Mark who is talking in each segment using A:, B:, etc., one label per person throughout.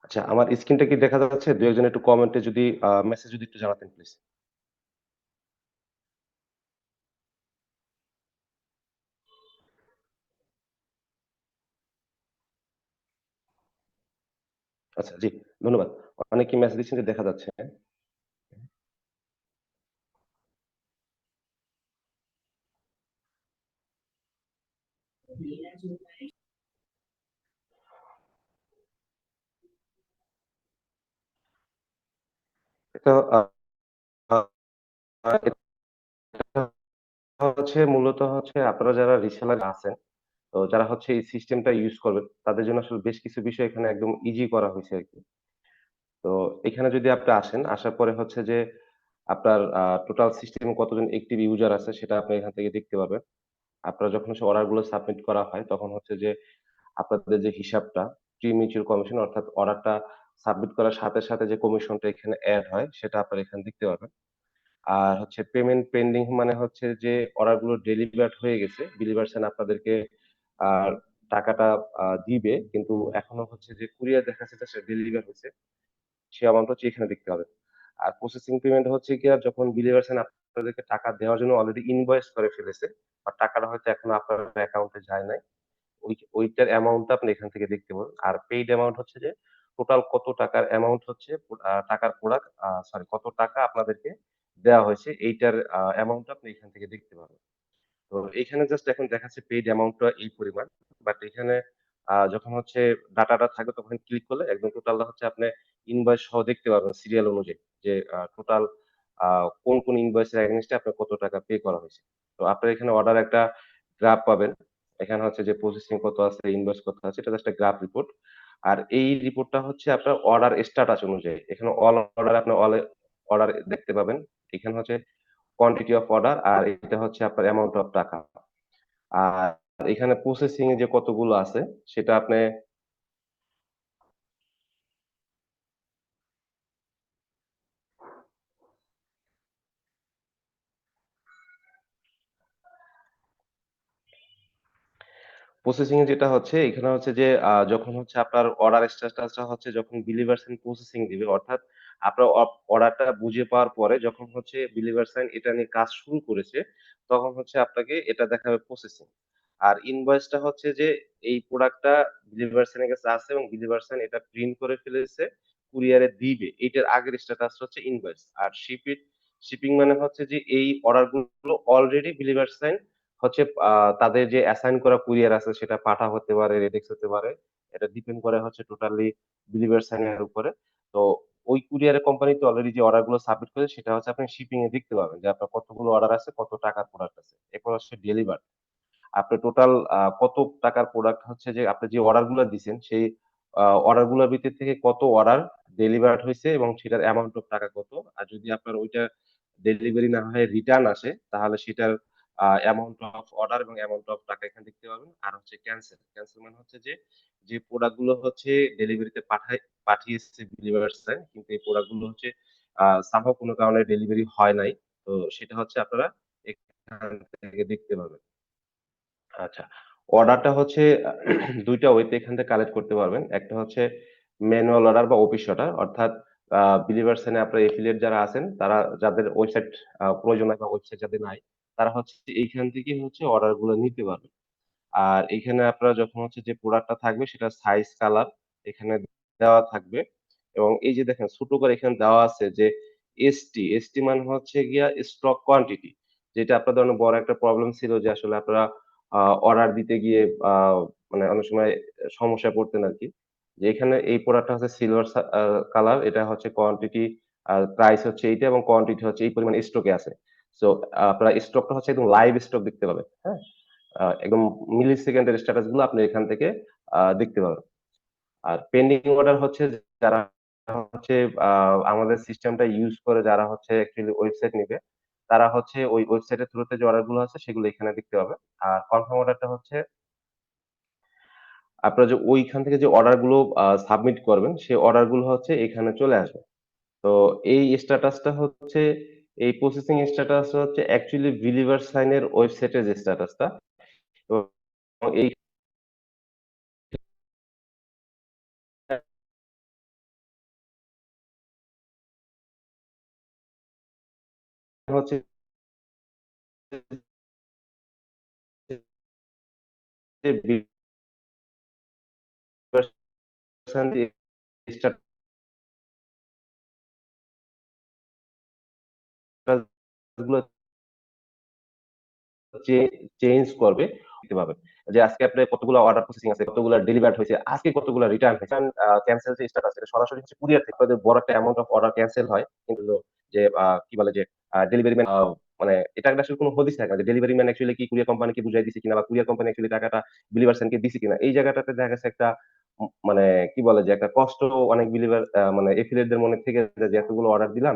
A: আচ্ছা, আমার স্ক্রিনটা কি দেখা যাচ্ছে? ২-১ জন একটু কমেন্টে যদি মেসেজ যদি একটু জানাতেন প্লিজ। আচ্ছা, জি, ধন্যবাদ। অনেকেই মেসেজ দিচ্ছেন যে দেখা যাচ্ছে। এটা আ আ এটা মূলত হচ্ছে আপনারা যারা রিসেলার আছেন, তো যারা হচ্ছে এই সিস্টেমটা ইউজ করবেন, তাদের জন্য আসলে বেশ কিছু বিষয় এখানে একদম ইজি করা হইছে আরকি। তো এখানে যদি আপনি আসেন, আসার পরে হচ্ছে যে আপনার টোটাল সিস্টেমে কতজন অ্যাক্টিভ ইউজার আছে সেটা আপনি এখান থেকে দেখতে পাবেন। আপনার যখন হচ্ছে অর্ডার গুলো সাবমিট করা হয়, তখন হচ্ছে যে আপনাদের যে হিসাবটা প্রি মিউচুয়াল কমিশন অর্থাৎ অর্ডারটা সাবমিট করার সাথে যে কমিশনটা এখানে এড হয় সেটা আপনারা এখানে দেখতে পাবেন। আর হচ্ছে পেমেন্ট পেন্ডিং মানে হচ্ছে যে অর্ডার গুলো ডেলিভার্ড হয়ে গেছে। বিলিভার সেন আপনাদেরকে আর টাকাটা দিবে। কিন্তু এখনো হচ্ছে যে কুরিয়ার দেখাচ্ছে যে সেটা ডেলিভার হইছে। সে অ্যামাউন্ট হচ্ছে এখানে দেখতে পাবেন। আর প্রসেসিং পেমেন্ট হচ্ছে গিয়ে যখন বিলিভার সেন আপনাদেরকে টাকা দেওয়ার জন্য অলরেডি ইনভয়েস করে ফেলেছে। আর টাকাটা হয়তো এখনো আপনার অ্যাকাউন্টে যায় নাই। ওইটার অ্যামাউন্টটা আপনি এখান থেকে দেখতে পাবেন। আর পেইড অ্যামাউন্ট হচ্ছে যে টোটাল কত টাকার অ্যামাউন্ট হচ্ছে টাকার প্রোডাক্ট সরি কত টাকা আপনাদেরকে দেওয়া হয়েছে এইটার অ্যামাউন্টটা আপনি এখান থেকে দেখতে পাবেন। তো এখানে জাস্ট এখন দেখাচ্ছে পেইড অ্যামাউন্টটা এই পরিমাণ। বাট এখানে যখন হচ্ছে ডাটাটা থাকবে তখন ক্লিক করলে একদম টোটালটা হচ্ছে আপনি ইনভয়েস সহ দেখতে পারবেন সিরিয়াল অনুযায়ী যে টোটাল আ কোন ইনভয়েসের এগেইনস্ট এ আপনার কত টাকা পে করা হয়েছে। তো আপনার এখানে অর্ডার একটা গ্রাফ পাবেন। এখানে হচ্ছে যে প্রসেসিং কত আছে, ইনভয়েস কত আছে এটা জাস্ট একটা গ্রাফ রিপোর্ট। আর এই রিপোর্টটা হচ্ছে আপনার অর্ডার স্ট্যাটাস অনুযায়ী। এখানে অল অর্ডার আপনি অর্ডার দেখতে পাবেন। এখানে হচ্ছে কোয়ান্টিটি অফ অর্ডার আর এটা হচ্ছে আপনার অ্যামাউন্ট অফ টাকা। আর এখানে প্রসেসিং এ যে কতগুলো আছে সেটা আপনি প্রসেসিং এ যেটা হচ্ছে এখানে হচ্ছে যে যখন হচ্ছে আপনার অর্ডার স্ট্যাটাসটা হচ্ছে যখন বিলিভার সাইন প্রসেসিং দিবে অর্থাৎ আপনার অর্ডারটা বুঝে পাওয়ার পরে যখন হচ্ছে বিলিভার সাইন এটা নিয়ে কাজ শুরু করেছে, তখন হচ্ছে আপনাকে এটা দেখাবে প্রসেসিং। আর ইনভয়েসটা হচ্ছে যে এই প্রোডাক্টটা বিলিভার সাইন এর কাছে আছে এবং বিলিভার সাইন এটা প্রিন্ট করে ফেলেছে, কুরিয়ারে দিবে। এটার আগের স্ট্যাটাস হচ্ছে ইনভয়েস। আর শিপিং মানে হচ্ছে যে এই অর্ডার গুলো অলরেডি বিলিভার সাইন হচ্ছে তাদের যে অ্যাসাইন করা কুরিয়ার আছে সেটা পাঠা হতে পারে, রেডেক্স হতে পারে। এটা ডিপেন্ড করে হচ্ছে টোটালি বিলিভার সাইন এর উপরে। তো ওই কুরিয়ারের কোম্পানিতে অলরেডি যে অর্ডার গুলো সাবমিট করেছে সেটা হচ্ছে আপনি শিপিং এ দেখতে পাবেন যে আপনার কতগুলো অর্ডার আছে, কত টাকার প্রোডাক্ট আছে। এরপর হচ্ছে ডেলিভার। আপনি টোটাল কত টাকার প্রোডাক্ট হচ্ছে যে আপনি যে অর্ডার গুলা দিছেন সেই অর্ডার গুলার ভিতর থেকে কত অর্ডার ডেলিভার্ড হইছে এবং সেটার অ্যামাউন্ট অফ টাকা কত। আর যদি আপনার ওইটা ডেলিভারি না হয়ে রিটার্ন আসে তাহলে সেটার অ্যামাউন্ট অফ অর্ডার এবং অ্যামাউন্ট অফ টাকা এখানে দেখতে পাবেন। আর হচ্ছে ক্যানসেল। ক্যানসেল মানে হচ্ছে যে, যে প্রোডাক্ট গুলো হচ্ছে ডেলিভারিতে পাঠিয়েছে ডেলিভার্সার কিন্তু এই প্রোডাক্ট গুলো হচ্ছে somehow কোন কারণে ডেলিভারি হয় নাই। তো সেটা হচ্ছে আপনারা এখান থেকে দেখতে পাবেন। আচ্ছা। অর্ডারটা হচ্ছে ২ টা ওয়েতে এখান থেকে কালেক্ট করতে পারবেন। একটা হচ্ছে ম্যানুয়াল অর্ডার বা অফিস অর্ডার। অর্থাৎ বিলিভার্স এ আপনার এফিলিয়েট যারা আছেন তারা যাদের ওয়েবসাইট প্রয়োজন হয় বা ওয়েবসাইট যাদের নাই, তারা হচ্ছে এইখান থেকেই হচ্ছে অর্ডার গুলো নিতে পারবে। আর এখানে আপনারা যখন হচ্ছে যে প্রোডাক্টটা থাকবে সেটার সাইজ, কালার এখানে দেওয়া থাকবে। এবং এই যে দেখেন ছোট করে এখানে দেওয়া আছে যে এসটি মানে হচ্ছে গিয়া স্টক কোয়ান্টিটি। যেটা আপনাদের অনেক বড় একটা প্রবলেম ছিল যে আসলে আপনারা আ অর্ডার দিতে গিয়ে আ মানে অনেক সময় সমস্যায় পড়তেন আরকি। যে এখানে এই প্রোডাক্টটা হচ্ছে সিলভার কালার এটা হচ্ছে কোয়ান্টিটি আর প্রাইস হচ্ছে এইটা এবং কোয়ান্টিটি হচ্ছে এই পরিমাণ স্টকে আছে। সো আপনারা স্টকটা হচ্ছে একদম লাইভ স্টক দেখতে পাবেন। হ্যাঁ? একদম মিলি সেকেন্ডের স্ট্যাটাস গুলো আপনি এখান থেকে দেখতে পাবেন। আর পেন্ডিং অর্ডার হচ্ছে যারা হচ্ছে আ আমাদের সিস্টেমটা ইউজ করে যারা হচ্ছে অ্যাকচুয়ালি ওয়েবসাইট নিবে, তারা হচ্ছে ওই ওয়েবসাইটের থ্রুতে যে অর্ডার গুলো আছে সেগুলো এখানে দেখতে পাবে। আর কনফার্ম অর্ডারটা হচ্ছে আপনারা যে ওইখান থেকে যে অর্ডার গুলো সাবমিট করবেন, সেই অর্ডার গুলো হচ্ছে এখানে চলে আসবে। তো এই স্ট্যাটাসটা হচ্ছে এই প্রসেসিং স্ট্যাটাসটা হচ্ছে অ্যাকচুয়ালি বিলিভার সাইন এর ওয়েবসাইটের যে স্ট্যাটাসটা এবং এই হচ্ছে যে গুলো চে চেঞ্জ করবে দেখতে পাবেন। যে আজকে আপনার কতগুলো অর্ডার প্রসেসিং আছে, কতগুলা ডেলিভারড হইছে, আজকে কতগুলা রিটার্ন হইছে। ক্যানসেল যে স্ট্যাটাস এটা সরাসরি হচ্ছে কুরিয়ার থেকে আপনাদের বড় একটা অ্যামাউন্ট অফ অর্ডার ক্যানসেল হয়। কিন্তু যে কি বলে যে ডেলিভারি ম্যান মানে এটা আসলে কোনো হদিস থাকে না যে ডেলিভারি ম্যান অ্যাকচুয়ালি কি কুরিয়ার কোম্পানিকে বুঝাই দিছে কিনা বা কুরিয়ার কোম্পানি অ্যাকচুয়ালি টাকাটা বিলিভারসেনকে দিছে কিনা। এই জায়গাটাতে দেখা গেছে একটা মানে কি বলে যে একটা কষ্ট অনেক বিলিভার মানে এফিলিয়েটদের মনে থেকে যায় যে এতগুলো অর্ডার দিলাম,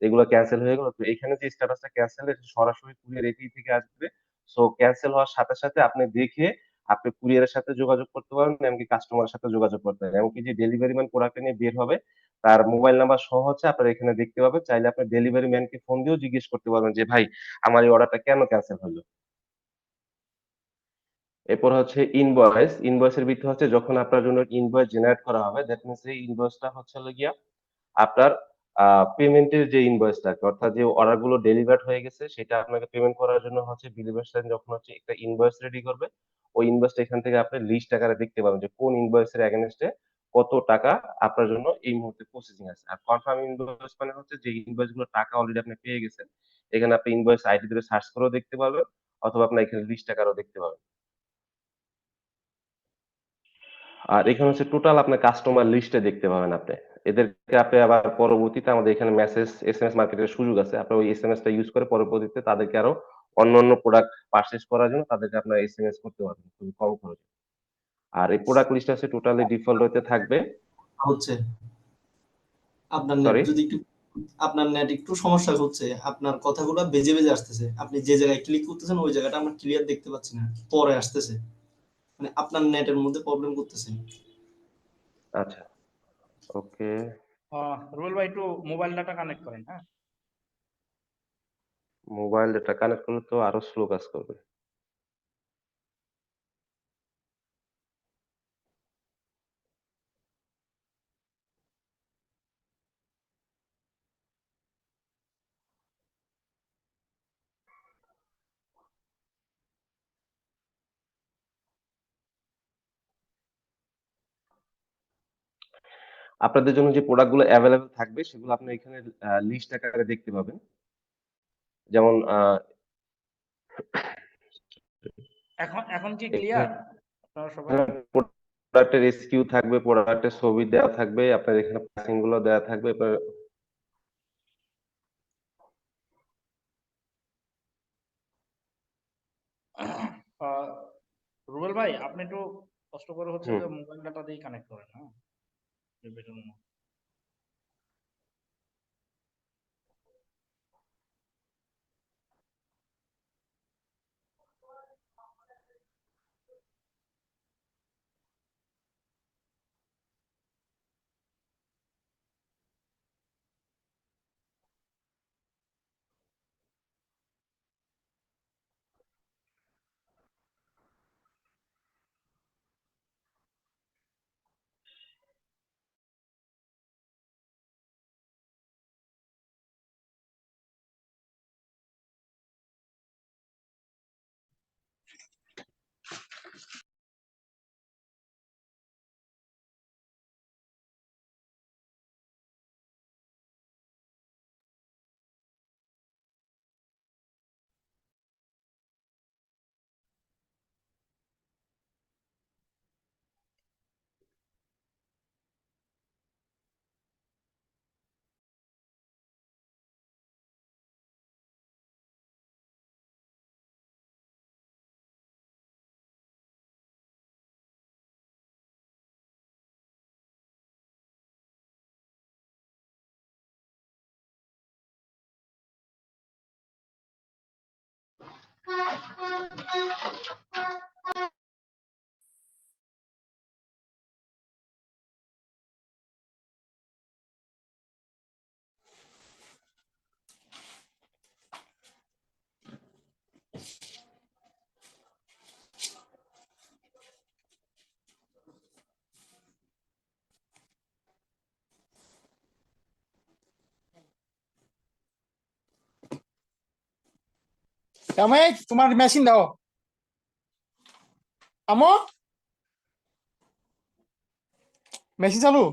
A: এগুলো ক্যানসেল হয়ে গেল। তো এখানে যে স্ট্যাটাসটা ক্যানসেল এটা সরাসরি কুরিয়ার এপি থেকে আসবে। সো ক্যানসেল হওয়ার সাথে, সাথে আপনি দেখে আপনি কুরিয়ারের সাথে যোগাযোগ করতে পারেন, এমনকি কাস্টমারের সাথে যোগাযোগ করতে পারেন। এমনকি যে ডেলিভারি ম্যান প্রোডাক্টটা নিয়ে বের হবে, তার মোবাইল নাম্বার সহ হচ্ছে আপনারা এখানে দেখতে পাবেন। চাইলে আপনি ডেলিভারি ম্যানকে ফোন দিয়েও জিজ্ঞেস করতে পারবেন যে, "ভাই, আমার এই অর্ডারটা কেন ক্যানসেল হইল?" এরপর হচ্ছে ইনভয়েস। ইনভয়েসের ভিতরে হচ্ছে যখন আপনার জন্য ইনভয়েস জেনারেট করা হবে, দ্যাট মিনস এই ইনভয়েসটা হচ্ছে হলো গিয়া আপনার আ পেমেন্টের যে ইনভয়েসটা আরকি, অর্থাৎ যে অর্ডার গুলো ডেলিভার্ড হয়ে গেছে সেটা আপনাকে পেমেন্ট করার জন্য হচ্ছে বিলিভার্সান যখন হচ্ছে একটা ইনভয়েস রেডি করবে, ওই ইনভয়েসটা এখান থেকে আপনি লিস্ট আকারে দেখতে পাবেন যে কোন ইনভয়েসের এগেইনস্ট এ কত টাকা আপনার জন্য এই মুহূর্তে প্রসেসিং আছে। আর কনফার্ম ইনভয়েস মানে হচ্ছে যে ইনভয়েস গুলোর টাকা অলরেডি আপনি পেয়ে গেছেন। এখানে আপনি ইনভয়েস আইডি ধরে সার্চ করেও দেখতে পারবেন অথবা আপনার এখানে লিস্ট আকারেও দেখতে পাবেন। আর এখানে হচ্ছে টোটাল আপনার কাস্টমার লিস্টে দেখতে পাবেন আপনি। এদেরকে আপনি আবার পরবর্তীতে আমাদের এখানে মেসেজ এসএমএস মার্কেটের সুযোগ আছে। আপনি ওই এসএমএসটা ইউজ করে পরবর্তীতে তাদেরকে আরো অন্যান্য প্রোডাক্ট পারচেজ করার জন্য তাদেরকে আপনারা এসএমএস করতে পারবেন খুবই কম খরচে। আর এই প্রোডাক্ট লিস্টটা হচ্ছে টোটালি ডিফল্ট হতে থাকবে।
B: হচ্ছে আপনার নেট
A: সরি?
B: যদি একটু আপনার নেট একটু সমস্যা হচ্ছে। আপনার কথাগুলো বেজে, বেজে আসতেছে। আপনি যে জায়গায় ক্লিক করতেছেন ওই জায়গাটা আমরা ক্লিয়ার দেখতে পাচ্ছি না। পরে আসতেছে। মানে আপনার নেটের মধ্যে প্রবলেম করতেছে।
A: আচ্ছা, ওকে।
C: রুবেল ভাই একটু মোবাইল ডাটা কানেক্ট করেন, হ্যাঁ?
A: মোবাইল ডেটা কানেক্ট করলে তো আরো স্লো কাজ করবে। আপনাদের জন্য যে প্রোডাক্ট গুলো এভেইলেবল থাকবে সেগুলো আপনি এখানে লিস্ট আকারে দেখতে পাবেন। যেমন
C: এখন এখন কি
A: এখানে
C: ক্লিয়ার আপনারা সবাই?
A: প্রোডাক্টের এসকিউ থাকবে, প্রোডাক্টের ছবি দেওয়া থাকবে, আপনার এখানে প্রাইসিং গুলো দেওয়া থাকবে। আপনার
C: আহ, রুবেল ভাই আপনি একটু কষ্ট করে হচ্ছে
A: হুম।
C: যে মোবাইল ডাটা দিয়ে কানেক্ট করেন, হ্যাঁ? বেটার মনে হয়।
D: জামাই তোমার মেশিন দাও আমো মেশিন চালু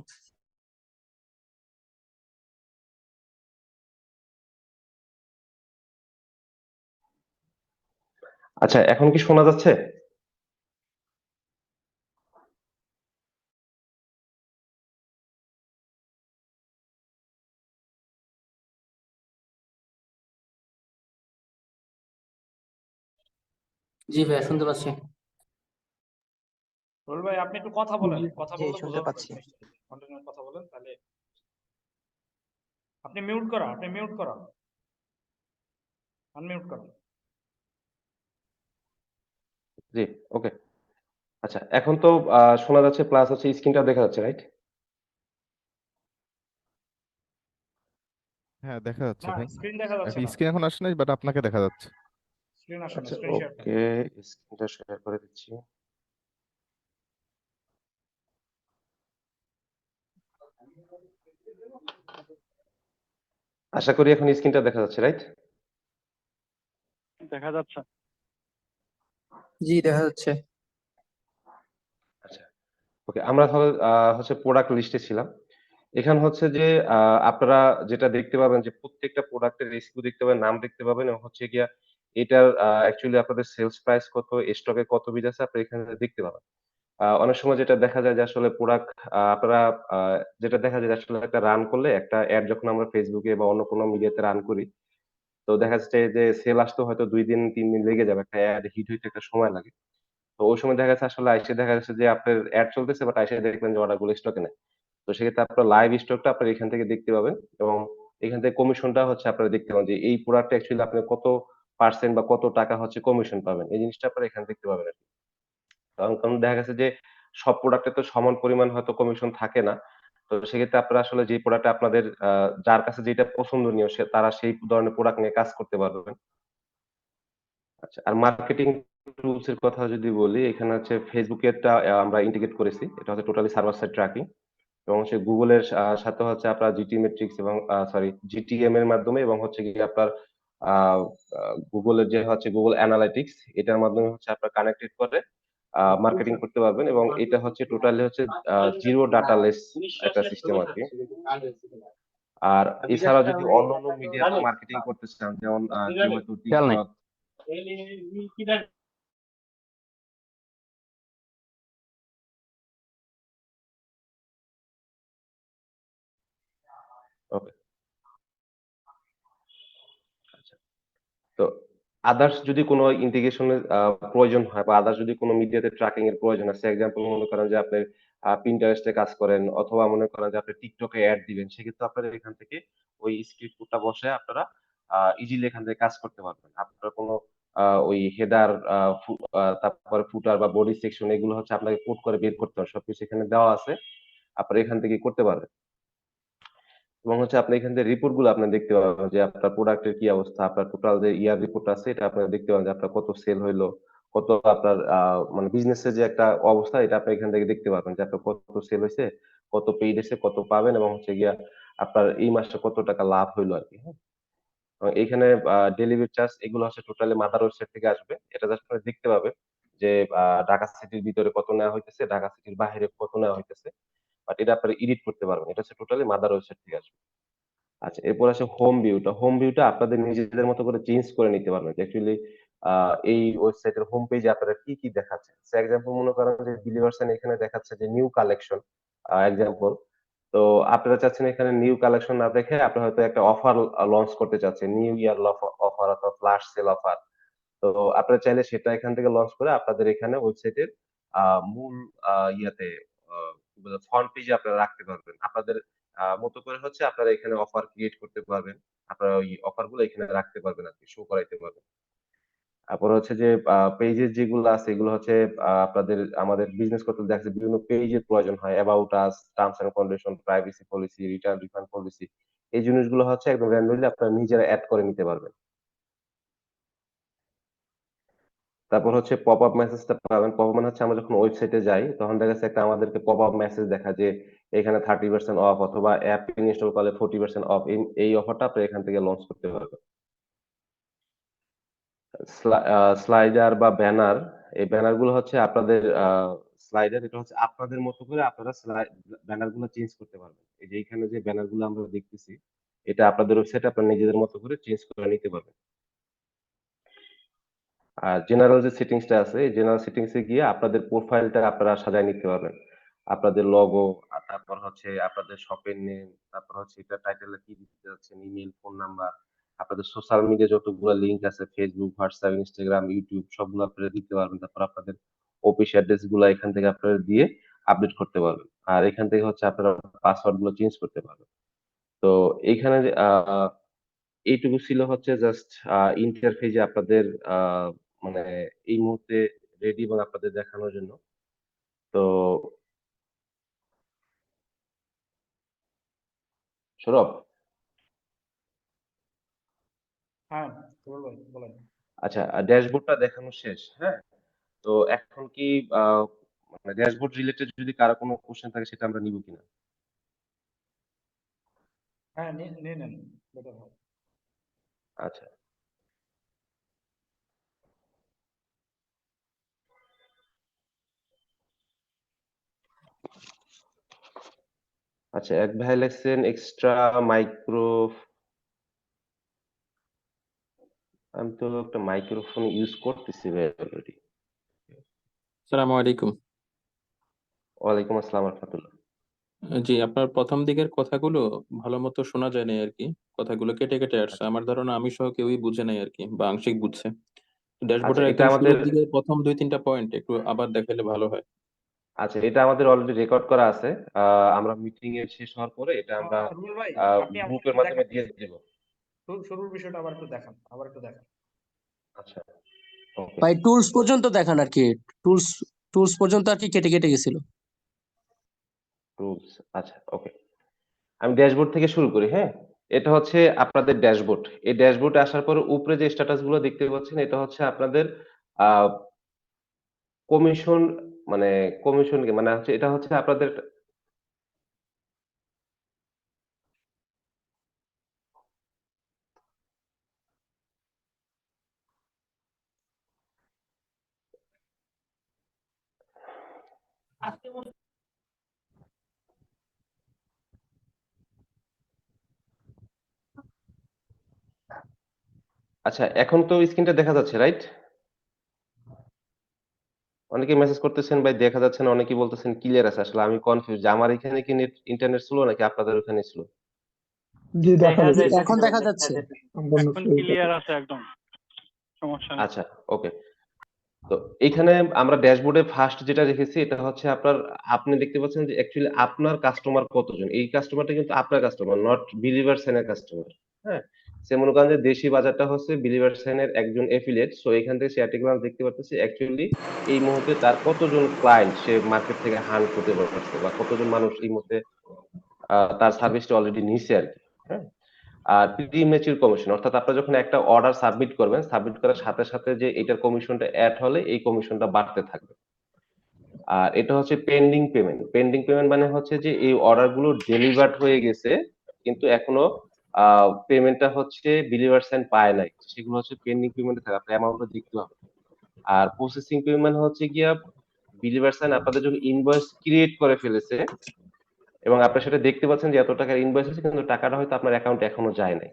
A: আচ্ছা, এখন কি শোনা যাচ্ছে?
E: জি ভাইয়া শুনতে পাচ্ছি।
C: রুবেল ভাই আপনি একটু কথা বলেন, কথা
F: জি
C: বললে
F: শুনতে
C: বোঝা যাবে
F: পাচ্ছি।
C: জিনিসটা। কন্টিনিউ কথা বলেন, তাহলে আপনি মিউট করা, আপনি মিউট করা, আনমিউট করা।
A: জি, ওকে। আচ্ছা, এখন তো শোনা যাচ্ছে প্লাস হচ্ছে স্ক্রিনটা দেখা যাচ্ছে, রাইট?
G: হ্যাঁ দেখা যাচ্ছে
C: না,
G: ভাই।
C: স্ক্রিন দেখা যাচ্ছে না,
G: স্ক্রিন এখন আসে নাই, বাট আপনাকে দেখা যাচ্ছে।
C: স্ক্রিন আসে না,
A: আচ্ছা,
C: স্ক্রিন শেয়ার করেন।
A: ওকে, স্ক্রিনটা শেয়ার করে দিচ্ছি। আশা করি এখন স্ক্রিনটা দেখা যাচ্ছে, রাইট?
C: দেখা যাচ্ছে।
F: জি দেখা যাচ্ছে।
A: আচ্ছা, ওকে, আমরা তাহলে হচ্ছে প্রোডাক্ট লিস্টে ছিলাম। এখানে হচ্ছে যে আপনারা যেটা দেখতে পাবেন যে প্রত্যেকটা প্রোডাক্টের রেসিপি দেখতে পাবেন, নাম দেখতে পাবেন এবং হচ্ছে গিয়া এটার অ্যাকচুয়ালি আপনাদের সেলস প্রাইস কত, স্টকে কত পিস আছে আপনি এখানে দেখতে পাবেন। অনেক সময় যেটা দেখা যায় যে আসলে প্রোডাক্ট আপনারা আ যেটা দেখা যায় যে আসলে একটা রান করলে একটা এড যখন আমরা Facebook এ বা অন্য কোনো মিডিয়াতে রান করি, তো দেখা যাচ্ছে যে সেল আসতেও হয়তো ২ দিন ৩ দিন লেগে যাবে। একটা এড হিট হইতে একটা সময় লাগে। তো ওই সময় দেখা যাচ্ছে আসলে আইসা দেখা যাচ্ছে যে আপনার এড চলতেছে বাট আইসা দেখবেন যে অর্ডার গুলো স্টকে নাই। তো সেক্ষেত্রে আপনার লাইভ স্টকটা আপনারা এখান থেকে দেখতে পাবেন এবং এখান থেকে কমিশনটা হচ্ছে আপনারা দেখতে পাবেন যে এই প্রোডাক্টটা অ্যাকচুয়ালি আপনি কত পার্সেন্ট বা কত টাকা হচ্ছে কমিশন পাবেন। এই জিনিসটা আপনারা এখানে দেখতে পাবেন আরকি। কারণ কারণ দেখা গেছে যে সব প্রোডাক্টে তো সমান পরিমাণ হয়তো কমিশন থাকে না। তো সেক্ষেত্রে আপনারা আসলে যে প্রোডাক্টটা আপনাদের যার কাছে যেটা পছন্দনীয় তারা সেই ধরনের প্রোডাক্ট নিয়ে কাজ করতে পারবেন। আচ্ছা, আর মার্কেটিং টুলস এর কথা যদি বলি, এখানে হচ্ছে Facebook এরটা আমরা ইন্টিগ্রেট করেছি। এটা হচ্ছে টোটালি সার্ভার সাইড ট্র্যাকিং এবং হচ্ছে Google এর সাথে হচ্ছে আপনার GT মেট্রিক্স এবং GTM এর মাধ্যমে এবং হচ্ছে গিয়ে আপনার আ আ Google এর যে হচ্ছে Google Analytics এটার মাধ্যমে হচ্ছে আপনার কানেক্টেড করে মার্কেটিং করতে পারবেন এবং এটা হচ্ছে টোটালি হচ্ছে জিরো ডাটা লেস একটা সিস্টেম আরকি। আর এছাড়া যদি অন্যান্য মিডিয়াতে মার্কেটিং করতে চান যেমন কেউ হয়তো
E: খেয়াল নাই।
A: TikTok ওকে, আচ্ছা। তো আদার্স যদি কোনো ইন্টিগ্রেশন এর প্রয়োজন হয় বা আদার্স যদি কোনো মিডিয়াতে ট্র্যাকিং এর প্রয়োজন আছে, এক্সাম্পল মনে করেন যে আপনি Pinterest এ কাজ করেন অথবা মনে করেন যে আপনি TikTok এ এড দিবেন। সেক্ষেত্রে আপনারা এখান থেকে ওই স্ক্রিপ্ট কোডটা বসায় আপনারা ইজিলি এখান থেকে কাজ করতে পারবেন। আপনার কোনো ওই হেডার তারপরে ফুটার বা বডি সেকশন এগুলো হচ্ছে আপনাকে কোড করে বের করতে হবে। সবকিছু এখানে দেওয়া আছে। আপনারা এখান থেকেই করতে পারবেন। এবং হচ্ছে আপনি এখান থেকে রিপোর্ট গুলো আপনি দেখতে পাবেন যে আপনার প্রোডাক্টের কি অবস্থা, আপনার টোটাল যে ইয়ার রিপোর্ট আছে এটা আপনারা দেখতে পাবেন যে আপনার কত সেল হইলো, কত আপনার মানে বিজনেসের যে একটা অবস্থা এটা আপনি এখান থেকে দেখতে পারবেন যে আপনার কত সেল হইছে, কত পেইড এসে কত পাবেন এবং হচ্ছে গিয়া আপনার এই মাসে কত টাকা লাভ হইলো আরকি, হ্যাঁ? এবং এইখানে ডেলিভারি চার্জ এগুলো হচ্ছে টোটালি মাদার ওয়েবসাইট থেকে আসবে। এটা জাস্ট আপনারা দেখতে পাবেন যে ঢাকা সিটির ভিতরে কত নেওয়া হইতেছে, ঢাকা সিটির বাহিরে কত নেওয়া হইতেছে। বাট এটা আপনারা এডিট করতে পারবেন। এটা হচ্ছে টোটালি মাদার ওয়েবসাইট থেকে আসবে। আচ্ছা, এরপর আসে হোম ভিউটা। হোম ভিউটা আপনাদের নিজেদের মতো করে চেঞ্জ করে নিতে পারবেন। যে অ্যাকচুয়ালি এই ওয়েবসাইটের হোম পেজে আপনারা কি, কি দেখাচ্ছে। ফর এক্সাম্পল মনে করেন যে বিলিভার্সান এখানে দেখাচ্ছে যে নিউ কালেকশন এক্সাম্পল। তো আপনারা চাচ্ছেন এখানে নিউ কালেকশন না দেখে আপনারা হয়তো একটা অফার লঞ্চ করতে চাচ্ছেন। নিউ ইয়ার অফার অথবা ফ্ল্যাশ সেল অফার। তো আপনারা চাইলে সেটা এখান থেকে লঞ্চ করে আপনাদের এখানে ওয়েবসাইটের মূল ইয়াতে আ কি বলে ফ্রন্ট পেজে আপনারা রাখতে পারবেন। আপনাদের মতো করে হচ্ছে আপনারা এখানে অফার ক্রিয়েট করতে পারবেন। আপনারা ওই অফার গুলো এখানে রাখতে পারবেন আরকি, শো করাইতে পারবেন। তারপরে হচ্ছে যে পেজেস যেগুলো আছে এগুলো হচ্ছে আপনাদের আমাদের বিজনেস করতে দেখা যাচ্ছে বিভিন্ন পেজের প্রয়োজন হয়। About us, terms and condition, privacy policy, return refund policy. এই জিনিসগুলো হচ্ছে একদম randomly আপনারা নিজেরা এড করে নিতে পারবেন। তারপর হচ্ছে পপআপ মেসেজটা পাবেন। পপআপ মানে হচ্ছে আমরা যখন ওয়েবসাইটে যাই তখন দেখা যাচ্ছে একটা আমাদেরকে পপআপ মেসেজ দেখায় যে এখানে 30% অফ অথবা অ্যাপ ইনস্টল করলে 40% অফ এই অফারটা আপনি এখান থেকে লঞ্চ করতে পারবেন। স্লাইডার বা ব্যানার, এই ব্যানার গুলো হচ্ছে আপনাদের স্লাইডার, এটা হচ্ছে আপনাদের মতো করে আপনারা ব্যানার গুলো চেঞ্জ করতে পারবেন। এই যে এখানে যে ব্যানার গুলো আমরা দেখতেছি, এটা আপনাদের ওয়েবসাইটে আপনারা নিজেদের মতো করে চেঞ্জ করে নিতে পারবেন। আর জেনারেল যে সেটিংসটা আছে, এই জেনারেল সেটিংস এ গিয়ে আপনাদের প্রোফাইলটা আপনারা সাজায় নিতে পারবেন। আপনাদের লোগো, আর তারপর হচ্ছে আপনাদের শপের নেম, তারপর হচ্ছে এটা টাইটেলে কি দিতে যাচ্ছেন, ইমেল, ফোন নাম্বার, আপনাদের সোশ্যাল মিডিয়া যতগুলো লিংক আছে, ফেসবুক, হোয়াটসঅ্যাপ, ইনস্টাগ্রাম, ইউটিউব সবগুলো আপনারা দিতে পারবেন। তারপর আপনাদের অফিস অ্যাড্রেস গুলো এখান থেকে আপনারা দিয়ে আপডেট করতে পারবেন। আর এখান থেকে হচ্ছে আপনারা পাসওয়ার্ড গুলো চেঞ্জ করতে পারবেন। তো এইখানে এইটুকু ছিল হচ্ছে জাস্ট ইন্টারফেসে আপনাদের মানে এই মুহূর্তে রেডি এবং আপনাদের দেখানোর জন্য। তো সৌরভ,
C: হ্যাঁ রুবেল ভাই বলেন।
A: আচ্ছা, ড্যাশবোর্ডটা দেখানো শেষ, হ্যাঁ? তো এখন কি মানে ড্যাশবোর্ড রিলেটেড যদি কারো কোনো কোশ্চেন থাকে সেটা আমরা নিব কিনা?
C: হ্যাঁ নিয়ে নেন, বেটার হয়।
A: আচ্ছা, আচ্ছা, এক ভাই লেখছেন এক্সট্রা মাইক্রো, আমি তো একটা মাইক্রোফোন ইউজ করতেছি ভাই অলরেডি।
F: আসসালামু আলাইকুম।
A: ওয়ালাইকুম আসসালাম রাহমাতুল্লাহ।
F: জি, আপনার প্রথম দিকের কথাগুলো ভালো মতো শোনা যায় নাই আর কি। কথাগুলো কেটে কেটে আসছে।
A: আচ্ছা,
F: আমার ধারণা আমি সহ কেউই বুঝে নাই আর কি, বা আংশিক বুঝছে।
A: আচ্ছা,
F: ড্যাশবোর্ডের
A: এটা
F: একদম
A: আমাদের
F: শুরুর দিকে প্রথম 2-3টা পয়েন্ট একটু আবার দেখালে ভালো হয়।
A: আচ্ছা, এটা আমাদের অলরেডি রেকর্ড করা আছে। আমরা মিটিং এ শেষ হওয়ার পরে এটা আমরা
C: রুবেল ভাই আপনি আবার
A: গ্রুপের
C: একটু
A: মাধ্যমে
C: দেখান,
A: দিয়ে দেব।
C: শুরুর বিষয়টা আবার একটু দেখান, আবার একটু দেখান।
A: আচ্ছা, ওকে,
E: ভাই টুলস পর্যন্ত দেখান আর কি। টুলস টুলস পর্যন্ত আর কি কেটে কেটে গেছিল।
A: রুলস, আচ্ছা, ওকে। আমি ড্যাশবোর্ড থেকে শুরু করি, হ্যাঁ? এটা হচ্ছে আপনাদের ড্যাশবোর্ড। এই ড্যাশবোর্ডে আসার পরে উপরে যে স্ট্যাটাস গুলো দেখতে পাচ্ছেন, এটা হচ্ছে আপনাদের আ কমিশন, মানে কমিশন কি মানে হচ্ছে, এটা হচ্ছে আপনাদের আচ্ছা, এখন তো স্ক্রিনটা দেখা যাচ্ছে, রাইট? অনেকে মেসেজ করতেছেন ভাই দেখা যাচ্ছে না, অনেকেই বলতেছেন ক্লিয়ার আছে। আসলে আমি কনফিউজ যে আমার এখানে কি নেট ইন্টারনেট স্লো নাকি আপনাদের ওখানে স্লো?
D: জি দেখা
H: দেখা
D: যাচ্ছে।
E: এখন
H: যাইতেছে ভাই,
E: দেখা
H: দেখা
E: যাচ্ছে।
H: যাইতেছে।
D: সম্পূর্ণ
H: এখন
D: ফ্রি
H: ক্লিয়ার আছে একদম, সমস্যা নেই।
A: আচ্ছা, ওকে। তো এইখানে আমরা ড্যাশবোর্ডে ফার্স্ট যেটা রেখেছি এটা হচ্ছে আপনার, আপনি দেখতে পাচ্ছেন যে অ্যাকচুয়ালি আপনার কাস্টমার কতজন। এই কাস্টমারটা কিন্তু আপনার কাস্টমার, নট বিলিভার সাইনের কাস্টমার। হ্যাঁ, সে মনে করেন যে দেশি বাজারটা হচ্ছে বিলিভার সাইনের একজন এফিলিয়েট। সো এখান থেকে সে আর্টিকেল দেখতে পারতেছি অ্যাকচুয়ালি এই মুহূর্তে তার কতজন ক্লায়েন্ট সে মার্কেট থেকে হান্ট করতে পারছে, বা কতজন মানুষ এই মুহূর্তে তার সার্ভিসটা অলরেডি নিছে আর কি। হ্যাঁ, আর প্রি ম্যাচিউর কমিশন, অর্থাৎ আপনারা যখন একটা অর্ডার সাবমিট করবেন, সাবমিট করার সাথে সাথে যে এটার কমিশনটা অ্যাড হলে এই কমিশনটা বাড়তে থাকবে। আর এটা হচ্ছে পেন্ডিং পেমেন্ট। পেন্ডিং পেমেন্ট মানে হচ্ছে যে এই অর্ডার গুলো ডেলিভার্ড হয়ে গেছে কিন্তু এখনো পেমেন্টটা হচ্ছে বিলিভার সাইন পায় নাই, সেগুলো হচ্ছে পেন্ডিং পেমেন্টে থাকে, আপনার অ্যামাউন্টটা দেখতে হবে। আর প্রসেসিং পেমেন্ট হচ্ছে গিয়া বিলিভার সাইন আপনাদের যখন ইনভয়েস ক্রিয়েট করে ফেলেছে এবং আপনারা সেটা দেখতে পাচ্ছেন যে এত টাকার ইনভয়েস আছে কিন্তু টাকাটা হয়তো আপনার অ্যাকাউন্টে এখনো যায় নাই।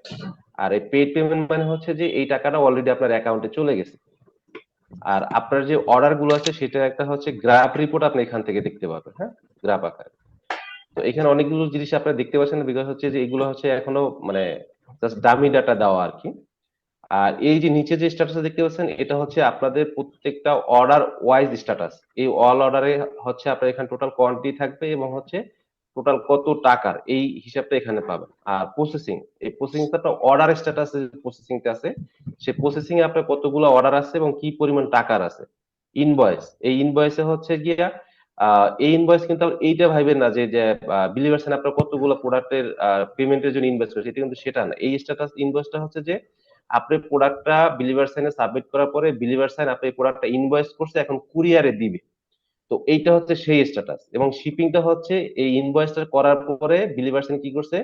A: আর এই পেইড পেমেন্ট মানে হচ্ছে যে এই টাকাটা অলরেডি আপনার অ্যাকাউন্টে চলে গেছে। আর আপনার যে অর্ডার গুলো আছে সেটা একটা হচ্ছে গ্রাফ রিপোর্ট আপনি এখান থেকে দেখতে পাবেন, হ্যাঁ, গ্রাফ আকারে। তো এখানে অনেকগুলো জিনিস আপনারা দেখতে পাচ্ছেন, বিকজ হচ্ছে যে এগুলো হচ্ছে এখনো মানে জাস্ট ডামি ডাটা দেওয়া আর কি। আর এই যে নিচে যে স্ট্যাটাস দেখতে পাচ্ছেন এটা হচ্ছে আপনাদের প্রত্যেকটা অর্ডার ওয়াইজ স্ট্যাটাস। এই অল অর্ডারে হচ্ছে আপনার এখানে টোটাল কোয়ান্টিটি থাকবে এবং হচ্ছে টোটাল কত টাকার এই হিসাবটা এখানে পাবেন। আর প্রসেসিং, এই প্রসেসিং আপনার অর্ডার স্ট্যাটাস প্রসেসিংটা আছে, সেই প্রসেসিং এ আপনার কতগুলো অর্ডার আছে এবং কি পরিমাণ টাকার আছে। ইনভয়েস, এই ইনভয়েসে হচ্ছে গিয়া এই ইনভয়েস কিন্তু এইটা ভাইবেন না যে বিলিভার সাইন আপনার কতগুলো প্রোডাক্টের পেমেন্টের জন্য ইনভয়েস করেছে, এটা কিন্তু সেটা না। এই স্ট্যাটাস ইনভয়েসটা হচ্ছে যে আপনি প্রোডাক্টটা বিলিভার সাইনে সাবমিট করার পরে বিলিভার সাইন আপনি প্রোডাক্টটা ইনভয়েস করছে, এখন কুরিয়ারে দিবে। তো এইটা হচ্ছে সেই স্ট্যাটাস, এবং শিপিংটা হচ্ছে এই ইনভয়েসটা করার পরে বিলিভার সাইন কি করছে,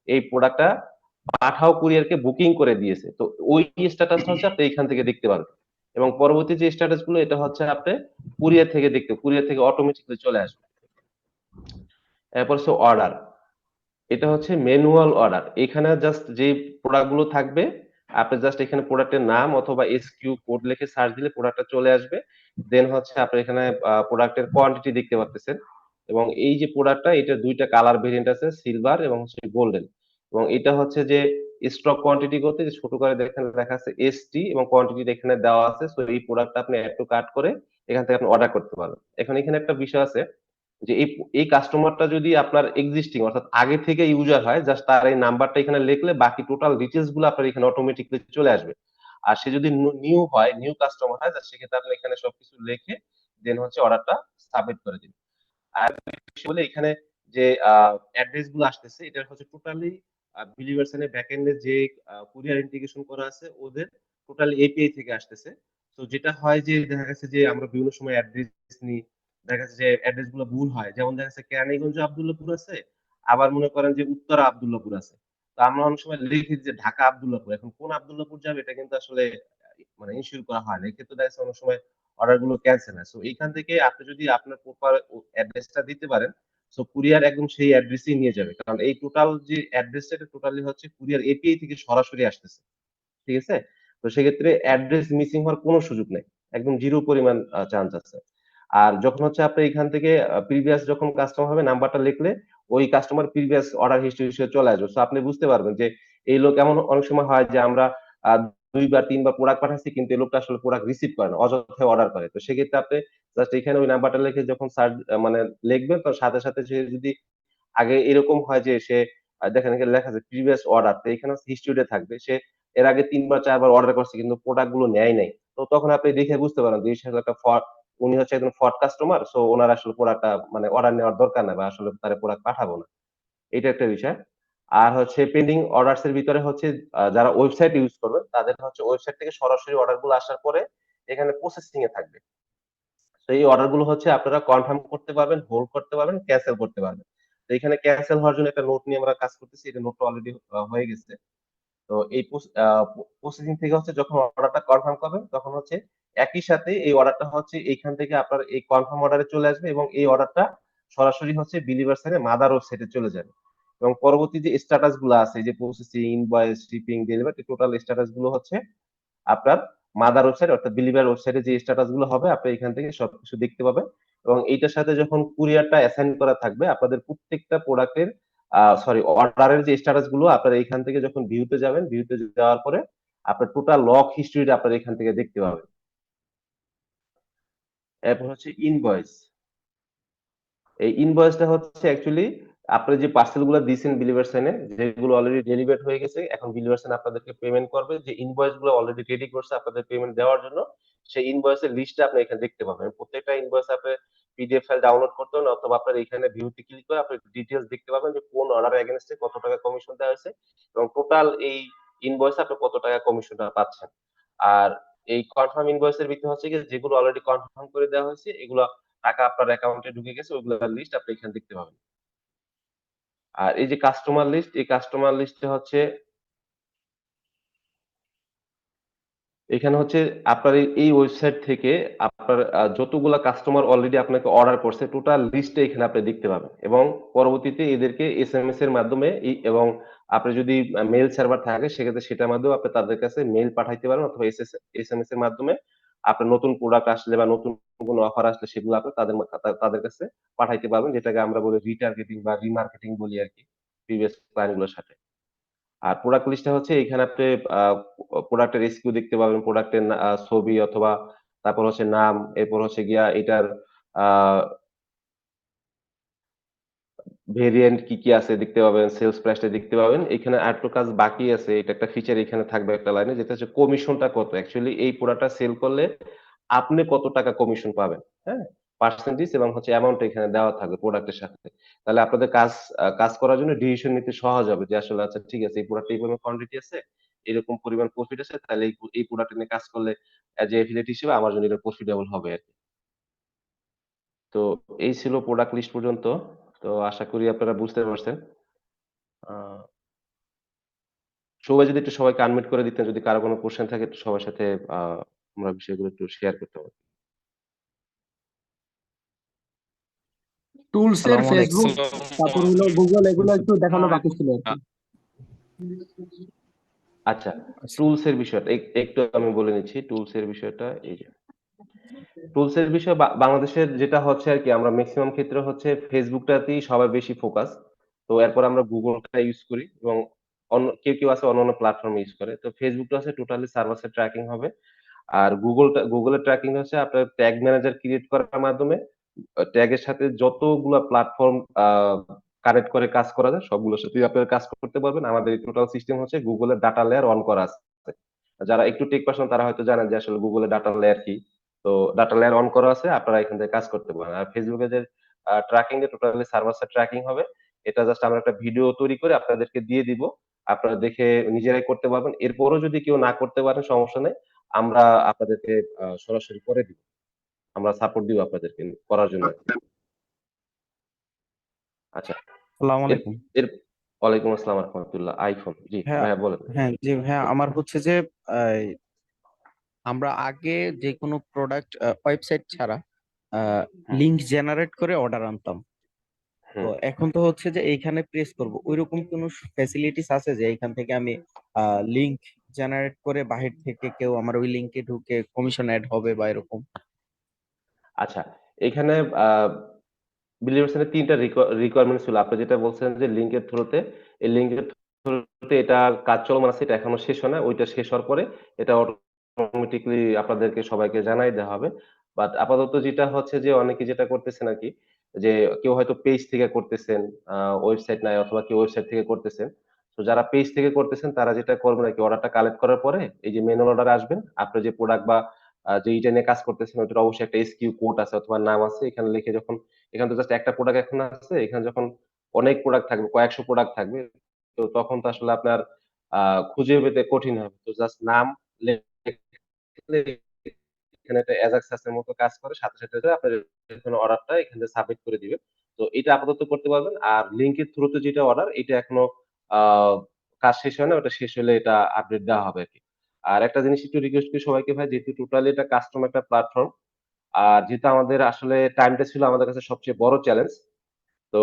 A: এই প্রোডাক্টটা 10 দিনের মধ্যে আপনার কাছে পৌঁছে দিবে। তো এইটা হচ্ছে সেই স্ট্যাটাস, এবং শিপিংটা হচ্ছে এই প্রোডাক্টটা 10 দিনের মধ্যে আপনার কাছে পৌঁছে দিবে। তো এইটা হচ্ছে সেই স্ট্যাটাস, এবং শিপিংটা হচ্ছে এই প্রোডাক্টটা পাঠাও কুরিয়ারকে বুকিং করে দিয়েছে। তো ওই স্ট্যাটাসটা হচ্ছে আপনি এখান থেকে দেখতে পারবেন। এবং পরবর্তী যে স্ট্যাটাস গুলো এটা হচ্ছে আপনি কুরিয়ার থেকে অটোমেটিক্যালি চলে আসবে। এরপর হচ্ছে অর্ডার। এটা হচ্ছে ম্যানুয়াল অর্ডার। এখানে জাস্ট যে প্রোডাক্ট গুলো থাকবে আপনি জাস্ট এখানে প্রোডাক্টের নাম অথবা এসকিউ কোড লিখে সার্চ দিলে প্রোডাক্টটা চলে আসবে। দেন হচ্ছে আপনি এখানে প্রোডাক্টের কোয়ান্টিটি দেখতে পাচ্ছেন। এবং এই যে প্রোডাক্টটা এটা দুইটা কালার ভেরিয়েন্ট আছে, সিলভার এবং হচ্ছে গোল্ডেন। এবং এটা হচ্ছে যে স্টক কোয়ান্টিটি করতে যে ছোট করে দেখেন লেখা আছে এসটি এবং কোয়ান্টিটি এখানে দেওয়া আছে। সো এই প্রোডাক্টটা আপনি অ্যাড টু কার্ট করে এখান থেকে আপনি অর্ডার করতে পারবেন। এখন এখানে একটা বিষয় আছে যে এই কাস্টমারটা যদি আপনার এক্সিস্টিং অর্থাৎ আগে থেকে ইউজার হয়, জাস্ট তার এই নাম্বারটা এখানে লিখলে বাকি টোটাল ডিটেলস গুলো আপনার এখানে অটোমেটিকলি চলে আসবে। আর সে যদি নিউ হয়, নিউ কাস্টমার হয়, সেক্ষেত্রে আপনি এখানে সবকিছু লিখে দেন হচ্ছে অর্ডারটা সাবমিট করে দিন। আর বলে এখানে যে অ্যাড্রেস গুলো আসতেছে এটা হচ্ছে টোটালি বিলিভার্সনের ব্যাকএন্ডে যে কুরিয়ার ইন্টিগ্রেশন করা আছে ওদের টোটালি এপিআই থেকে আসতেছে। তো যেটা হয় যে দেখা গেছে যে আমরা বিভিন্ন সময় অ্যাড্রেস নিই, দেখা যাচ্ছে যে অ্যাড্রেস গুলো ভুল হয়, যেমন দেখা যাচ্ছে কেরানীগঞ্জ আব্দুল্লাহপুর আছে, আবার মনে করেন যে উত্তরা আব্দুল্লাহপুর আছে। তো আমরা অনেক সময় লিখি যে ঢাকা আব্দুল্লাহপুর, এখন কোন আব্দুল্লাহপুর যাবে এটা কিন্তু আসলে মানে ইনশিওর করা হয় না। এক্ষেত্রে দেখা যাচ্ছে অনেক সময় অর্ডার গুলো ক্যান্সেল হয়। সো এইখান থেকে আপনি যদি আপনার প্রপার অ্যাড্রেসটা দিতে পারেন, সো কুরিয়ার একদম সেই অ্যাড্রেসই নিয়ে যাবে। কারণ এই টোটাল যে অ্যাড্রেসটা এটা টোটালি হচ্ছে কুরিয়ার এপিআই থেকে সরাসরি আসতেছে। ঠিক আছে? তো সেক্ষেত্রে অ্যাড্রেস মিসিং হওয়ার কোনো সুযোগ নাই। একদম জিরো পরিমাণ চান্স আছে। আর যখন হচ্ছে আপনি এখান থেকে প্রিভিয়াস যখন কাস্টমার হবে নাম্বারটা লিখলে ওই কাস্টমার প্রিভিয়াস অর্ডার হিস্ট্রি হিসেবে চলে আসবে। সো আপনি বুঝতে পারবেন যে এই লোক এমন অনেক সময় হয় যে আমরা আ ২ বার ৩ বার প্রোডাক্ট পাঠাচ্ছি কিন্তু এই লোকটা আসলে প্রোডাক্ট রিসিভ করে না। অযথায় অর্ডার করে। তো সেক্ষেত্রে আপনি জাস্ট এখানে ওই নাম্বারটা লিখে যখন সার্চ মানে লিখবেন তো সাথে, সাথে সে যদি আগে এরকম হয় যে সে দেখেন এখানে লেখা আছে প্রিভিয়াস অর্ডার, তো এখানে হিস্ট্রিতে থাকবে সে এর আগে ৩ বার ৪ বার অর্ডার করছে কিন্তু প্রোডাক্ট গুলো নেয় নাই। তো তখন আপনি দেখে বুঝতে পারেন যে সে একটা ফ্রড, উনি হচ্ছে একজন ফ্রড কাস্টমার। সো উনার আসলে প্রোডাক্টটা মানে অর্ডার নেওয়ার দরকার নাই বা আসলে তারে প্রোডাক্ট পাঠাবো না। এটা একটা বিষয়। আর হচ্ছে পেন্ডিং অর্ডারস এর ভিতরে হচ্ছে যারা ওয়েবসাইট ইউজ করবে তাদের হচ্ছে ওয়েবসাইট থেকে সরাসরি অর্ডার গুলো আসার পরে এখানে প্রসেসিং এ থাকবে। তো এই অর্ডার গুলো হচ্ছে আপনারা কনফার্ম করতে পারবেন, হোল্ড করতে পারবেন, ক্যানসেল করতে পারবেন। তো এখানে ক্যানসেল হওয়ার জন্য একটা নোট নিয়ে আমরা কাজ করতেছি। এটা নোটটা অলরেডি হয়ে গেছে। তো এই প্রসেসিং থেকে হচ্ছে যখন অর্ডারটা কনফার্ম করবেন তখন হচ্ছে একই সাথে এই অর্ডারটা হচ্ছে এইখান থেকে আপনার এই কনফার্ম অর্ডারে চলে আসবে এবং এই অর্ডারটা সরাসরি হচ্ছে বিলিভার্সারে মাদার ওয়েবসাইটে চলে যাবে। এবং পরবর্তী যে স্ট্যাটাস গুলো আছে এই যে processing, invoice, shipping, delivery total status গুলো হচ্ছে আপনার মাদার ওয়েবসাইট অর্থাৎ বিলিভার ওয়েবসাইটে যে স্ট্যাটাস গুলো হবে আপনি এখান থেকে সবকিছু দেখতে পাবেন। এবং এইটার সাথে যখন কুরিয়ারটা অ্যাসাইন করা থাকবে আপনাদের প্রত্যেকটা প্রোডাক্টের সরি অর্ডারের যে স্ট্যাটাস গুলো আপনারা এখান থেকে যখন ভিউতে যাবেন, ভিউতে যাওয়ার পরে আপনার টোটাল লগ হিস্ট্রিটা আপনারা এখান থেকে দেখতে পাবেন। এরপর হচ্ছে ইনভয়েস। এই ইনভয়েসটা হচ্ছে অ্যাকচুয়ালি আপনি যে পার্সেল গুলো দিয়েছেন বিলিভার্সানে যেগুলো অলরেডি ডেলিভার্ড হয়ে গেছে এখন বিলিভার্সান আপনাদেরকে পেমেন্ট করবে, যে ইনভয়েস গুলো অলরেডি রেডি করছে আপনাদের পেমেন্ট দেওয়ার জন্য সেই ইনভয়েসের লিস্টটা আপনি এখানে দেখতে পাবেন। প্রত্যেকটা ইনভয়েস আপনি পিডিএফ ফাইল ডাউনলোড করতে হবে অথবা আপনার এখানে ভিউতে ক্লিক করে আপনি ডিটেইলস দেখতে পাবেন যে কোন অর্ডার এগেইনস্টে কত টাকা কমিশন দেওয়া হয়েছে এবং টোটাল এই ইনভয়েসে আপনি কত টাকা কমিশনটা পাচ্ছেন। আর এই কনফার্ম ইনভয়েসের ভিতরে হচ্ছে গিয়ে যেগুলো অলরেডি কনফার্ম করে দেওয়া হয়েছে এগুলো টাকা আপনার অ্যাকাউন্টে ঢুকে গেছে ওইগুলোর লিস্ট আপনি এখানে দেখতে পাবেন। আর এই যে কাস্টমার লিস্ট, এই কাস্টমার লিস্টে হচ্ছে এখানে হচ্ছে আপনার এই ওয়েবসাইট থেকে আপনার যতগুলা কাস্টমার অলরেডি আপনাকে অর্ডার করছে টোটাল লিস্টটা এখানে আপনি দেখতে পাবেন এবং পরবর্তীতে এদেরকে এসএমএস এর মাধ্যমে এবং আপনার যদি মেইল সার্ভার থাকে সেক্ষেত্রে সেটার মাধ্যমে আপনি তাদের কাছে মেইল পাঠাইতে পারেন অথবা এসএমএস এর মাধ্যমে আপনার নতুন প্রোডাক্ট আসলে বা নতুন কোনো অফার আসলে সেগুলো আপনি তাদের কাছে পাঠাইতে পারবেন, যেটাকে আমরা বলি রিটার্গেটিং বা রিমার্কেটিং বলি আরকি প্রিভিয়াস ক্লায়েন্ট গুলোর সাথে। আর প্রোডাক্ট লিস্টটা হচ্ছে এখানে আপনি আ প্রোডাক্টের এসকিউ দেখতে পাবেন, প্রোডাক্টের ছবি অথবা তারপর হচ্ছে নাম, এরপর হচ্ছে গিয়া এটার আ ভেরিয়েন্ট কি, কি আছে দেখতে পাবেন, সেলস প্রাইসটা দেখতে পাবেন। এখানে আরেকটু কাজ বাকি আছে। এটা একটা ফিচার এখানে থাকবে একটা লাইনে যেটা হচ্ছে কমিশনটা কত? অ্যাকচুয়ালি এই প্রোডাক্টটা সেল করলে আপনি কত টাকা কমিশন পাবেন, হ্যাঁ? পার্সেন্টেজ এবং হচ্ছে অ্যামাউন্ট এখানে দেওয়া থাকবে প্রোডাক্টের সাথে। তাহলে আপনাদের কাজ করার জন্য ডিসিশন নিতে সহজ হবে যে আসলে আচ্ছা ঠিক আছে এই প্রোডাক্টে এই পরিমাণ কোয়ান্টিটি আছে, এরকম পরিমাণ প্রফিট আছে তাহলে এই প্রোডাক্ট নিয়ে কাজ করলে এজ এ এফিলিয়েট হিসেবে আমার জন্য এটা প্রফিটেবল হবে আরকি। তো এই ছিল প্রোডাক্ট লিস্ট পর্যন্ত। তো আশা করি আপনারা বুঝতে পারছেন। আ সবাই যদি একটু সবাইকে আনমিউট করে দিতেন, যদি কারো কোনো কোয়েশ্চেন থাকে একটু সবার সাথে আ আমরা বিষয়গুলো একটু শেয়ার করতে পারি।
E: টুলস এর
I: আসসালামু আলাইকুম।
E: ফেসবুক, তারপর হলো গুগল, এগুলো একটু দেখানো বাকি ছিল আর কি।
A: আচ্ছা, টুলস এর বিষয়টা একটু আমি বলে নিচ্ছি টুলস এর বিষয়টা এই যে টুলস এর বিষয়ে বাংলাদেশের যেটা হচ্ছে আরকি আমরা মেক্সিমাম ক্ষেত্রে হচ্ছে ফেসবুকটাতেই সবাই বেশি ফোকাস। তো এরপর আমরা গুগলটা ইউজ করি এবং কেউ আছে অন্যান্য প্ল্যাটফর্ম ইউজ করে। তো ফেসবুকটা হচ্ছে টোটালি সার্ভার সাইড ট্র্যাকিং হবে। আর গুগলের ট্র্যাকিং হচ্ছে আপনার ট্যাগ ম্যানেজার ক্রিয়েট করার মাধ্যমে ট্যাগের সাথে যতগুলা প্ল্যাটফর্ম কানেক্ট করে কাজ করা যায় সবগুলোর সাথেই আপনারা কাজ করতে পারবেন। আমাদের এই টোটাল সিস্টেম হচ্ছে গুগলের ডাটা লেয়ার অন করা আছে। যারা একটু টেক পারসন তারা হয়তো জানেন যে আসলে গুগলের ডাটা লেয়ার কি। তো ডাটা লেয়ার অন করা আছে, আপনারা এখান থেকে কাজ করতে পারেন। আর ফেসবুকে যে ট্র্যাকিং এ টোটালি সার্ভার সাইড ট্র্যাকিং হবে। এটা জাস্ট আমরা একটা ভিডিও তৈরি করে আপনাদেরকে দিয়ে দিব। আপনারা দেখে নিজেরাই করতে পারবেন। এরপরও যদি কেউ না করতে পারেন সমস্যা নেই। আমরা আপনাদেরকে সরাসরি করে দিব। আমরা সাপোর্ট দিব আপনাদেরকে করার জন্য আরকি। আচ্ছা।
I: আসসালামু
A: এর
I: আলাইকুম।
A: এর ওয়ালাইকুম আসসালাম ওয়া রাহমাতুল্লাহ। আইফোন। জি,
I: হ্যাঁ,
A: ভাইয়া বলেন।
I: হ্যাঁ, জি ভাইয়া, আমার হচ্ছে যে আমরা আগে যে কোনো প্রোডাক্ট ওয়েবসাইট ছাড়া
A: হুম,
I: লিংক জেনারেট করে অর্ডার আনতাম। তো
A: হুম।
I: এখন তো হচ্ছে যে এইখানে প্রেস করব, ওইরকম কোনো ফ্যাসিলিটিস আছে যে এইখান থেকে আমি লিংক জেনারেট করে বাহির থেকে কেউ আমার ওই লিংকে ঢুকে কমিশন অ্যাড হবে বা এরকম?
A: আচ্ছা, এখানে বিলিভার্সানের ৩ টা রিকোয়ারমেন্ট ছিল। আপনি যেটা বলছেন যে লিঙ্কের থ্রুতে, এই লিঙ্কের থ্রুতে এটা কাজ চলমান আছে, এটা এখনো শেষ হয় নাই। ওইটা শেষ হওয়ার পরে এটা অটোমেটিক্যালি আপনাদেরকে সবাইকে জানাই দেওয়া হবে। বাট আপাতত যেটা হচ্ছে যে অনেকে যেটা করতেছেন আরকি, যে কেউ হয়তো পেজ থেকে করতেছেন, আ ওয়েবসাইট নাই অথবা কেউ ওয়েবসাইট থেকে করতেছেন। তো যারা পেজ থেকে করতেছেন তারা যেটা করবেন আরকি অর্ডারটা কালেক্ট করার পরে এই যে ম্যানুয়াল অর্ডারে আসবেন। আপনার যে প্রোডাক্ট বা যেইটা নিয়ে কাজ করতেছেন ওইটার অবশ্যই একটা এসকিউ কোড আছে অথবা নাম আছে। এখানে লিখে যখন এখানে তো জাস্ট একটা প্রোডাক্ট এখন আছে। এখানে যখন অনেক প্রোডাক্ট থাকবে, কয়েকশো প্রোডাক্ট থাকবে, তো তখন তো আসলে আপনার আ খুঁজে পেতে কঠিন হবে। তো জাস্ট নাম লিখলে এখানে একটা এজাক্স এর মতো কাজ করে। সাথে, সাথে আপনার এখানে অর্ডারটা এখান থেকে সাবমিট করে দিবে। তো এটা আপাতত করতে পারবেন। আর লিংকের থ্রুতে যেটা অর্ডার এটা এখনো আ কাজ শেষ হয় না। ওটা শেষ হলে এটা আপডেট দেওয়া হবে আরকি। আর একটা জিনিস একটু রিকোয়েস্ট করি সবাইকে ভাই, যেহেতু টোটালি এটা কাস্টম একটা প্ল্যাটফর্ম। আর যেহেতু আমাদের আসলে টাইমটা ছিল আমাদের কাছে সবচেয়ে বড় চ্যালেঞ্জ। তো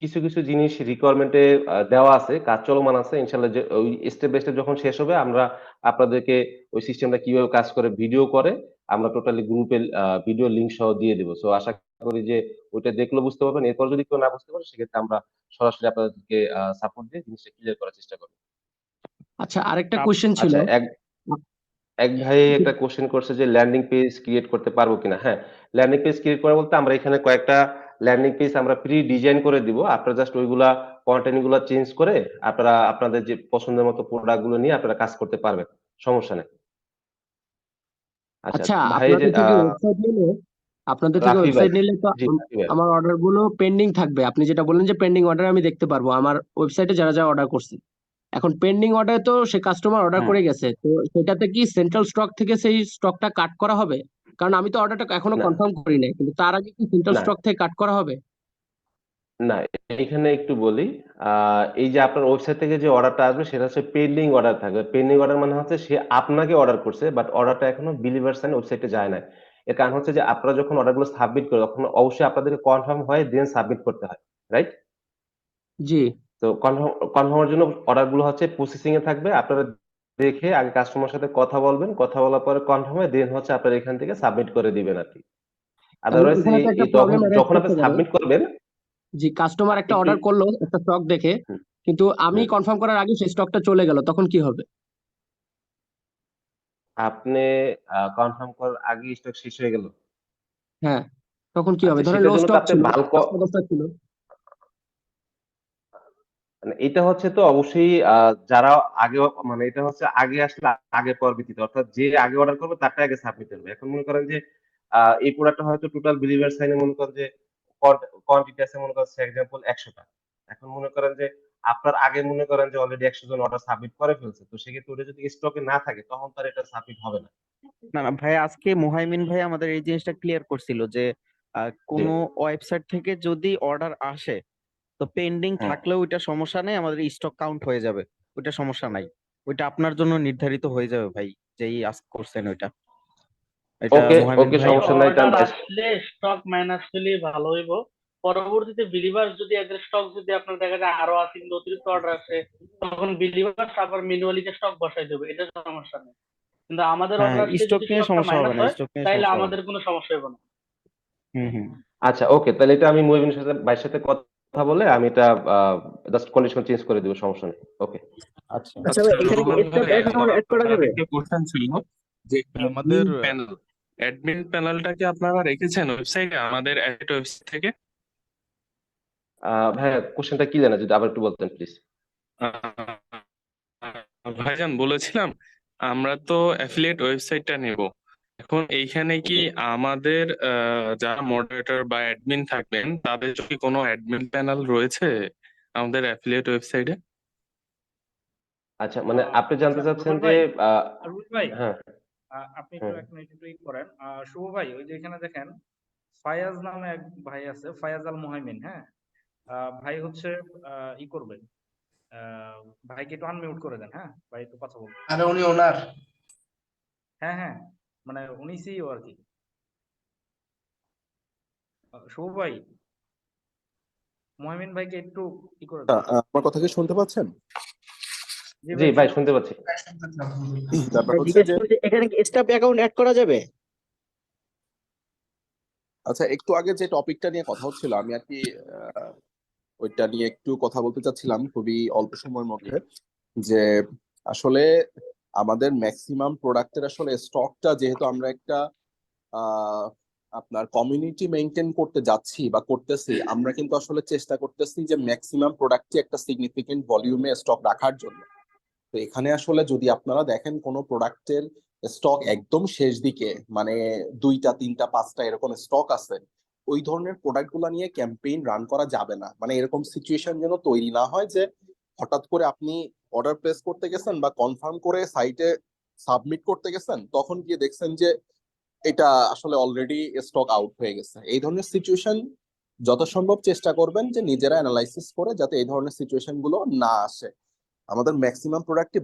A: কিছু জিনিস রিকোয়ারমেন্ট এ দেওয়া আছে, কাজ চলমান আছে। ইনশাআল্লাহ যে ওই স্টেপ বাই স্টেপ যখন শেষ হবে আমরা আপনাদেরকে ওই সিস্টেমটা কিভাবে কাজ করে ভিডিও করে আমরা টোটালি গ্রুপে ভিডিও লিংক সহ দিয়ে দিব। সো আশা করি যে ওইটা দেখলে বুঝতে পারবেন। এরপর যদি কেউ না বুঝতে পারে সেক্ষেত্রে আমরা সরাসরি আপনাদেরকে সাপোর্ট দিয়ে জিনিসটা ক্লিয়ার করার চেষ্টা করব।
E: আচ্ছা, আরেকটা কোশ্চেন ছিল।
A: আচ্ছা, এক ভাই একটা কোশ্চেন করছে যে ল্যান্ডিং পেজ ক্রিয়েট করতে পারবো কিনা? হ্যাঁ, ল্যান্ডিং পেজ ক্রিয়েট করা বলতে আমরা এখানে কয়েকটা ল্যান্ডিং পেজ আমরা প্রি ডিজাইন করে দিব। আপনারা জাস্ট ওইগুলা কনটেন্ট গুলা চেঞ্জ করে আপনারা আপনাদের যে পছন্দের মতো প্রোডাক্ট গুলো নিয়ে আপনারা কাজ করতে পারবেন। সমস্যা নাই। আচ্ছা,
E: আচ্ছা,
A: ভাই এই যে
E: আপনাদের থেকে ওয়েবসাইট নিলে, আপনাদের থেকে
A: রাফি ভাই।
E: ওয়েবসাইট নিলে তো
A: জি, রাফি ভাই।
E: আমার অর্ডার গুলো পেন্ডিং থাকবে। আপনি যেটা বললেন যে পেন্ডিং অর্ডার আমি দেখতে পারবো আমার ওয়েবসাইটে যারা যারা অর্ডার করছে। এখন পেন্ডিং অর্ডার তো সে কাস্টমার অর্ডার
A: হুম,
E: করে গেছে, তো সেটাতে কি সেন্ট্রাল স্টক থেকে সেই স্টকটা কাট করা হবে? কারণ আমি তো অর্ডারটা এখনো
A: না,
E: কনফার্ম করি নাই, কিন্তু তার আগে কি সেন্ট্রাল
A: না,
E: স্টক থেকে কাট করা হবে?
A: না, এখানে একটু বলি। আ এই যে আপনার ওয়েবসাইট থেকে যে অর্ডারটা আসবে সেটা হচ্ছে পেন্ডিং অর্ডার থাকবে। পেন্ডিং অর্ডার মানে হচ্ছে সে আপনাকে অর্ডার করছে বাট অর্ডারটা এখনো বিলিভার সাইন ওয়েবসাইটে যায় নাই। এর কারণ হচ্ছে যে আপনারা যখন অর্ডারগুলো সাবমিট করেন তখন অবশ্যই আপনাদেরকে কনফার্ম হয়ে দেন সাবমিট করতে হয়। রাইট?
E: জি।
A: তো কনফার্ম এর জন্য অর্ডারগুলো হচ্ছে প্রসেসিং এ থাকবে। আপনারা দেখে আগে কাস্টমারের সাথে কথা বলবেন। কথা বলার পরে কনফার্ম হয়ে দেন হচ্ছে আপনারা এখান থেকে সাবমিট করে দিবেন আরকি।
E: তাহলে
A: আদারওয়াইজ
E: এখানে
A: এই
E: তো একটা
A: এই তখন
E: প্রবলেম অ্যারাইজ
A: যখন আপনি
E: করতে পারে।
A: সাবমিট করবেন
E: জি, কাস্টমার একটা
A: একটু
E: অর্ডার করলো একটা স্টক দেখে,
A: হুম,
E: কিন্তু আমি
A: হুম।
E: কনফার্ম করার আগে সেই স্টকটা চলে গেল, তখন কি হবে?
A: আপনি কনফার্ম করার আগেই স্টক শেষ হয়ে গেল।
E: হ্যাঁ, তখন কি হবে?
A: আচ্ছা,
E: ধরেন
A: সেটার
E: লো
A: জন্য তো
E: স্টক
A: আপনি
E: ছিল,
A: বাল্ক
E: 5টা 10টা ছিল।
A: মানে এটা হচ্ছে তো অবশ্যই যারা আগে মানে এটা হচ্ছে আগে আসলে আগে পাওয়ার ভিত্তিতে। অর্থাৎ যে আগে অর্ডার করবে তারটাই আগে সাবমিট হবে। এখন মনে করেন যে এই প্রোডাক্টটা হয়তো টোটাল বিলিভার সাইন এ মনে করেন যে কোয়ান্টিটি আছে মনে করেন ফর এক্সাম্পল ১০০ টা। এখন মনে করেন যে আপনার আগে মনে করেন যে অলরেডি ১০০ জন অর্ডার সাবমিট করে ফেলছে। তো সেক্ষেত্রে ওটা যদি স্টকে না থাকে তখন তো আর এটা সাবমিট হবে না।
I: না, না ভাই, আজকে মুহাইমিন ভাই আমাদের এই জিনিসটা ক্লিয়ার করছিল যে
A: জি।
I: কোনো ওয়েবসাইট থেকে যদি অর্ডার আসে তো পেন্ডিং
A: হ্যাঁ।
I: থাকলেও ওইটা সমস্যা নেই, আমাদের স্টক কাউন্ট হয়ে যাবে, ওইটা সমস্যা নাই। ওইটা আপনার জন্য নির্ধারিত হয়ে যাবে ভাই, যেই আস্ক করছেন ওইটা। এটা
A: ওকে
I: মোহামেন
A: ওকে,
I: ভাই
A: সমস্যা নাই
H: অর্ডার
A: তাহলে।
H: আসলে স্টক মাইনাস হলে ভালো হইব। পরবর্তীতে বিলিভার যদি এদের স্টক যদি আপনার দেখা যায় আরো আছে কিন্তু অতিরিক্ত অর্ডার আসে, তখন বিলিভার আবার ম্যানুয়ালি স্টক বসাই দেবে, এটা সমস্যা নেই। কিন্তু আমাদের
I: হ্যাঁ,
H: অর্ডার আসলে
I: স্টক
H: যদি
I: নিয়ে
H: স্টকটা
I: সমস্যা হবে
H: মাইনাস
I: না,
H: হয়
I: স্টক নিয়ে
H: তাইলে
I: সমস্যা হবে না।
H: আমাদের কোনো সমস্যা হবে না।
I: হুম।
A: আচ্ছা ওকে, তাহলে এটা আমি মুহিবিনের সাথে ভাইয়ের সাথে কথা বলে আমি এটা জাস্ট কন্ডিশন চেঞ্জ করে দিব, সমস্যা নেই। ওকে।
I: আচ্ছা।
E: আচ্ছা ভাই, এখানে কি
F: রুবেল
E: স্ট্যাম্প
F: ভাই,
E: অ্যাকাউন্ট অ্যাড করা
F: আমার
E: যাবে?
F: একটা কোশ্চেন ছিল যে
G: আমাদের
F: অ্যাডমিন প্যানেলটা কি আপনারা রেখেছেন ওয়েবসাইটে, আমাদের ওয়েবসাইট থেকে?
A: ভাইয়া কোশ্চেনটা কি জানা, যদি আবার একটু বলতেন প্লিজ।
F: ভাইজান বলেছিলাম আমরা তো অ্যাফিলিয়েট ওয়েবসাইটটা নেব। এখন এইখানে কি আমাদের যারা মডারেটর বা অ্যাডমিন থাকবেন তাদের কি কোনো অ্যাডমিন প্যানেল রয়েছে আমাদের অ্যাফিলিয়েট ওয়েবসাইটে?
A: আচ্ছা, মানে আপনি জানতে
C: আচ্ছা
A: চাচ্ছেন
C: রুবেল
A: যে
C: ভাই, রুবেল ভাই,
A: হ্যাঁ
C: আপনি একটু
A: হ্যাঁ।
C: এক মিনিট একটু করেন। শুভ ভাই, ওই যে এখানে দেখেন ফায়াজ নামে এক ভাই আছে, ফায়াজ আল মুহাইমিন, হ্যাঁ। ভাই হচ্ছে করবেন, আহ, ভাইকে একটু আনমিউট করে দেন, হ্যাঁ, ভাই একটু কথা বলুন।
B: আরে উনি ওনার
C: হ্যাঁ হ্যাঁ, মানে উনি সিইও আর কি। শুভ ভাই, মুহাইমিন ভাইকে একটু করে দেন।
J: আমার কথা কি শুনতে পাচ্ছেন?
C: জি
A: জি
C: ভাই,
A: ভাই,
C: শুনতে
A: শুনতে
C: পাচ্ছি।
A: পাচ্ছি।
J: ব্যাপার
E: ভাই
J: হচ্ছে
E: জিজ্ঞেস
J: যে
E: করছি, এখানে কি স্ট্যাম্প অ্যাকাউন্ট অ্যাড করা যাবে?
J: আচ্ছা, একটু আগে যে টপিকটা নিয়ে কথা হচ্ছিল আমি আর কি ওইটা নিয়ে একটু কথা বলতে চাচ্ছিলাম খুবই অল্প সময়ের মধ্যে। যে আসলে আমাদের ম্যাক্সিমাম প্রোডাক্টের আসলে স্টকটা, যেহেতু আমরা একটা আহ আপনার কমিউনিটি মেনটেন করতে যাচ্ছি বা করতেছি, আমরা কিন্তু আসলে চেষ্টা করতেছি যে ম্যাক্সিমাম প্রোডাক্টই একটা সিগনিফিকেন্ট ভলিউমে স্টক রাখার জন্য। তো এখানে আসলে যদি আপনারা দেখেন কোনো প্রোডাক্টের স্টক একদম শেষ দিকে, মানে 2টা 3টা 5টা এরকম স্টক আছে, ওই ধরনের প্রোডাক্ট গুলা নিয়ে ক্যাম্পেইন রান করা যাবে না। মানে এরকম সিচুয়েশন যেন তৈরি না হয় যে হঠাৎ করে আপনি অর্ডার প্লেস করতে গেছেন বা কনফার্ম করে সাইটে সাবমিট করতে গেছেন, তখন গিয়ে দেখছেন যে এটা আসলে অলরেডি স্টক আউট হয়ে গেছে। এই ধরনের সিচুয়েশন যত সম্ভব চেষ্টা করবেন যে নিজেরা অ্যানালাইসিস করে যাতে এই ধরনের সিচুয়েশন গুলো না আসে। আমাদের ম্যাক্সিমাম প্রোডাক্টই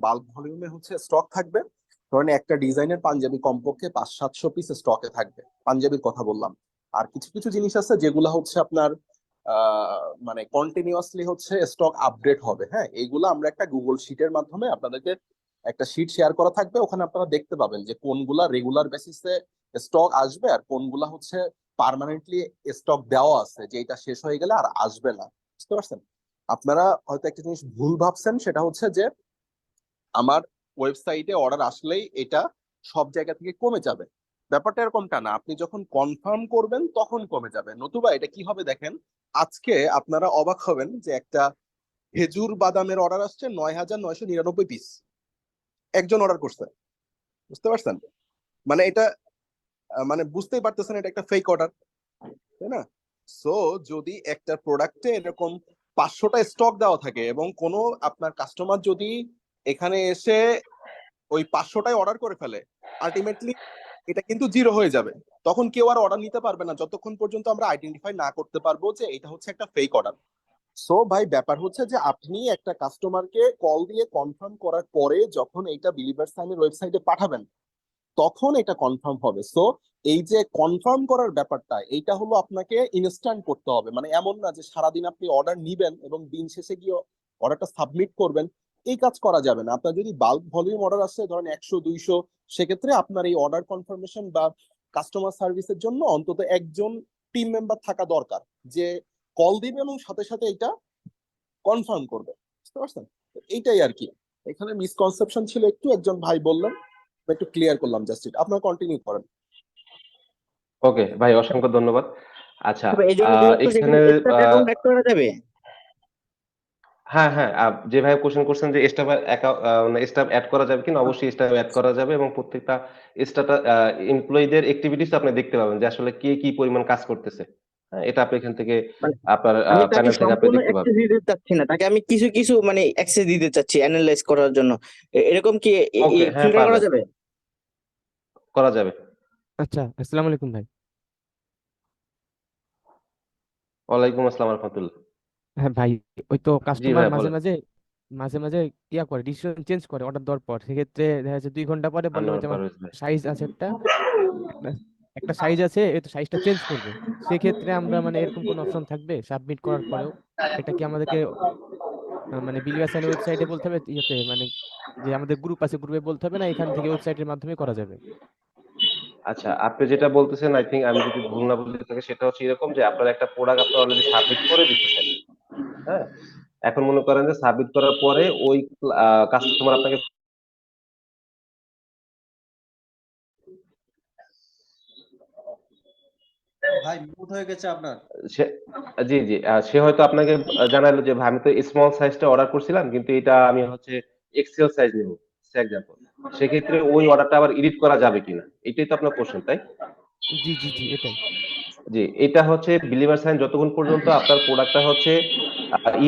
J: বাল্ক ভলিউমে হচ্ছে স্টক থাকবে। ধরেন একটা ডিজাইনের পাঞ্জাবি কমপক্ষে 500-700 পিস স্টকে থাকবে, পাঞ্জাবির কথা বললাম। আর কিছু কিছু জিনিস আছে যেগুলো হচ্ছে আপনার মানে কন্টিনিউয়াসলি হচ্ছে স্টক আপডেট হবে। হ্যাঁ, এইগুলো আমরা একটা গুগল শিটের মাধ্যমে আপনাদেরকে একটা শিট শেয়ার করা থাকবে, ওখানে আপনারা দেখতে পাবেন যে কোনগুলা রেগুলার বেসিসে স্টক আসবে আর কোনগুলা হচ্ছে পার্মানেন্টলি স্টক দেওয়া আছে, যে এটা শেষ হয়ে গেলে আর আসবে না। বুঝতে পারছেন? আপনারা হয়তো একটা জিনিস ভুল ভাবছেন, সেটা হচ্ছে যে আমার ওয়েবসাইটে অর্ডার আসলেই এটা সব জায়গা থেকে কমে যাবে। ব্যাপারটা এরকমটা না, আপনি যখন কনফার্ম করবেন তখন কমে যাবে। নতুবা এটা কি হবে দেখেন, আজকে আপনারা অবাক হবেন যে একটা খেজুর বাদামের অর্ডার আসছে 9,999 পিস, একজন অর্ডার করছে। বুঝতে পারছেন? মানে এটা মানে বুঝতেই পারতেছেন এটা একটা ফেক অর্ডার, তাই না? সো যদি একটা প্রোডাক্টে এরকম 500টা স্টক দেওয়া থাকে এবং কোনো আপনার কাস্টমার যদি এখানে এসে ওই 500টাই অর্ডার করে ফেলে, আলটিমেটলি এটা কিন্তু জিরো হয়ে যাবে। তখন কেউ আর অর্ডার নিতে পারবে না যতক্ষণ পর্যন্ত আমরা আইডেন্টিফাই না করতে পারবো যে এটা হচ্ছে একটা ফেক অর্ডার। সো ভাই, ব্যাপার হচ্ছে যে আপনি একটা কাস্টমারকে কল দিয়ে কনফার্ম করার পরে যখন এইটা বিলিভার সাইনের ওয়েবসাইটে পাঠাবেন, তখন এটা কনফার্ম হবে। সো এই যে কনফার্ম করার ব্যাপারটা, এইটা হলো আপনাকে ইনস্ট্যান্ট করতে হবে। মানে এমন না যে সারাদিন আপনি অর্ডার নিবেন এবং দিন শেষে গিয়ে অর্ডারটা সাবমিট করবেন, এই কাজ করা যাবে না। আপনার যদি বাল্ক ভলিউম অর্ডার আসে ধরেন 100-200, সেক্ষেত্রে আপনার এই অর্ডার কনফার্মেশন বা কাস্টমার সার্ভিসের জন্য অন্তত একজন টিম মেম্বার থাকা দরকার, যে কল দিবে এবং সাথে সাথে এটা কনফার্ম করবে। বুঝতে পারছেন? তো এইটাই আর কি, এখানে মিসকনসেপশন ছিল একটু, একজন ভাই বললেন, একটু ক্লিয়ার করলাম জাস্ট। ইট আপনারা কন্টিনিউ করেন।
A: ওকে ভাই, অসংখ্য ধন্যবাদ। আচ্ছা,
E: তবে এই জন্য জিজ্ঞেস করছি,
A: এখানে
E: এখানে স্ট্যাম্প অ্যাকাউন্ট অ্যাড করা যাবে?
A: হ্যাঁ হ্যাঁ, যে ভাই কোশ্চেন করছেন যে স্টাফ মানে স্টাফ অ্যাড করা যাবে কিনা, অবশ্যই স্টাফ অ্যাড করা যাবে এবং প্রত্যেকটা স্টাফ এমপ্লয়ীদের অ্যাক্টিভিটিস আপনি দেখতে পাবেন যে আসলে কে কি পরিমাণ কাজ করতেছে। হ্যাঁ, এটা আপনি এখান থেকে
E: মানে
A: আপনার
E: আমি তাকে
A: প্যানেল থেকে আপনি
E: সম্পূর্ণ
A: দেখতে
E: অ্যাক্সেস
A: পাবেন।
E: দিতে চাচ্ছি না, তাকে আমি কিছু কিছু মানে অ্যাক্সেস দিতে চাচ্ছি অ্যানালাইজ করার জন্য। এরকম কি
A: ওকে, হ্যাঁ
E: ফিল্টার করা
A: পাবেন,
E: যাবে?
A: করা যাবে।
K: আচ্ছা, আসসালামু আলাইকুম ভাই।
A: ওয়ালাইকুম আসসালাম রহমতুল্লাহ।
G: হ্যাঁ ভাই, ওই তো
A: জি
G: কাস্টমার
A: ভাইয়া
G: মাঝে
A: বলেন।
G: মাঝে মাঝে মাঝে ইয়া করে, ডিসিশন চেঞ্জ করে অর্ডার দেওয়ার পর। সেক্ষেত্রে দেখা যাচ্ছে 2 ঘন্টা পরে বললো
A: আনোয়ার
G: যে আমার
A: পারভেজ ভাই।
G: সাইজ আছে একটা একটা একটা সাইজ আছে, এই তো সাইজটা চেঞ্জ করবে। সেক্ষেত্রে আমরা মানে এরকম কোনো অপশন থাকবে সাবমিট করার পরেও? এটা কি আমাদেরকে মানে বিলিভার সাইন ওয়েবসাইটে বলতে হবে, ইয়েতে মানে যে আমাদের গ্রুপ আছে গ্রুপে বলতে হবে, না এখান থেকে ওয়েবসাইটের মাধ্যমে করা যাবে?
A: আচ্ছা, আপনি যেটা বলতেছেন আই থিংক আমি যদি ভুল না বলে থাকি সেটা হচ্ছে এরকম যে আপনার একটা প্রোডাক্ট আপনি অলরেডি সাবমিট করে দিতেছেন। হ্যাঁ? এখন মনে করেন যে সাবমিট করার পরে ওই কাস্টমার আপনাকে
B: ভাই মিউট হয়ে গেছে আপনার।
A: সে জি, জি। সে হয়তো আপনাকে জানাইলো যে ভাই আমি তো স্মল সাইজটা অর্ডার করছিলাম কিন্তু এটা আমি হচ্ছে এক্সেল সাইজ নিবো। For example. সেক্ষেত্রে ওই অর্ডারটা আবার এডিট করা যাবে কিনা? এটাই তো আপনার কোশ্চেন, তাই?
G: জি জি জি, এটাই।
A: জি, এটা হচ্ছে বিলিভার সাইন যতক্ষণ পর্যন্ত আপনার প্রোডাক্টটা হচ্ছে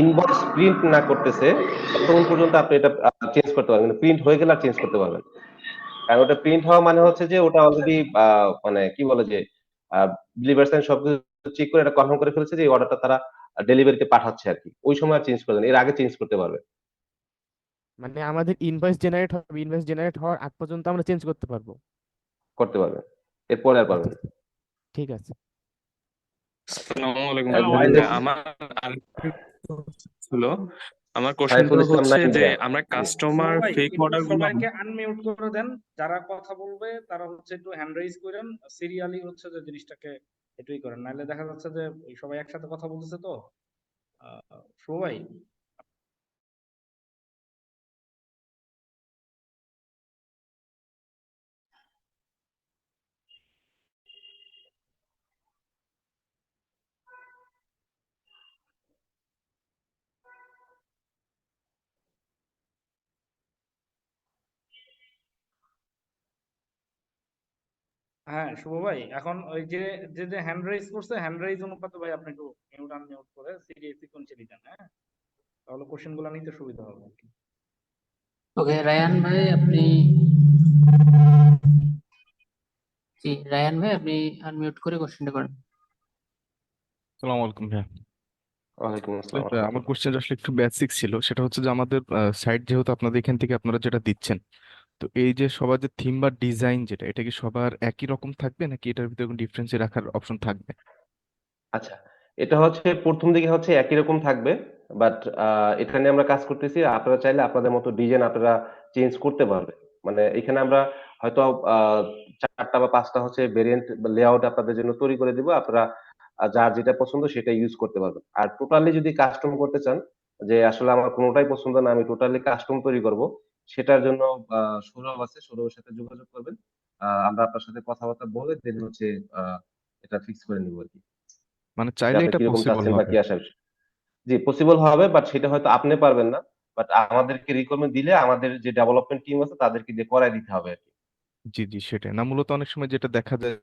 A: ইনবক্স প্রিন্ট না করতেছে ততক্ষণ পর্যন্ত আপনি এটা চেঞ্জ করতে পারবেন। প্রিন্ট হয়ে গেলে আর চেঞ্জ করতে পারবেন। কারণ ওটা প্রিন্ট হওয়া মানে হচ্ছে যে ওটা অলরেডি মানে কি বলে যে আ বিলিভার সাইন সবকিছু চেক করে এটা কনফার্ম করে ফেলেছে যে এই অর্ডারটা তারা ডেলিভারিতে পাঠাচ্ছে আরকি। ওই সময় আর চেঞ্জ করবেন। এর আগে চেঞ্জ করতে পারবেন।
G: মানে আমাদের ইনভয়েস জেনারেট হবে, ইনভয়েস জেনারেট হওয়ার আগ পর্যন্ত আমরা চেঞ্জ করতে পারবো?
A: করতে পারবেন। এরপরে আর পারবেন
G: আচ্ছা,
A: না।
G: ঠিক আছে।
F: আসসালামু আলাইকুম
A: আর
F: ভাই।
A: বিজনেস
F: আমার আরেকটা ছিল, আমার কোশ্চেনটা
A: সাইফুল ইসলাম
F: হচ্ছে
A: নাইম
F: যে
A: ভাইয়া।
F: আমরা
A: জি।
F: কাস্টমার
C: শুভ ভাই
F: ফেক
C: একটু
F: অর্ডার গুলো
C: সবাইকে আনমিউট করে দেন, যারা কথা বলবে তারা হচ্ছে একটু হ্যান্ড রেইজ করেন, সিরিয়ালি হচ্ছে যে জিনিসটাকে এটুই করেন, নাহলে দেখা যাচ্ছে যে এই সবাই একসাথে কথা বলতেছে তো। শুভ ভাই হ্যাঁ শুভ ভাই এখন ওই যে যে যে হ্যান্ড রেইজ করছে হ্যান্ড রেইজ অনুপাতে ভাই আপনি একটু মিউট আনমিউট করে সিকোয়েন্সিয়ালি দেন, হ্যাঁ, তাহলে কোশ্চেন গুলো নিতে সুবিধা হবে আর কি।
K: ওকে রায়ান ভাই আপনি, জি রায়ান ভাই আপনি আনমিউট করে কোশ্চেনটা করেন।
G: সালাম আলাইকুম ভাইয়া।
A: ওয়ালাইকুম
G: ওই
A: আসসালাম ওয়া
G: আমার
A: রাহমাতুল্লাহ।
G: কোশ্চেন আসলে একটু বেসিক ছিল। সেটা হচ্ছে যে আমাদের সাইট যেহেতু আপনাদের এখান থেকে আপনারা যেটা দিচ্ছেন, তো এই যে সবার যে থিম বা ডিজাইন যেটা, এটা কি সবার একই রকম থাকবে নাকি এটার ভিতরে কোনো ডিফারেন্স রাখার অপশন থাকবে?
A: আচ্ছা। এটা হচ্ছে ১ম দিকে হচ্ছে একই রকম থাকবে। বাট এটা নিয়ে আমরা কাজ করতেছি। আপনারা চাইলে আপনাদের মতো ডিজাইন আপনারা চেঞ্জ করতে পারবেন। মানে এখানে আমরা হয়তো আ ৪ টা বা ৫ টা হচ্ছে ভেরিয়েন্ট বা লেআউট আপনাদের জন্য তৈরি করে দিব। আপনারা যার যেটা পছন্দ সেটা ইউজ করতে পারবেন। আর টোটালি যদি কাস্টম করতে চান, যে আসলে আমার কোনটাই পছন্দ না, আমি টোটালি কাস্টম তৈরি করব। সেটার জন্য আ সৌরভ আছে, সৌরভের সাথে যোগাযোগ করবেন। আমরা আপনার সাথে কথাবার্তা বলে দেন হচ্ছে আ এটা ফিক্স করে নিব আরকি।
G: মানে
A: যে
G: চাইলে
A: আপনি
G: এটা
A: কিরকম
G: পসিবল
A: চাচ্ছেন বা
G: হবে?
A: কি আশা জি, পসিবল হবে বাট সেটা হয়তো আপনি পারবেন না। বাট আমাদেরকে রিকোয়ারমেন্ট দিলে আমাদের যে ডেভেলপমেন্ট টিম আছে তাদেরকে দিয়ে করায় দিতে হবে আরকি।
G: জি জি, সেটাই না, মূলত অনেক সময় যেটা দেখা যায়।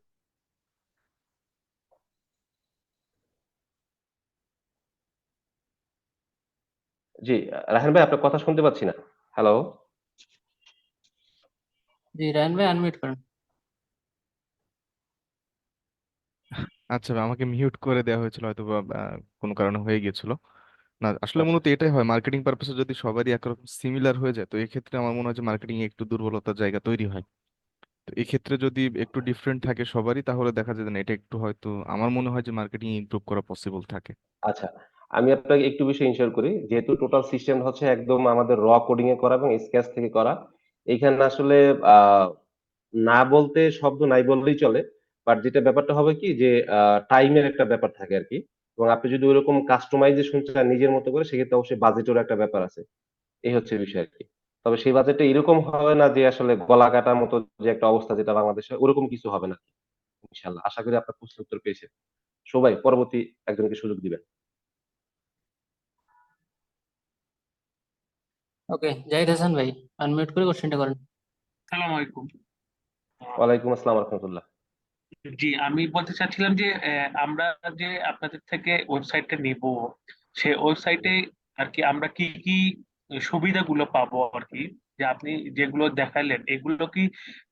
A: জি, রাহেন ভাই আপনার কথা শুনতে পাচ্ছি না। হ্যালো?
K: জি রায়ান ভাই আনমিউট করেন।
G: আচ্ছা ভাই, আমাকে মিউট করে দেওয়া হয়েছিল হয়তো বা কোনো কারণে হয়ে গিয়েছিল। না আসলে
A: আচ্ছা।
G: মূলত এটাই হয়, মার্কেটিং পারপাসে যদি সবারই একরকম সিমিলার হয়ে যায়, তো এক্ষেত্রে আমার মনে হয় যে মার্কেটিং এ একটু দুর্বলতার জায়গা তৈরি হয়। তো এক্ষেত্রে যদি একটু ডিফারেন্ট থাকে সবারই, তাহলে দেখা যায় না এটা একটু হয়তো আমার মনে হয় যে মার্কেটিং ইমপ্রুভ করা পসিবল থাকে।
A: আচ্ছা। আমি আপনাকে একটু বিষয় ইনশিওর করি। যেহেতু টোটাল সিস্টেম হচ্ছে একদম আমাদের কোডিং এ করা এবং স্কেচ থেকে করা। এখানে আসলে আ না বলতে শব্দ নাই বললেই চলে। বাট যেটা ব্যাপারটা হবে কি যে টাইম এর একটা ব্যাপার থাকে আরকি। এবং আপনি যদি ওরকম কাস্টমাইজেশন চান নিজের মতো করে সেক্ষেত্রে অবশ্যই বাজেটেরও একটা ব্যাপার আছে। এই হচ্ছে বিষয় আরকি। তবে সেই বাজেটটা এরকম হবে না যে আসলে গলা কাটার মতো যে একটা অবস্থা যেটা বাংলাদেশে ওরকম কিছু হবে না। ইনশাআল্লাহ। আশা করি আপনার প্রশ্নের উত্তর পেয়েছেন। সবাই পরবর্তী একজনকে সুযোগ দিবেন।
K: ওকে জাহিদ হাসান ভাই আনমিউট করে কোশ্চেনটা করেন।
H: আসসালামু আলাইকুম।
A: ওয়ালাইকুম আসসালাম ওয়া রাহমাতুল্লাহ।
H: জি আমি বলতে চাচ্ছিলাম যে আমরা যে আপনাদের থেকে ওয়েবসাইটটা নিব, সে ওয়েবসাইটে আর কি আমরা কি কি সুবিধাগুলো পাবো আর কি, যে আপনি যেগুলো দেখাইলেন এগুলো কি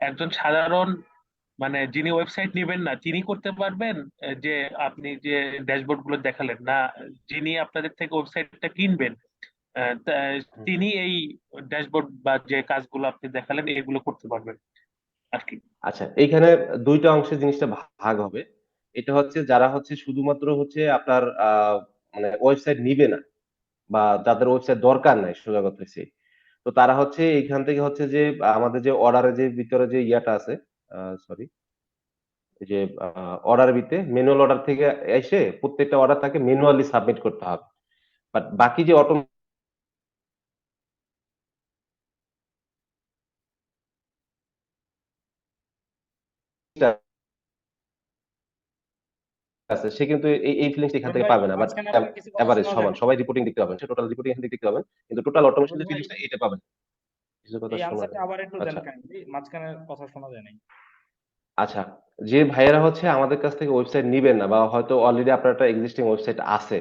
H: একজন সাধারণ
L: মানে যিনি ওয়েবসাইট নেবেন না তিনি করতে পারবেন, যে আপনি যে ড্যাশবোর্ড গুলো দেখালেন না, যিনি আপনাদের থেকে ওয়েবসাইটটা কিনবেন তিনি এই ড্যাশবোর্ড বা যে কাজগুলো আপনি দেখালেন এগুলো করতে পারবেন আর কি?
A: আচ্ছা, এইখানে দুইটা অংশে জিনিসটা ভাগ হবে। এটা হচ্ছে যারা হচ্ছে শুধুমাত্র হচ্ছে আপনার মানে ওয়েবসাইট নিবে না বা যাদের ওয়েবসাইট দরকার নাই, সোজা কথা হচ্ছে তো তারা হচ্ছে এইখান থেকে হচ্ছে যে আমাদের যে অর্ডারে যে ভিতরে যে ইয়াটা আছে, সরি, এই যে অর্ডার ভিতরে ম্যানুয়াল অর্ডার থেকে এসে প্রত্যেকটা অর্ডার তাকে ম্যানুয়ালি সাবমিট করতে হবে। বাট বাকি যে অটোমেটিক আছে সে কিন্তু এই ফিলিংস এখান
C: রুবেল
A: থেকে
C: ভাই,
A: পাবে না। বাট
C: মাঝখানে আপনার কিছু কথা
A: এভারেজ
C: শোনা যায়
A: সমান
C: না।
A: সবাই রিপোর্টিং দেখতে পাবেন, সে টোটাল রিপোর্টিং এখান থেকে দেখতে পাবেন, কিন্তু টোটাল অটোমেশন
C: রুবেল
A: যে
C: ভাই,
A: ফিলিংসটা এটা পাবেন না। কিছু কথা
C: এই
A: শোনা
C: আনসারটা
A: যায়।
C: আবার একটু দেন
A: আচ্ছা
C: কাইন্ডলি, মাঝখানে কথা শোনা যায় নাই।
A: আচ্ছা, যে ভাইয়েরা হচ্ছে আমাদের কাছ থেকে ওয়েবসাইট নিবেন না বা হয়তো অলরেডি আপনার একটা এক্সিস্টিং ওয়েবসাইট আছে,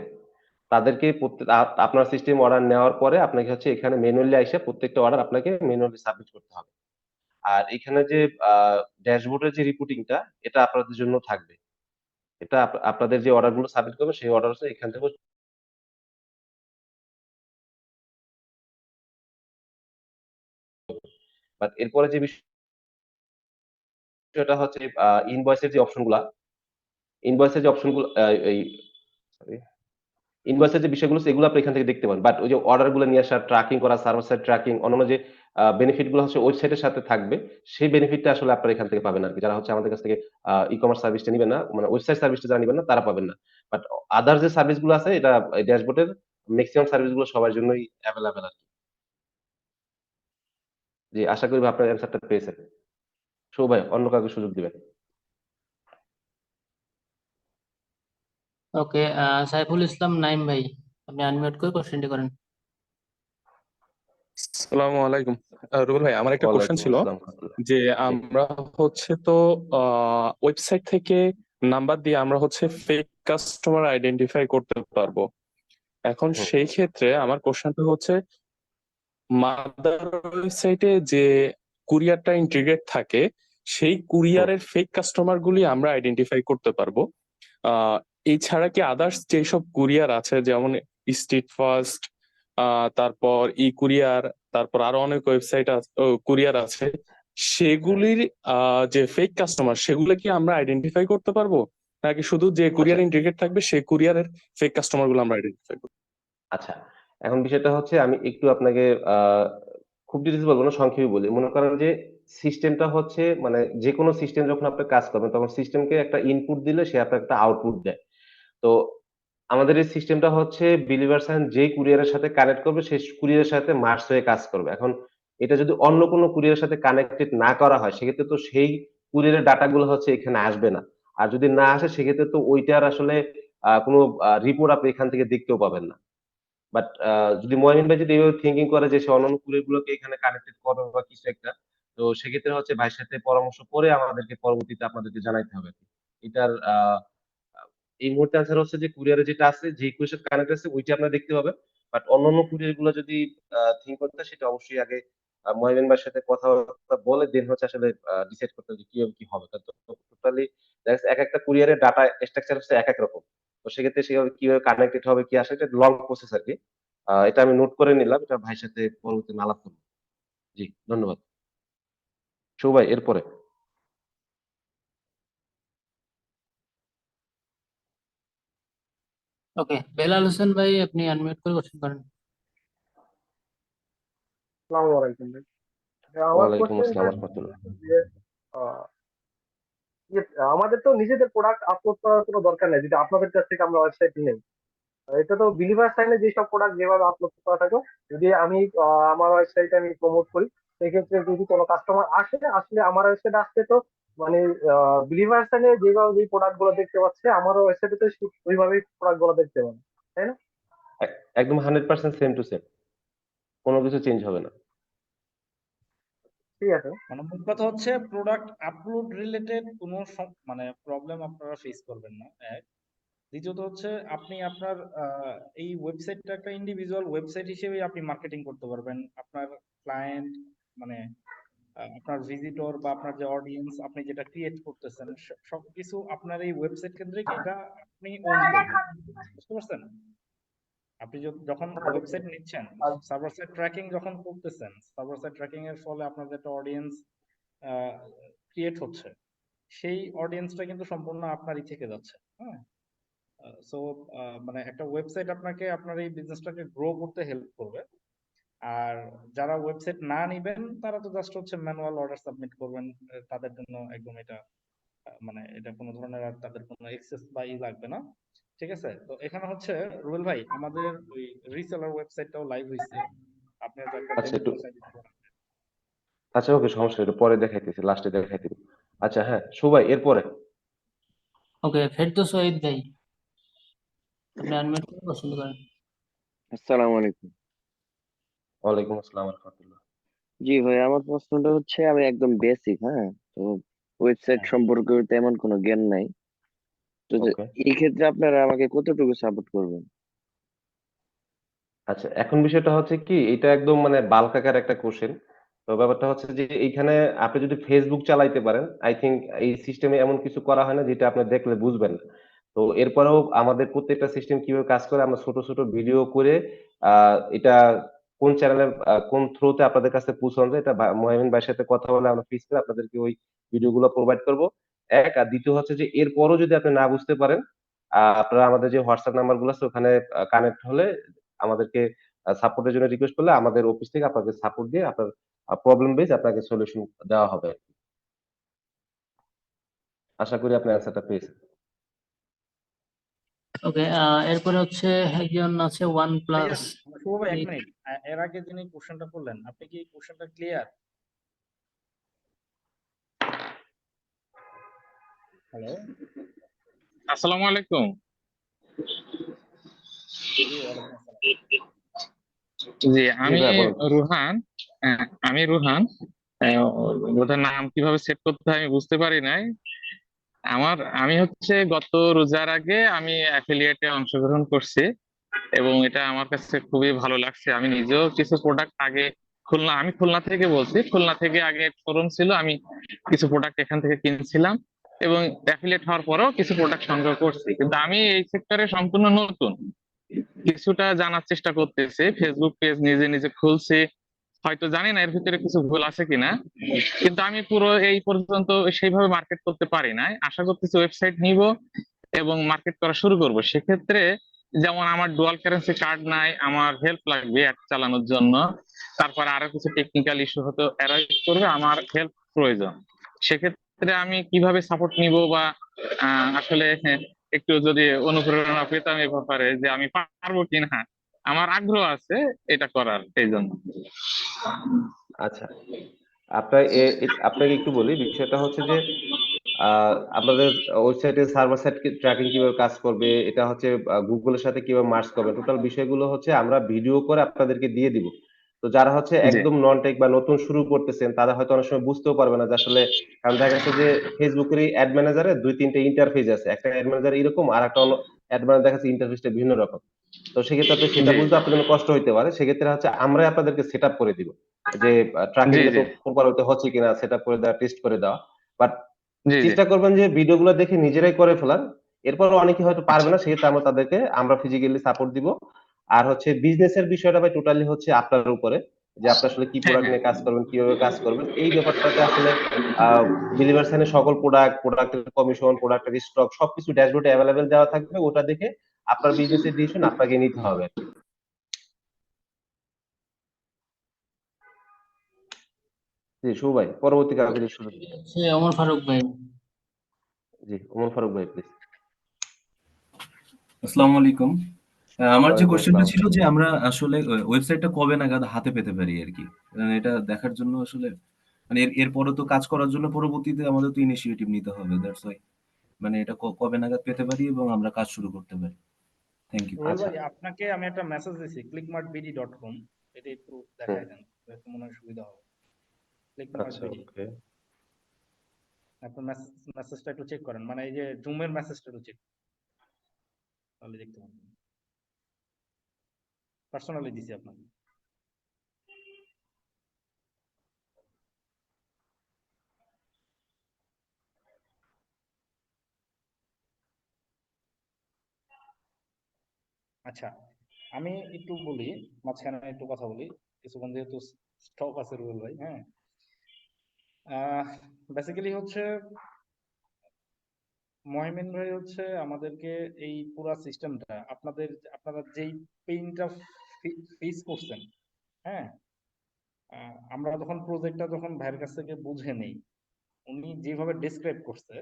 A: তাদেরকে আপনার সিস্টেম অর্ডার নেওয়ার পরে আপনাকে হচ্ছে এখানে ম্যানুয়ালি এসে প্রত্যেকটা অর্ডার আপনাকে ম্যানুয়ালি সাবমিট করতে হবে। আর এখানে যে ড্যাশবোর্ডের যে রিপোর্টিংটা এটা আপনাদের জন্য থাকবে। এটা আপনাদের যে অর্ডার গুলো সাবমিট করবে সেই অর্ডার হচ্ছে এখান থেকে। বাট এরপরে যে বিষয়টা হচ্ছে ইনভয়েসের যে অপশনগুলা, ইনভয়েসের যে অপশনগুলো এই সরি ইনভয়েসের যে বিষয়গুলো এগুলো আপনি এখান থেকে দেখতে পান। বাট ওই যে অর্ডার গুলো নিয়ে আসা, ট্র্যাকিং করা, সার্ভার সাইড ট্র্যাকিং, অন্যান্য যে বেনিফিট গুলো হচ্ছে ওয়েবসাইটের সাথে থাকবে, সেই বেনিফিটটা আসলে আপনারা এখান থেকে পাবেন আরকি। যারা হচ্ছে আমাদের কাছ থেকে ই-কমার্স সার্ভিসটা নিবেন না, মানে ওয়েবসাইট সার্ভিসটা যারা নিবেন না তারা পাবেন না। বাট আদার যে সার্ভিস গুলো আছে এটা এই ড্যাশবোর্ডের মেক্সিমাম সার্ভিস গুলো সবার জন্যই এভেইলেবল আরকি। জি, আশা করি আপনার অ্যানসারটা পেয়েছেন। শুভ ভাই অন্য কাউকে সুযোগ দিবেন।
K: ওকে, সাইফুল ইসলাম নাইম ভাই, আপনি আনমিউট করে কোশ্চেনটি করেন।
F: আসসালামু আলাইকুম। রুবেল ভাই, আমার একটা কোশ্চেন
A: ওয়ালাইকুম
F: ছিল
A: আসসালাম।
F: যে
A: জি।
F: আমরা হচ্ছে তো ওয়েবসাইট থেকে নাম্বার দিয়ে আমরা হচ্ছে ফেক কাস্টমার আইডেন্টিফাই করতে পারবো। এখন
A: হুম,
F: সেই ক্ষেত্রে আমার কোশ্চেনটা হচ্ছে মাদার ওয়েবসাইটে যে কুরিয়ারটা ইন্টিগ্রেট থাকে সেই
A: হুম।
F: কুরিয়ারের ফেক কাস্টমার গুলি আমরা আইডেন্টিফাই করতে পারবো। এছাড়া কি আদার্স যেসব কুরিয়ার আছে যেমন স্ট্রিট ফাস্ট, তারপর ই কুরিয়ার, তারপর আরো অনেক ওয়েবসাইট কুরিয়ার আছে, সেগুলির যে ফেক কাস্টমার সেগুলো কি আমরা আইডেন্টিফাই করতে পারবো, নাকি শুধু যে
A: আচ্ছা,
F: কুরিয়ার ইন্টিগ্রেট থাকবে সেই কুরিয়ারের ফেক কাস্টমার গুলো আমরা আইডেন্টিফাই করবো?
A: আচ্ছা। এখন বিষয়টা হচ্ছে আমি একটু আপনাকে খুব ডিটেইলস বলব না, সংক্ষেপে বলি। মনে করেন যে সিস্টেমটা হচ্ছে মানে যেকোনো সিস্টেম যখন আপনি কাজ করবেন তখন সিস্টেমকে একটা ইনপুট দিলে সে আপনাকে একটা আউটপুট দেয়। তো আমাদের এই সিস্টেমটা হচ্ছে বিলিভার সাইন যেই কুরিয়ারের সাথে কানেক্ট করবে সেই কুরিয়ারের সাথে মার্জ হয়ে কাজ করবে। এখন এটা যদি অন্য কোনো কুরিয়ারের সাথে কানেক্টেড না করা হয় সেক্ষেত্রে তো সেই কুরিয়ারের ডাটা গুলো হচ্ছে এখানে আসবে না। আর যদি না আসে সেক্ষেত্রে তো ওইটার আসলে কোনো রিপোর্ট আপনি এখান থেকে দেখতেও পাবেন না। বাট যদি মহিন ভাই যদি এভাবে থিংকিং করে যে সে অন্যান্য কুরিয়ার গুলোকে এখানে কানেক্টেড করবে বা কিছু একটা, তো সেক্ষেত্রে হচ্ছে ভাইয়ের সাথে পরামর্শ করে আমাদেরকে পরবর্তীতে আপনাদেরকে জানাইতে হবে। এটার এই মুহূর্তে আনসার হচ্ছে যে কুরিয়ারে যেটা আছে, যে কুরিয়ার সাথে কানেক্ট আছে ওইটা আপনারা দেখতে পাবেন। বাট অন্যান্য কুরিয়ার গুলো যদি থিংক করতে হয়, সেটা অবশ্যই আগে মহিন ভাইয়ের সাথে কথাবার্তা বলে দেন হচ্ছে আসলে ডিসাইড করতে হবে যে কিভাবে কি হবে। টোটালি দেখা যাচ্ছে একেকটা কুরিয়ারের ডাটা স্ট্রাকচার হচ্ছে একেক রকম। তো সেক্ষেত্রে সেভাবে কিভাবে কানেক্টেড হবে কি আসলে এটা লং প্রসেস আরকি। এটা আমি নোট করে নিলাম। এটা ভাইয়ের সাথে পরবর্তীতে আলাপ করব। জি, ধন্যবাদ। শুভ ভাই এরপরে।
K: ওকে, বেলাল হোসেন ভাই, আপনি আনমিউট করে কোশ্চেন করেন।
D: আসসালামু আলাইকুম ভাই। আমার
A: ওয়ালাইকুম
D: কোশ্চেনটা
A: আসসালাম ওয়া রাহমাতুল্লাহ।
D: যে আহ, ইয়ে, আমাদের তো নিজেদের প্রোডাক্ট আপলোড করার কোনো দরকার নেই যদি আপনাদের কাছ থেকে আমরা ওয়েবসাইট নেই। এটা তো বিলিভার সাইনে যেসব প্রোডাক্ট যেভাবে আপলোড করা থাকে, যদি আমি আমার ওয়েবসাইটে আমি প্রমোট করি, সেক্ষেত্রে যদি কোনো কাস্টমার আসে, আসলে আমার ওয়েবসাইট আসতে তো মানে বিলিভার সাইনে যেভাবে যে প্রোডাক্ট গুলো দেখতে পাচ্ছে আমার ওয়েবসাইটে তো ওইভাবেই প্রোডাক্ট গুলো দেখতে পাবে, তাই না?
A: একদম 100% সেম টু সেম। কোন কিছু চেঞ্জ হবে না।
D: ঠিক আছে।
C: মানে মোট কথা হচ্ছে প্রোডাক্ট আপলোড রিলেটেড কোনো মানে প্রবলেম আপনারা ফেস করবেন না, এক। দ্বিতীয়ত হচ্ছে আপনি আপনার এই ওয়েবসাইটটা একটা ইন্ডিভিজুয়াল ওয়েবসাইট হিসেবে আপনি মার্কেটিং করতে পারবেন। আপনার ক্লায়েন্ট মানে আপনার ভিজিটর বা আপনার যে অডিয়েন্স আপনি যেটা ক্রিয়েট করতেছেন সবকিছু আপনার এই ওয়েবসাইট কেন্দ্রিক, এটা আপনি ওন করবেন। বুঝতে পারছেন? আপনি যখন ওয়েবসাইট নিচ্ছেন, সার্ভার সাইড ট্র্যাকিং যখন করতেছেন, সার্ভার সাইড ট্র্যাকিং এর ফলে আপনার যে একটা অডিয়েন্স ক্রিয়েট হচ্ছে, সেই অডিয়েন্সটা কিন্তু সম্পূর্ণ আপনারই থেকে যাচ্ছে। হ্যাঁ, সো মানে একটা ওয়েবসাইট আপনাকে আপনার এই বিজনেসটাকে গ্রো করতে হেল্প করবে। আর যারা ওয়েবসাইট না নিবেন তারা তো জাস্ট হচ্ছে ম্যানুয়াল অর্ডার সাবমিট করবেন, তাদের জন্য একদম এটা মানে এটা কোনো ধরনের আর তাদের কোনো এক্সেস বা ই লাগবে না। ঠিক আছে, তো এখানে হচ্ছে রুবেল ভাই আমাদের ওই রিসেলার ওয়েবসাইটটাও লাইভ হয়েছে, আপনি হয়তো একটা
A: আচ্ছা
C: ডেমো
A: একটু,
C: দেখাই দিতে পারেন।
A: আচ্ছা ওকে, সমস্যা নেই, একটু পরে দেখাইতেছি, লাস্টে দেখাইতেছি। আচ্ছা হ্যাঁ, সুবাই এরপরে।
K: ওকে, ফেরদৌস ওয়াহিদ ভাই, আপনি আনমিউট করে পছন্দ করেন।
M: আসসালামু আলাইকুম।
A: ওয়ালাইকুম আসসালাম রহমতুল্লাহ।
M: জি ভাই, আমার প্রশ্নটা হচ্ছে আমি একদম বেসিক, হ্যাঁ, তো ওয়েবসাইট সম্পর্কে তেমন কোনো জ্ঞান নাই। তো
A: ওকে,
M: এই ক্ষেত্রে আপনারা আমাকে কতটুকু সাপোর্ট করবেন?
A: আচ্ছা এখন বিষয়টা হচ্ছে কি, এটা একদম মানে বাল্ক আকার একটা কোশ্চেন। তো ব্যাপারটা হচ্ছে যে এইখানে আপনি যদি ফেসবুক চালাইতে পারেন, আই থিংক এই সিস্টেমে এমন কিছু করা হয় না যেটা আপনি দেখলে বুঝবেন না। তো এরপরেও আমাদের প্রত্যেকটা সিস্টেম কিভাবে কাজ করে, আমরা ছোট ছোট ভিডিও করে এটা কোন চ্যানেলে কোন থ্রুতে আপনাদের কাছে পৌঁছানো যায়, এটা মোহাইমিন ভাইয়ের সাথে কথা বলে আমরা ফিক্স করে আপনাদেরকে ওই ভিডিওগুলো প্রোভাইড করব। এক, আর দ্বিতীয় হচ্ছে যে এরপরও যদি আপনি না বুঝতে পারেন, আপনারা আমাদের যে হোয়াটসঅ্যাপ নাম্বার গুলো আছে ওখানে কানেক্ট হলে আমাদেরকে সাপোর্টের জন্য রিকোয়েস্ট করলে আমাদের অফিস থেকে আপনাকে সাপোর্ট দিয়ে আপনার প্রবলেম বেস আপনাকে সলিউশন দেওয়া হবে। আশা করি আপনি অ্যান্সারটা পেয়েছেন।
K: ওকে, এরপরে হচ্ছে একজন আছে ওয়ান
C: ভাইয়া
K: প্লাস।
C: শুভ ভাই, এক মিনিট, এর আগে যিনি কোশ্চেনটা করলেন আপনি কি কোশ্চেনটা ক্লিয়ার? হ্যালো,
F: আসসালামু আলাইকুম।
C: জি ওয়ালাইকুম আসসালাম।
F: জি,
A: জি
F: আমি
A: ভাইয়া বলুন।
F: রুহান। আমি রুহান। বোধহয় নাম কিভাবে সেট করতে হয় আমি বুঝতে পারি নাই। আমি হচ্ছে গত রোজার আগে আমি অ্যাফিলিয়েটে অংশগ্রহণ করছি এবং এটা আমার কাছে খুবই ভালো লাগছে। আমি নিজেও কিছু প্রোডাক্ট আগে আমি খুলনা থেকে বলছি, খুলনা থেকে আগে শোরুম ছিল, আমি কিছু প্রোডাক্ট এখান থেকে কিনছিলাম এবং অ্যাফিলিয়েট হওয়ার পরেও কিছু প্রোডাক্ট সংগ্রহ করছি। কিন্তু আমি এই সেক্টরে সম্পূর্ণ নতুন, কিছুটা জানার চেষ্টা করতেছি, ফেসবুক পেজ নিজে নিজে খুলছি, হয়তো জানি না এর ভিতরে কিছু ভুল আছে কিনা, কিন্তু আমি পুরো এই পর্যন্ত সেইভাবে মার্কেট করতে পারি নাই। আশা করতেছি ওয়েবসাইট নিব এবং মার্কেট করা শুরু করব। সেক্ষেত্রে যেমন আমার ডুয়াল কারেন্সি কার্ড নাই, আমার হেল্প লাগবে অ্যাড চালানোর জন্য, তারপরে আরো কিছু টেকনিক্যাল ইস্যু হতে অ্যারাইজ করবে, আমার হেল্প প্রয়োজন। সেক্ষেত্রে আমি কিভাবে সাপোর্ট নিব বা আসলে একটু যদি অনুপ্রেরণা পেতাম এ ব্যাপারে যে আমি পারবো কিনা, আমার আগ্রহ আছে এটা করার, এই জন্য।
A: আচ্ছা, আপনাকে একটু বলি, বিষয়টা হচ্ছে যে আপনাদের ওয়েবসাইটে সার্ভার সাইড ট্র্যাকিং কিভাবে কাজ করবে, এটা হচ্ছে গুগলের সাথে কিভাবে মার্জ করবে, টোটাল বিষয়গুলো হচ্ছে আমরা ভিডিও করে আপনাদেরকে দিয়ে দিব। তো যারা হচ্ছে
F: জি
A: একদম নন টেক বা নতুন শুরু করতেছেন তারা হয়তো অনেক সময় বুঝতেও পারবে না যে আসলে, কারণ দেখা যাচ্ছে যে ফেসবুকের অ্যাড ম্যানেজারে 2-3টে ইন্টারফেস আছে, একটা অ্যাড ম্যানেজার এরকম আর একটা অ্যাড ম্যানেজার দেখা যাচ্ছে ইন্টারফেসটা ভিন্ন রকম। তো সেক্ষেত্রে আপনি সেটা
F: জি
A: বুঝতে আপনার জন্য কষ্ট হইতে পারে, সেক্ষেত্রে হচ্ছে আমরাই আপনাদেরকে সেট আপ করে দিব, যে
F: জি
A: ট্র্যাকিংটা
F: জি
A: তো প্রপার হতে হচ্ছে কিনা সেট আপ করে দেওয়া, টেস্ট করে দেওয়া। বাট
F: জি জি
A: চেষ্টা করবেন যে ভিডিওগুলো দেখে নিজেরাই করে ফেলার। এরপরও অনেকে হয়তো
F: আচ্ছা
A: পারবে না, সেক্ষেত্রে আমরা ফিজিক্যালি সাপোর্ট দিব। আর হচ্ছে বিজনেসের বিষয়টা ভাই টোটালি হচ্ছে আপনার উপরে, যে আপনি আসলে কি
F: হ্যাঁ
A: প্রোডাক্ট
F: হ্যাঁ
A: নিয়ে কাজ করবেন, কিভাবে কাজ করবেন। এই ব্যাপারটাতে আসলে বিলিভার সাইনে সকল প্রোডাক্টের কমিশন, প্রোডাক্টের স্টক সবকিছু ড্যাশবোর্ডে অ্যাভেলেবেল দেওয়া থাকবে, ওটা দেখে আপনার বিজনেসের ডিসিশন আপনাকে নিতে হবে আর কি। জি শুভ ভাই, পরবর্তী কাউকে দিয়ে শুরু করুন।
K: হচ্ছে ওমর ফারুক ভাই।
A: জি ওমর ফারুক ভাই প্লিজ।
N: আসসালামু আলাইকুম। আমার যে
A: ওয়ালাইকুম
N: কোশ্চেনটা
A: আসসালাম।
N: ছিল যে আমরা আসলে ওয়েবসাইটটা কবে নাগাদ হাতে পেতে পারি আর কি, এটা দেখার জন্য আসলে মানে এরপরে তো কাজ করার জন্য পরবর্তীতে আমাদের তো ইনিশিয়েটিভ নিতে হবে, দ্যাটস ওয়াই মানে এটা কবে নাগাদ পেতে পারি এবং আমরা কাজ শুরু করতে পারি। Thank you.
C: রুবেল
A: আচ্ছা।
C: ভাই আপনাকে আমি একটা মেসেজ দিছি clickmartbd.com, এটা একটু
A: হুম।
C: দেখাই দেন, একটু মনে হয় সুবিধা হবে।
A: আচ্ছা
C: clickmartbd,
A: ওকে।
C: আপনার মেসেজটা একটু চেক করেন, মানে এই যে জুমের মেসেজটা একটু চেক, তাহলে দেখতে পাবেন। পার্সোনালি দিছি আপনাকে। আচ্ছা, আমি একটু বলি, মাঝখানে একটু কথা বলি কিছুক্ষণ, যেহেতু স্টক আছে রুবেল ভাই। হ্যাঁ, বেসিক্যালি হচ্ছে মহিমিন ভাই হচ্ছে আমাদেরকে এই পুরা সিস্টেমটা, আপনারা যেই পেইনটা ফেস করছেন, হ্যাঁ, আমরা যখন প্রজেক্টটা যখন ভাইয়ের কাছ থেকে বুঝে নেই, উনি যেভাবে ডেসক্রাইব করছে,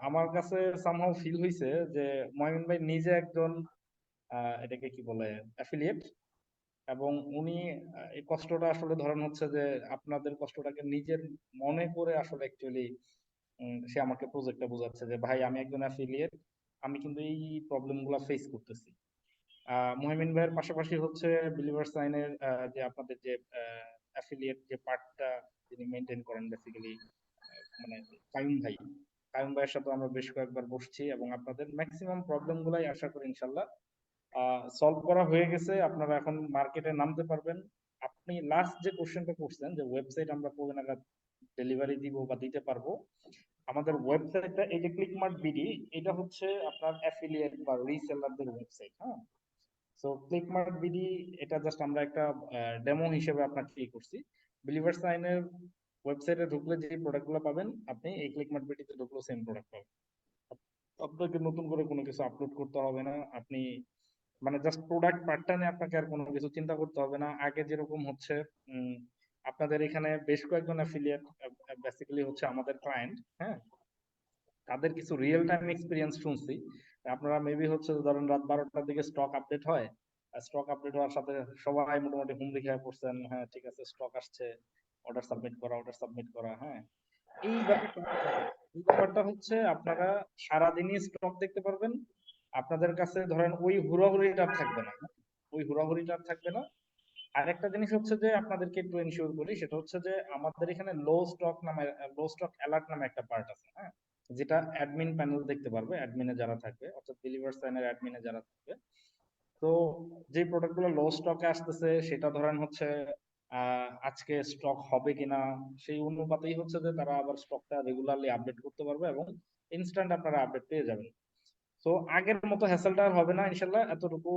C: আমার কাছে সামহাউ ফিল হয়েছে যে মহিমিন ভাই নিজে একজন এটাকে কি বলে অ্যাফিলিয়েট, এবং উনি এই কষ্টটা আসলে ধরেন হচ্ছে যে আপনাদের কষ্টটাকে নিজের মনে করে আসলে অ্যাকচুয়ালি সে আমাকে প্রজেক্টটা বোঝাচ্ছে যে ভাই আমি একজন অ্যাফিলিয়েট, আমি কিন্তু এই প্রবলেম গুলা ফেস করতেছি। মুহাইমিন ভাইয়ের পাশাপাশি হচ্ছে বিলিভার সাইনের যে আপনাদের যে অ্যাফিলিয়েট যে পার্টটা তিনি মেনটেন করেন বেসিক্যালি, মানে কায়ুম ভাইয়ের সাথে আমরা বেশ কয়েকবার বসছি এবং আপনাদের ম্যাক্সিমাম প্রবলেম গুলাই আশা করি ইনশাল্লাহ সলভ করা হয়ে গেছে। আপনারা এখন মার্কেটে নামতে পারবেন। আপনি লাস্ট যে কোশ্চেনটা করছেন যে ওয়েবসাইট আমরা কবে নাগাদ ডেলিভারি দিব বা দিতে পারবো, আমাদের ওয়েবসাইটটা এই যে ক্লিকমার্ট বিডি, এটা হচ্ছে আপনার অ্যাফিলিয়েট বা রিসেলারদের ওয়েবসাইট। হ্যাঁ, সো ক্লিকমার্ট বিডি এটা জাস্ট আমরা একটা ডেমো হিসেবে আপনাকে কি করছি। বিলিভার সাইনের ওয়েবসাইটে ঢুকলে যে প্রোডাক্টগুলো পাবেন, আপনি এই ক্লিকমার্ট বিডিতে ঢুকলেও সেম প্রোডাক্ট পাবেন। আপনাকে নতুন করে কোনো কিছু আপলোড করতে হবে না। আপনি মানে জাস্ট প্রোডাক্ট পার্টটা নিয়ে আপনাকে আর কোনো কিছু চিন্তা করতে হবে না। আগে যেরকম হচ্ছে আপনাদের এখানে বেশ কয়েকজন অ্যাফিলিয়েট বেসিক্যালি হচ্ছে আমাদের ক্লায়েন্ট, হ্যাঁ, তাদের কিছু রিয়েল টাইম এক্সপিরিয়েন্স শুনছি। আপনারা মেবি হচ্ছে ধরেন রাত 12টার দিকে স্টক আপডেট হয়, স্টক আপডেট হওয়ার সাথে সবাই মোটামুটি হুমড়ি খেয়ে পড়ছেন, হ্যাঁ ঠিক আছে স্টক আসছে, অর্ডার সাবমিট করা। হ্যাঁ, এই ব্যাপারটা এই ব্যাপারটা হচ্ছে আপনারা সারাদিনই স্টক দেখতে পারবেন। আপনাদের কাছে ধরেন ওই হুড়াহুড়িটা আর থাকবে না, ওই হুড়াহুড়িটা আর থাকবে না। আরেকটা জিনিস হচ্ছে যে আপনাদেরকে একটু এনশিওর করি, সেটা হচ্ছে যে আমাদের এখানে লো স্টক অ্যালার্ট নামে একটা পার্ট আছে, হ্যাঁ, যেটা অ্যাডমিন প্যানেল দেখতে পারবে, অ্যাডমিনে যারা থাকবে, অর্থাৎ বিলিভার সাইনের অ্যাডমিনে যারা থাকবে। তো যে প্রোডাক্ট গুলো লো স্টকে আসতেছে সেটা ধরেন হচ্ছে আজকে স্টক হবে কিনা সেই অনুপাতেই হচ্ছে যে তারা আবার স্টকটা রেগুলারলি আপডেট করতে পারবে এবং ইনস্ট্যান্ট আপনারা আপডেট পেয়ে যাবেন। তো আগের মতো হ্যাসেলটা আর হবে না ইনশাল্লাহ, এতটুকু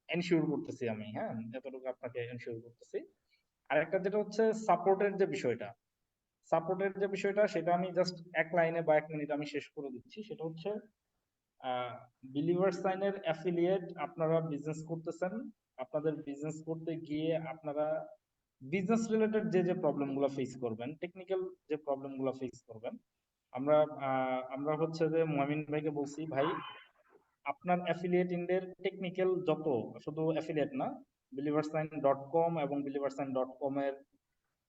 C: এনশিওর করতেছি আমি। হ্যাঁ, এতটুকু আপনাকে এনশিওর করতেছি। আর একটা যেটা হচ্ছে সাপোর্টের যে বিষয়টা সেটা আমি জাস্ট এক লাইনে বা 1 মিনিট আমি শেষ করে দিচ্ছি। সেটা হচ্ছে বিলিভার সাইনের অ্যাফিলিয়েট আপনারা বিজনেস করতেছেন, আপনাদের বিজনেস করতে গিয়ে আপনারা বিজনেস রিলেটেড যে প্রবলেম গুলো ফেস করবেন, টেকনিক্যাল যে প্রবলেম গুলো ফেস করবেন, আমরা হচ্ছে যে মুহামিন ভাইকে বলছি ভাই আপনার অ্যাফিলিয়েট ইন্ডের টেকনিক্যাল যত, শুধু অ্যাফিলিয়েট না, beliversign.com এবং beliversign.com এর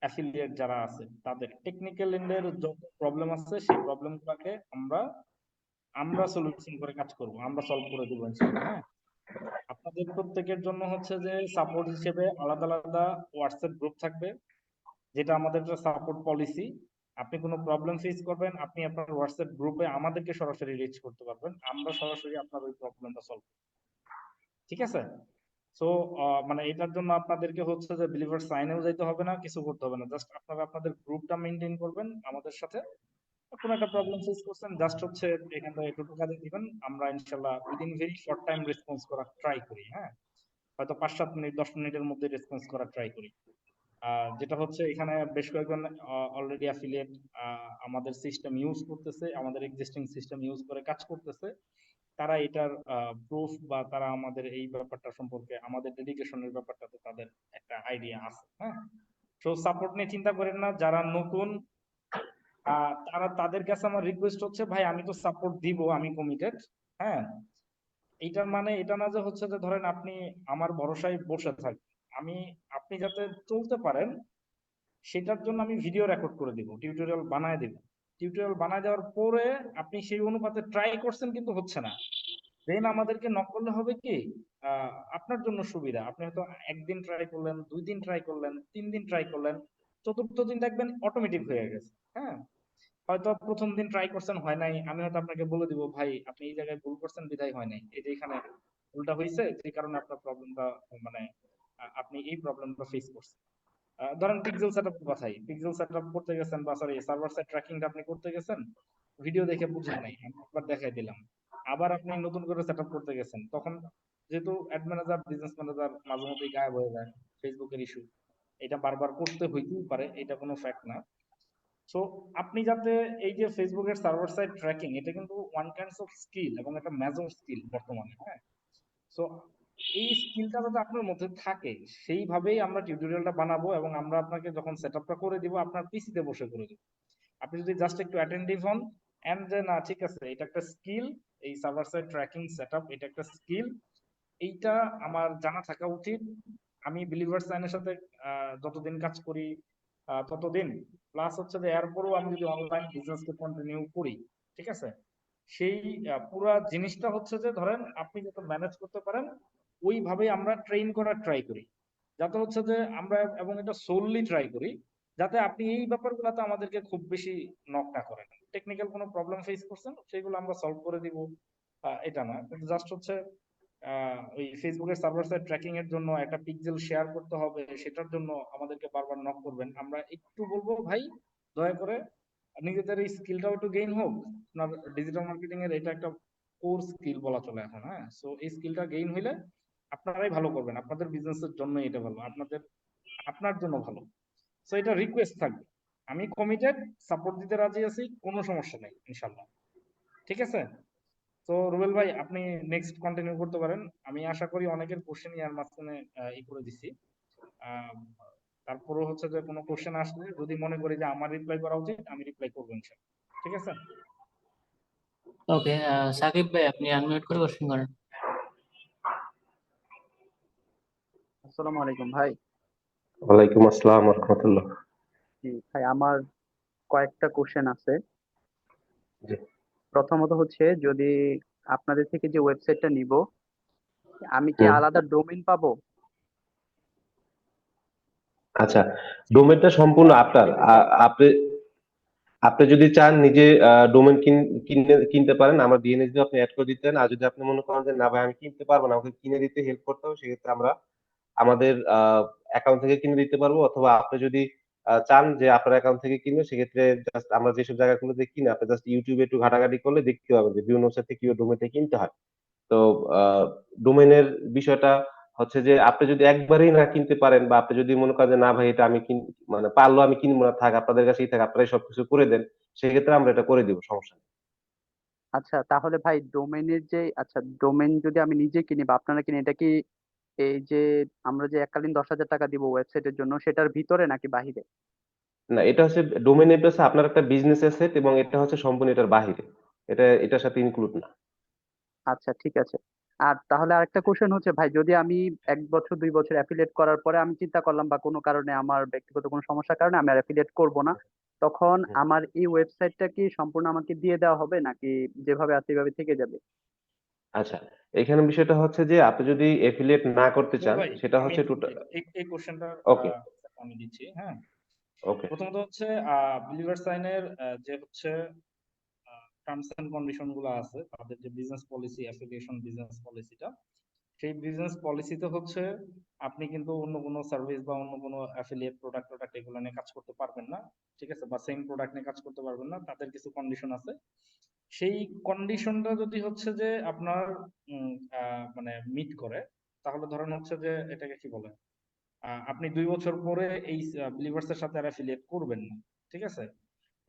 C: অ্যাফিলিয়েট যারা আছে তাদের টেকনিক্যাল এন্ডের যত প্রবলেম আছে সেই প্রবলেম গুলাকে আমরা সলিউশন করে কাজ করব, আমরা সলভ করে দেবো ইনশাআল্লাহ। হ্যাঁ, আপনাদের প্রত্যেকের জন্য হচ্ছে যে সাপোর্ট হিসেবে আলাদা আলাদা হোয়াটসঅ্যাপ গ্রুপ থাকবে, যেটা আমাদের সাপোর্ট পলিসি। আপনি কোনো প্রবলেম ফেস করবেন, আপনি আপনার হোয়াটসঅ্যাপ গ্রুপে আমাদেরকে সরাসরি রিচ করতে পারবেন, আমরা সরাসরি আপনার ওই প্রবলেমটা সলভ করব। ঠিক আছে? সো মানে এটার জন্য আপনাদেরকে হচ্ছে যে বিলিভার সাইনেও যাইতে হবে না, কিছু করতে হবে না, জাস্ট আপনারা আপনাদের গ্রুপটা মেনটেন করবেন আমাদের সাথে। কোনো একটা প্রবলেম ফেস করছেন, জাস্ট হচ্ছে এখান থেকে একটু কাজে দিবেন, আমরা ইনশাল্লাহ within very short time response করার ট্রাই করি। হ্যাঁ, হয়তো 5-7 মিনিট 10 মিনিটের মধ্যে রেসপন্স করার ট্রাই করি। যেটা হচ্ছে এখানে বেশ কয়েকজন অলরেডি অ্যাফিলিয়েট আমাদের সিস্টেম ইউজ করতেছে, আমাদের এক্সিস্টিং সিস্টেম ইউজ করে কাজ করতেছে। তারা এটার প্রুফ বা তারা আমাদের এই ব্যাপারটা সম্পর্কে, আমাদের ডেডিকেশনের ব্যাপারটাতে তাদের একটা আইডিয়া আছে। হ্যাঁ, তো সাপোর্ট নিয়ে চিন্তা করেন না। যারা নতুন তাদের কাছে আমার রিকোয়েস্ট হচ্ছে ভাই আমি তো সাপোর্ট দিব, আমি কমিটেড। হ্যাঁ, এইটার মানে এটা না যে হচ্ছে যে ধরেন আপনি আমার ভরসায় বসে থাকবেন। আপনি যাতে চলতে পারেন সেটার জন্য আমি ভিডিও রেকর্ড করে দিব, টিউটোরিয়াল বানায় দিব। টিউটোরিয়াল বানায় দেওয়ার পরে আপনি সেই অনুপাতে ট্রাই করছেন কিন্তু হচ্ছে না, দেন আমাদেরকে নক করলে হবে কি আপনার জন্য সুবিধা। আপনি হয়তো একদিন ট্রাই করলেন, 2 দিন ট্রাই করলেন, 3 দিন ট্রাই করলেন, চতুর্থ দিন দেখবেন অটোমেটিক হয়ে গেছে। হ্যাঁ, হয়তো প্রথম দিন ট্রাই করছেন হয় নাই, আমি হয়তো আপনাকে বলে দিব ভাই আপনি এই জায়গায় ভুল করছেন বিধায় হয় নাই, এই যে এখানে ভুলটা হয়েছে যে কারণে আপনার প্রবলেমটা, মানে আপনি এই প্রবলেমটা ফেস করছেন। ধরেন পিক্সেল সেটআপ কথাই, পিক্সেল সেটআপ করতে গেছেন বা সরি সার্ভার সাইড ট্র্যাকিংটা আপনি করতে গেছেন, ভিডিও দেখে বুঝেন নাই, আমি একবার দেখাই দিলাম। আবার আপনি নতুন করে সেটআপ করতে গেছেন, তখন যেহেতু অ্যাড ম্যানেজার বিজনেস ম্যানেজার মাঝে মধ্যেই গায়েব হয়ে যায়, ফেসবুকের ইস্যু, এটা বারবার করতে হইতেই পারে, এটা কোনো ফ্যাক্ট না। সো আপনি যাতে এই যে ফেসবুকের সার্ভার সাইড ট্র্যাকিং, এটা কিন্তু ওয়ান কাইন্ডস অফ স্কিল এবং একটা মেজর স্কিল বর্তমানে, হ্যাঁ। সো এই স্কিলটা যাতে আপনার মধ্যে থাকে, সেইভাবেই আমরা টিউটোরিয়ালটা বানাবো এবং আমরা আপনাকে যখন সেট আপটা করে দিব আপনার পিসিতে বসে করে দিব। আপনি যদি জাস্ট একটু অ্যাটেন্টিভ হন এন্ড যে না ঠিক আছে এটা একটা স্কিল, এই server side tracking set up এটা একটা স্কিল, এইটা আমার জানা থাকা উচিত। আমি বিলিভার সাইনের সাথে যতদিন কাজ করি ততদিন, প্লাস হচ্ছে যে এরপরও আমি যদি অনলাইন বিজনেসকে কন্টিনিউ করি, ঠিক আছে, সেই পুরা জিনিসটা হচ্ছে যে ধরেন আপনি যত ম্যানেজ করতে পারেন ওইভাবেই আমরা ট্রেন করার ট্রাই করি, যাতে হচ্ছে যে আমরা, এবং এটা সোললি ট্রাই করি যাতে আপনি এই ব্যাপারগুলোতে আমাদেরকে খুব বেশি নক না করেন। টেকনিক্যাল কোনো প্রবলেম ফেস করছেন সেগুলো আমরা সলভ করে দিব, এটা না, কিন্তু জাস্ট হচ্ছে ওই ফেসবুকের সার্ভার সাইড ট্র্যাকিং এর জন্য একটা পিক্সেল শেয়ার করতে হবে, সেটার জন্য আমাদেরকে বারবার নক করবেন। আমরা একটু বলবো ভাই দয়া করে নিজেদের এই স্কিলটাও একটু গেইন হোক। আপনার ডিজিটাল মার্কেটিং এর এটা একটা কোর স্কিল বলা চলে এখন, হ্যাঁ। সো এই স্কিলটা গেইন হইলে আপনারাই ভালো করবেন, আপনাদের বিজনেসের জন্য এটা ভালো, আপনার জন্য ভালো। সো এটা রিকোয়েস্ট থাকবে, আমি কমিটেড, সাপোর্ট দিতে রাজি আছি, কোনো সমস্যা নেই ইনশাল্লাহ, ঠিক আছে। তো রুবেল ভাই আপনি নেক্সট কন্টিনিউ করতে পারেন। আমি আশা করি অনেকের কোশ্চেন ইয়ার মাঝখানে করে দিছি। আহ, তারপরও হচ্ছে যে কোনো কোশ্চেন আসলে যদি মনে করি যে আমার রিপ্লাই করা উচিত, আমি রিপ্লাই করবো ইনশাল্লাহ, ঠিক আছে।
K: ওকে, সাকিব ভাই আপনি আনমিউট করে কোশ্চেন করেন।
O: আসসালামু আলাইকুম ভাই।
A: ওয়ালাইকুম আসসালাম ওয়া রাহমাতুল্লাহ।
O: জি ভাই, আমার কয়েকটা কোশ্চেন আছে।
A: জি।
O: প্রথমত হচ্ছে, যদি আপনাদের থেকে যে ওয়েবসাইটটা নিব, আমি কি আলাদা ডোমেইন পাবো?
A: আচ্ছা, ডোমেইনটা সম্পূর্ণ আপনার। আপনি আপনি যদি চান নিজে ডোমেইন কিনতে পারেন, আমার ডিএনএস দিয়ে আপনি অ্যাড করে দিতেন। আর যদি আপনি মনে করেন যে না ভাই আমি কিনতে পারবো না, আমাকে কিনে দিতে হেল্প করতে হবে, সেক্ষেত্রে আমরা আমাদের অ্যাকাউন্ট থেকে কিনে দিতে পারবো। অথবা আপনি যদি চান যে আপনার অ্যাকাউন্ট থেকে কিনবে, সেক্ষেত্রে জাস্ট আমরা যেসব জায়গাগুলোতে কিনে আপনি জাস্ট ইউটিউবে একটু ঘাটাঘাটি করলে দেখতে পাবেন যে বিভিন্ন ওয়েবসাইট থেকে কিভাবে ডোমেইনটা কিনতে হয়। তো ডোমেইনের বিষয়টা হচ্ছে যে আপনি যদি একবারেই না কিনতে পারেন, বা আপনি যদি মনে করেন যে না ভাই এটা আমি মানে পারলেও আমি কিনবো না, থাক আপনাদের কাছেই থাক, আপনারাই সবকিছু করে দেন, সেক্ষেত্রে আমরা এটা করে দিব, সমস্যা নেই।
O: আচ্ছা তাহলে ভাই ডোমেইন যদি আমি নিজে কিনি বা আপনারা কিনে, এটা কি এই যে আমরা যে এককালীন 10,000 টাকা দিব ওয়েবসাইটের জন্য, সেটার ভিতরে নাকি বাহিরে?
A: না, এটা হচ্ছে ডোমেইন নেমটা হচ্ছে আপনার একটা বিজনেস অ্যাসেট, এবং এটা হচ্ছে সম্পূর্ণ এটার বাহিরে, এটা এটার সাথে ইনক্লুড না।
O: আচ্ছা ঠিক আছে। আর তাহলে আরেকটা কোশ্চেন হচ্ছে ভাই, যদি আমি 1 বছর 2 বছর অ্যাফিলিয়েট করার পরে আমি চিন্তা করলাম বা কোনো কারণে আমার ব্যক্তিগত কোনো সমস্যার কারণে আমি আর অ্যাফিলিয়েট করবো না, তখন
A: হুম।
O: আমার এই ওয়েবসাইটটা কি সম্পূর্ণ আমাকে দিয়ে দেওয়া হবে নাকি যেভাবে আছে সেভাবে থেকে যাবে?
A: আচ্ছা, এখানে বিষয়টা হচ্ছে যে আপনি যদি এফিলিয়েট না করতে
C: রুবেল
A: চান,
C: ভাই
A: সেটা
C: আমি
A: হচ্ছে টোটাল।
C: এই কোশ্চেনটার
A: ওকে।
C: আমি দিচ্ছি, হ্যাঁ।
A: ওকে।
C: প্রথমত হচ্ছে বিলিভার সাইনের যে হচ্ছে টার্মস এন্ড কন্ডিশন গুলো আছে, তাদের যে বিজনেস পলিসি, অ্যাফিলিয়েশন বিজনেস পলিসিটা, সেই বিজনেস পলিসিতে হচ্ছে আপনি কিন্তু অন্য কোনো সার্ভিস বা অন্য কোনো অ্যাফিলিয়েট প্রোডাক্ট এগুলো নিয়ে কাজ করতে পারবেন না, ঠিক আছে, বা সেম প্রোডাক্ট নিয়ে কাজ করতে পারবেন না, তাদের কিছু কন্ডিশন আছে। সেই কন্ডিশনটা যদি হচ্ছে যে আপনার মানে মিট করে, তাহলে ধরেন হচ্ছে যে এটাকে কি বলে, আপনি 2 বছর পরে এই বিলিভার্স এর সাথে আর অ্যাফিলিয়েট করবেন না, ঠিক আছে।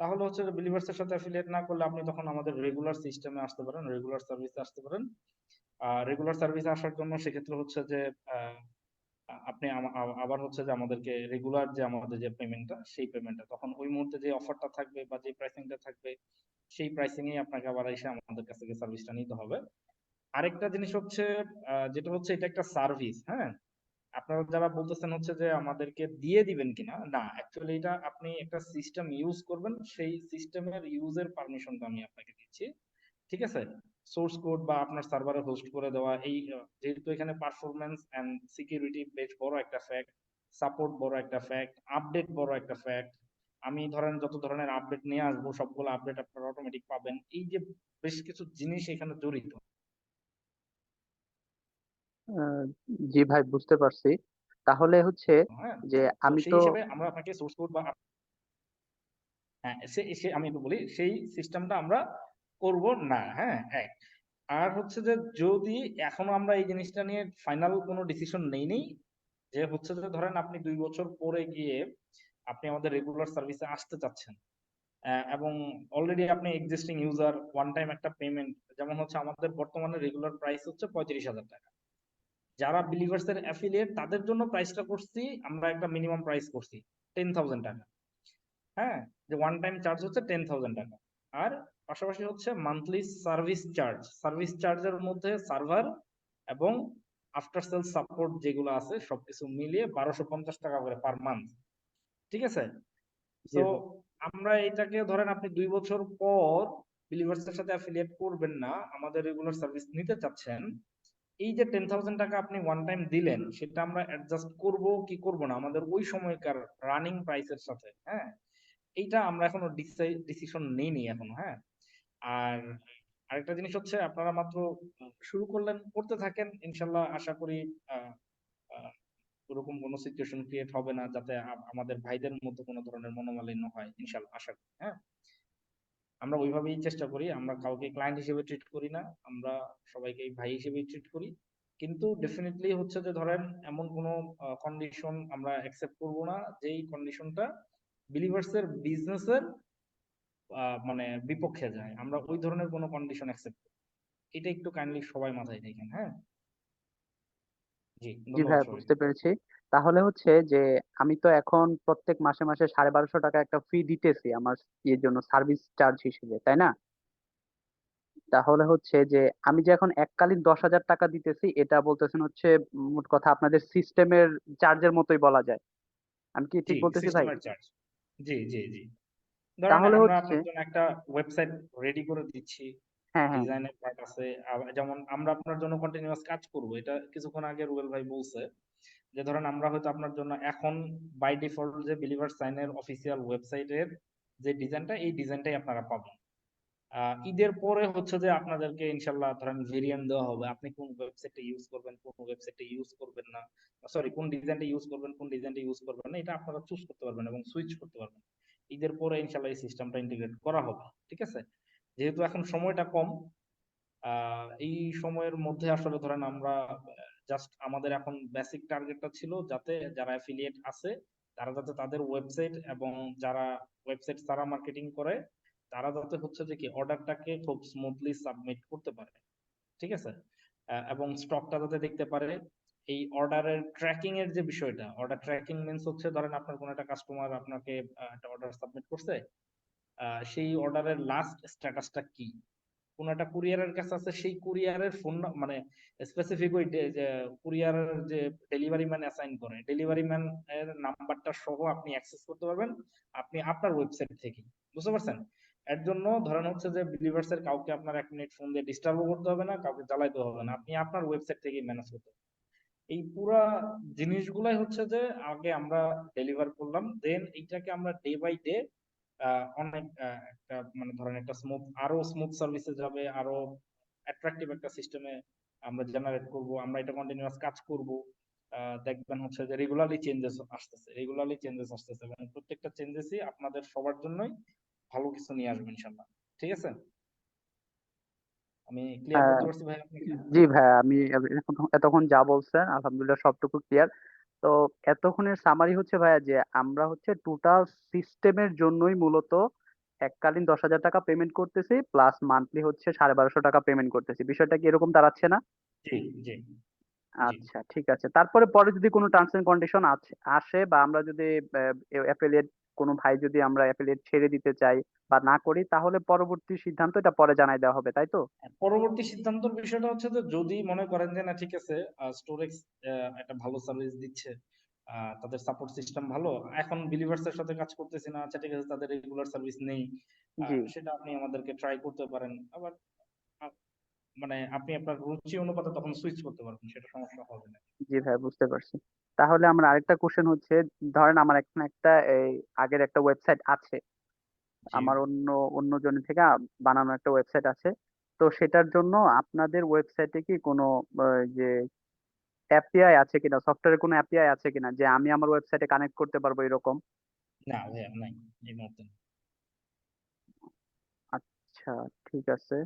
C: তাহলে হচ্ছে যে বিলিভার্স এর সাথে অ্যাফিলিয়েট না করলে আপনি তখন আমাদের রেগুলার সিস্টেমে আসতে পারেন, রেগুলার সার্ভিসে আসতে পারেন। রেগুলার সার্ভিসে আসার জন্য সেক্ষেত্রে হচ্ছে যে আপনি আবার হচ্ছে যে আমাদেরকে রেগুলার যে আমাদের যে পেমেন্টটা, সেই পেমেন্টটা তখন ওই মুহূর্তে যে অফারটা থাকবে বা যে প্রাইসিংটা থাকবে, সেই প্রাইসিং এই আপনাকে আবার এসে আমাদের কাছ থেকে সার্ভিসটা নিতে হবে। আরেকটা জিনিস হচ্ছে যেটা হচ্ছে এটা একটা সার্ভিস, হ্যাঁ। আপনারা যারা বলতেছেন হচ্ছে যে আমাদেরকে দিয়ে দিবেন কিনা, না, অ্যাকচুয়ালি এটা আপনি একটা সিস্টেম ইউজ করবেন, সেই সিস্টেমের ইউজের পারমিশনটা আমি আপনাকে দিচ্ছি, ঠিক আছে। সোর্স কোড বা আপনার সার্ভারে হোস্ট করে দেওয়া, এই যেহেতু এখানে পারফরম্যান্স এন্ড সিকিউরিটি বেশ বড় একটা ফ্যাক্ট, সাপোর্ট বড় একটা ফ্যাক্ট, আপডেট বড় একটা ফ্যাক্ট, আমি ধরেন যত ধরনের আপডেট নিয়ে আসবো সবগুলো আপডেট আপনারা অটোমেটিক পাবেন, এই যে বেশ কিছু জিনিস এখানে জড়িত।
O: আহ, জি ভাই, বুঝতে পারছি। তাহলে হচ্ছে
C: হ্যাঁ,
O: যে
C: তো
O: আমি
C: সেই
O: তো
C: হিসেবে আমরা আপনাকে সোর্স কোড বা হ্যাঁ সে সে আমি একটু বলি, সেই সিস্টেমটা আমরা করব না, হ্যাঁ। এক, আর হচ্ছে যে যদি এখনো আমরা এই জিনিসটা নিয়ে ফাইনাল কোনো ডিসিশন নেই যে হচ্ছে যে ধরেন আপনি 2 বছর পরে গিয়ে আপনি আমাদের রেগুলার সার্ভিসে আসতে চাচ্ছেন, এবং অলরেডি আপনি এক্সিস্টিং ইউজার, ওয়ান টাইম একটা পেমেন্ট, যেমন হচ্ছে আমাদের বর্তমানে রেগুলার প্রাইস হচ্ছে 35,000 টাকা। যারা বিলিভার্স এর অ্যাফিলিয়েট তাদের জন্য প্রাইসটা করছি আমরা একটা মিনিমাম প্রাইস করছি 10,000 টাকা। হ্যাঁ, যে ওয়ান টাইম চার্জ হচ্ছে 10,000 টাকা। আর পাশাপাশি হচ্ছে মান্থলি সার্ভিস চার্জের মধ্যে সার্ভার এবং আফটার সেল সাপোর্ট যেগুলো আছে সবকিছু মিলিয়ে 1250 টাকা করে পার মান্থ। ঠিক আছে?
O: জি
C: তো
O: ভাই।
C: আমরা এটাকে ধরেন আপনি 2 বছর পর বিলিভার্স এর সাথে অ্যাফিলিয়েট করবেন না, আমাদের রেগুলার সার্ভিস নিতে চাচ্ছেন, এই যে 10,000 টাকা আপনি ওয়ান টাইম দিলেন সেটা আমরা অ্যাডজাস্ট করব কি করব না আমাদের ওই সময়কার রানিং প্রাইসের সাথে। হ্যাঁ, এইটা আমরা এখনো ডিসিশন নেইনি এখনো। হ্যাঁ, আর আরেকটা জিনিস হচ্ছে আপনারা মাত্র শুরু করলেন, করতে থাকেন, ইনশাল্লাহ আশা করি আহ, আহ, ওরকম কোনো সিচুয়েশন ক্রিয়েট হবে না যাতে আমাদের ভাইদের মধ্যে কোনো ধরনের মনোমালিন্য হয়, ইনশাল্লাহ আশা করি। হ্যাঁ, আমরা ওইভাবেই চেষ্টা করি, আমরা কাউকে ক্লায়েন্ট হিসেবে ট্রিট করি না, আমরা সবাইকে ভাই হিসেবেই ট্রিট করি। কিন্তু ডেফিনেটলি হচ্ছে যে ধরেন এমন কোনো কন্ডিশন আমরা অ্যাকসেপ্ট করব না যেই কন্ডিশনটা বিলিভার্স এর বিজনেসের মানে বিপক্ষে যায়, আমরা ওই ধরনের কোনো কন্ডিশন অ্যাকসেপ্ট করি না। এটা একটু কাইন্ডলি সবাই মাথায় রাখেন। হ্যাঁ, জি,
O: জি
C: ধন্যবাদ
O: ভাইয়া,
C: সবাইকে।
O: বুঝতে পেরেছি। তাহলে হচ্ছে যে আমি তো এখন প্রত্যেক মাসে মাসে 1250 টাকা একটা ফি দিতেছি আমার ইয়ের জন্য, সার্ভিস চার্জ হিসেবে, তাই না? তাহলে হচ্ছে যে আমি যে এখন এককালীন 10,000 টাকা দিতেছি, এটা বলতেছেন হচ্ছে মোট কথা আপনাদের সিস্টেমের চার্জের মতোই বলা যায়। আমি কি
C: জি,
O: ঠিক বলতেছি ভাই?
C: সিস্টেমের চার্জ। জি জি জি, ধরেন
O: তাহলে
C: আমরা
O: হচ্ছে
C: আপনার জন্য একটা ওয়েবসাইট রেডি করে দিচ্ছি,
O: হ্যাঁ হ্যাঁ
C: ডিজাইনের পার্ট আছে, যেমন আমরা আপনার জন্য কন্টিনিউয়াস কাজ করব, এটা কিছুক্ষণ আগে রুবেল ভাই বলছে যে ধরেন আমরা হয়তো আপনার জন্য এখন বাই ডিফল্ট যে বিলিভার সাইনের অফিসিয়াল ওয়েবসাইটের যে ডিজাইনটা, এই ডিজাইনটাই আপনারা পাবেন। ঈদের পরে হচ্ছে যে আপনাদেরকে ইনশাল্লাহ ধরেন ভেরিয়েন্ট দেওয়া হবে, আপনি কোন ওয়েবসাইটটা ইউজ করবেন, কোন ওয়েবসাইটটা ইউজ করবেন না, সরি কোন ডিজাইনটা ইউজ করবেন, কোন ডিজাইনটা ইউজ করবেন না, এটা আপনারা চুজ করতে পারবেন এবং সুইচ করতে পারবেন। ঈদের পরে ইনশাল্লাহ এই সিস্টেমটা ইন্টিগ্রেট করা হবে। ঠিক আছে? যেহেতু এখন সময়টা কম, এই সময়ের মধ্যে আসলে ধরেন আমরা জাস্ট আমাদের এখন বেসিক টার্গেটটা ছিল যাতে যারা অ্যাফিলিয়েট আছে তারা যাতে তাদের ওয়েবসাইট এবং যারা ওয়েবসাইট তারা মার্কেটিং করে তারা যাতে হচ্ছে যে কি অর্ডারটাকে খুব স্মুথলি সাবমিট করতে পারে। ঠিক আছে? এবং স্টকটা যাতে দেখতে পারে। এই অর্ডারের ট্র্যাকিং এর যে বিষয়টা, অর্ডার ট্র্যাকিং মিন্স হচ্ছে ধরেন আপনার কোনো একটা কাস্টমার আপনাকে একটা অর্ডার সাবমিট করছে, সেই অর্ডারের লাস্ট স্ট্যাটাসটা কি, কোন একটা কুরিয়ারের কাছে আছে, সেই কুরিয়ারের ফোন মানে স্পেসিফিক ওই যে কুরিয়ারের যে ডেলিভারি ম্যান অ্যাসাইন করে ডেলিভারি ম্যান এর নাম্বারটা সহ আপনি অ্যাক্সেস করতে পারবেন আপনি আপনার ওয়েবসাইট থেকে। বুঝতে পারছেন? এর জন্য ধরেন হচ্ছে যে বিলিভার্স এর কাউকে আপনার 1 মিনিট ফোন দিয়ে ডিস্টার্বও করতে হবে না, কাউকে জ্বালাইতে হবে না, আপনি আপনার ওয়েবসাইট থেকেই ম্যানেজ করতে পারবেন। এই পুরা জিনিসগুলাই হচ্ছে যে আগে আমরা ডেলিভার করলাম, দেন এইটাকে আমরা ডে বাই ডে অনেক একটা মানে ধরেন একটা আরো স্মুথ সার্ভিসে যাবে, আরো অ্যাট্রাকটিভ একটা সিস্টেমে আমরা জেনারেট করব, আমরা এটা কন্টিনিউয়াস কাজ করব। দেখবেন হচ্ছে যে রেগুলারলি চেঞ্জেস আসতেছে এবং প্রত্যেকটা চেঞ্জেসই আপনাদের সবার জন্যই ভালো কিছু নিয়ে আসবে ইনশাল্লাহ। ঠিক আছে? আমি ক্লিয়ার
O: হ্যাঁ,
C: করতে পারছি ভাই আপনাকে?
O: জি ভাইয়া, আমি এতক্ষণ যা বলছেন আলহামদুলিল্লাহ সবটুকু ক্লিয়ার। তো এতক্ষণের সামারি হচ্ছে ভাইয়া যে আমরা হচ্ছে টোটাল সিস্টেমের জন্যই মূলত এককালীন 10,000 টাকা পেমেন্ট করতেছি, প্লাস মান্থলি হচ্ছে 1250 টাকা পেমেন্ট করতেছি। বিষয়টা কি এরকম দাঁড়াচ্ছে না?
C: জি জি জি।
O: আচ্ছা ঠিক আছে। তারপরে পরে যদি কোনো টার্মস এন্ড কন্ডিশন আসে বা আমরা যদি অ্যাফিলিয়েট, কোনো ভাই যদি আমরা অ্যাফিলিয়েট ছেড়ে দিতে চাই বা না করি, তাহলে পরবর্তী সিদ্ধান্ত এটা পরে জানাই দেওয়া হবে, তাই তো?
C: পরবর্তী সিদ্ধান্তের বিষয়টা হচ্ছে যে যদি মনে করেন যে না ঠিক আছে স্টোরেজ একটা ভালো সার্ভিস দিচ্ছে, তাদের সাপোর্ট সিস্টেম ভালো, এখন বিলিভার্স এর সাথে কাজ করতেছি না, আচ্ছা ঠিক আছে তাদের রেগুলার সার্ভিস নেই,
O: জি
C: সেটা আপনি আমাদেরকে ট্রাই করতে পারেন। আবার আহ, মানে আপনি আপনার রুচি অনুপাতে তখন সুইচ করতে পারবেন, সেটা সমস্যা হবে না।
O: জি ভাই, বুঝতে পারছি। তাহলে আমার আরেকটা কোশ্চেন হচ্ছে, ধরেন আমার এখন একটা এই আগের একটা ওয়েবসাইট আছে,
C: জি
O: আমার অন্য অন্য জন থেকে বানানো একটা ওয়েবসাইট আছে। তো সেটার জন্য আপনাদের ওয়েবসাইটে কি কোনো যে এপিআই আছে কিনা, সফটওয়্যারের কোনো এপিআই আছে কিনা যে আমি আমার ওয়েবসাইটে কানেক্ট করতে পারবো এরকম?
C: না ভাইয়া, নাই, এই মুহূর্তে না।
O: আচ্ছা ঠিক আছে।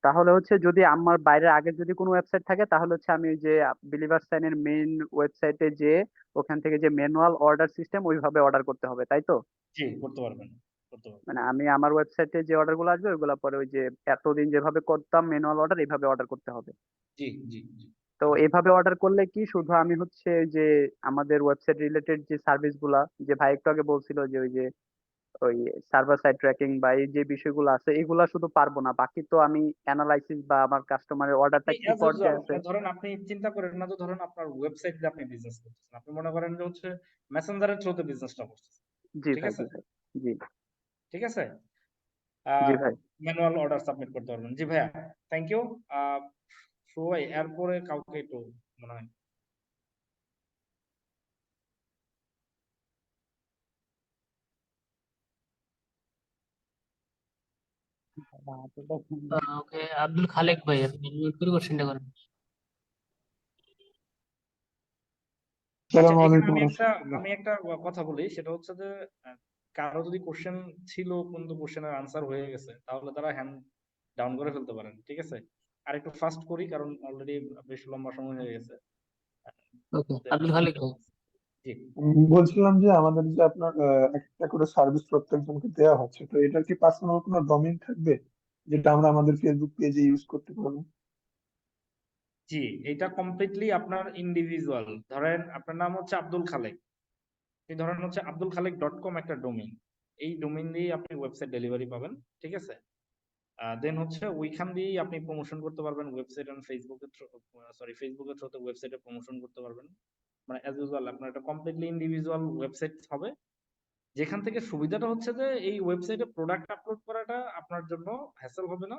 O: তাহলে হচ্ছে যদি আমার বাইরের আগে যদি কোনো ওয়েবসাইট থাকে তাহলে হচ্ছে আমি ওই যে বিলিভার সাইনের মেইন ওয়েবসাইটে যে ওখান থেকে যে ম্যানুয়াল অর্ডার সিস্টেম ওইভাবে অর্ডার করতে হবে, তাই তো?
C: জি, করতে পারবেন, করতে পারবেন।
O: মানে আমি আমার ওয়েবসাইটে যে অর্ডার গুলো আসবে ওইগুলো পরে ওই যে এতদিন যেভাবে করতাম ম্যানুয়াল অর্ডার এইভাবে অর্ডার করতে হবে।
C: জি, জি, জি।
O: তো এইভাবে অর্ডার করলে কি শুধু আমি হচ্ছে ওই যে আমাদের ওয়েবসাইট রিলেটেড যে সার্ভিস গুলা, যে ভাই একটু আগে বলছিল যে ওই যে ওই সার্ভার সাইড ট্র্যাকিং বা এই যে বিষয়গুলো আছে এগুলা শুধু পারবো না, বাকি তো আমি অ্যানালাইসিস বা আমার কাস্টমারের অর্ডারটা কি
C: অ্যাজ ইউজুয়াল
O: পর্যায়ে আছে।
C: ধরেন আপনি চিন্তা করেন না যে ধরেন আপনার ওয়েবসাইট দিয়ে আপনি বিজনেস করতেছেন, আপনি মনে করেন যে হচ্ছে মেসেঞ্জারের থ্রুতে বিজনেসটা করতেছেন,
O: জি
C: ঠিক
O: ভাই,
C: আছে?
O: জি ভাই, জি
C: ঠিক আছে,
O: জি ভাই।
C: ম্যানুয়াল অর্ডার সাবমিট করতে পারবেন। জি ভাইয়া, থ্যাংক ইউ। সবাই এরপরে কাউকে একটু মনে হয়
K: ওকে, আব্দুল খালেক ভাই, আপনি মিউট করে কোশ্চেনটা করেন।
C: আচ্ছা,
P: আসসালামু
C: এখানে
P: আলাইকুম
C: আমি একটা কথা বলি, সেটা হচ্ছে যে কারো যদি কোশ্চেন ছিল কিন্তু কোশ্চেনের আনসার হয়ে গেছে তাহলে তারা হ্যান্ড ডাউন করে ফেলতে পারেন, ঠিক আছে? আর একটু ফাস্ট করি কারণ অলরেডি বেশ লম্বা সময় হয়ে গেছে।
K: ওকে, আব্দুল খালেক ভাই।
C: জি,
P: বলছিলাম যে আমাদের যে আপনার একটা করে সার্ভিস প্রত্যেকজনকে দেওয়া হচ্ছে, তো এটার কি পার্সোনাল কোনো ডোমেইন থাকবে যেটা আমরা আমাদের ফেসবুক পেজে ইউজ করতে পারবো?
C: জি, এটা কমপ্লিটলি আপনার ইন্ডিভিজুয়াল। ধরেন আপনার নাম হচ্ছে আব্দুল খালেক, এই ধরেন হচ্ছে আব্দুল খালেক .com একটা ডোমেইন, এই ডোমেইন দিয়ে আপনি ওয়েবসাইট ডেলিভারি পাবেন, ঠিক আছে? দেন হচ্ছে ওইখান দিয়েই আপনি প্রমোশন করতে পারবেন ওয়েবসাইট এন্ড ফেসবুকের ফেসবুকের থ্রুতে ওয়েবসাইটে প্রমোশন করতে পারবেন। মানে অ্যাজ ইউজুয়াল আপনার একটা কমপ্লিটলি ইন্ডিভিজুয়াল ওয়েবসাইট হবে, যেখান থেকে সুবিধাটা হচ্ছে যে এই ওয়েবসাইটে প্রোডাক্ট আপলোড করাটা আপনার জন্য হ্যাসেল হবে না।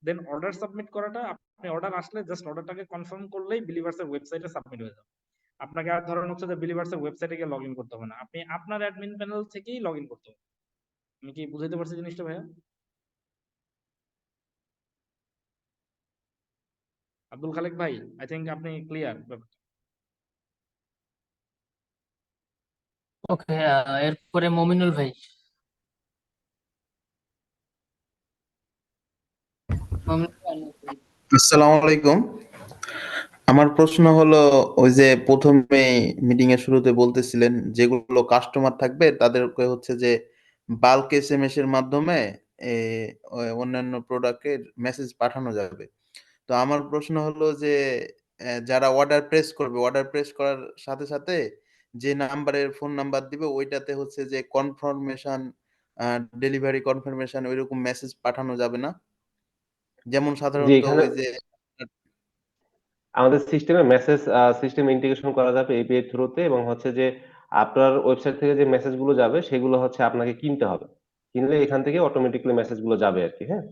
C: দেন অর্ডার সাবমিট করাটা, আপনি অর্ডার আসলে জাস্ট অর্ডারটাকে কনফার্ম করলেই বিলিভার্সের ওয়েবসাইটে সাবমিট হয়ে যাবে। আপনাকে আর ধরেন হচ্ছে যে বিলিভার্সের ওয়েবসাইটে গিয়ে লগ ইন করতে হবে না, আপনি আপনার অ্যাডমিন প্যানেল থেকেই লগ ইন করতে হবে। আমি কি বুঝাইতে পারছি জিনিসটা ভাইয়া? আব্দুল খালেক ভাই, আই থিঙ্ক আপনি ক্লিয়ার ব্যাপারটা।
K: ওকে, এরপরে মমিনুল ভাই। মমিনুল ভাই,
I: আসসালামু আলাইকুম। আমার প্রশ্ন হলো, ওই যে প্রথমে মিটিং এর শুরুতে বলতেছিলেন যেগুলো কাস্টমার থাকবে তাদেরকে হচ্ছে যে বাল্ক এসএমএস এর মাধ্যমে এ, অন্যান্য প্রোডাক্টের মেসেজ পাঠানো যাবে। তো আমার প্রশ্ন হলো যে যারা অর্ডার প্রেস করবে, অর্ডার প্রেস করার সাথে সাথে যে নাম্বারের ফোন নাম্বার দিবে ওইটাতে হচ্ছে যে কনফার্মেশন, ডেলিভারি কনফার্মেশন ওইরকম মেসেজ পাঠানো যাবে না? যেমন
A: জি,
I: সাধারণত
A: এখানে
I: ওই যে
A: আমাদের সিস্টেমে মেসেজ সিস্টেম ইন্টিগ্রেশন করা যাবে এপিআই এর থ্রুতে, এবং হচ্ছে যে আপনার ওয়েবসাইট থেকে যে মেসেজ গুলো যাবে সেগুলো হচ্ছে আপনাকে কিনতে হবে, কিনলে এখান থেকে অটোমেটিক্যালি মেসেজ গুলো যাবে আর কি। হ্যাঁ,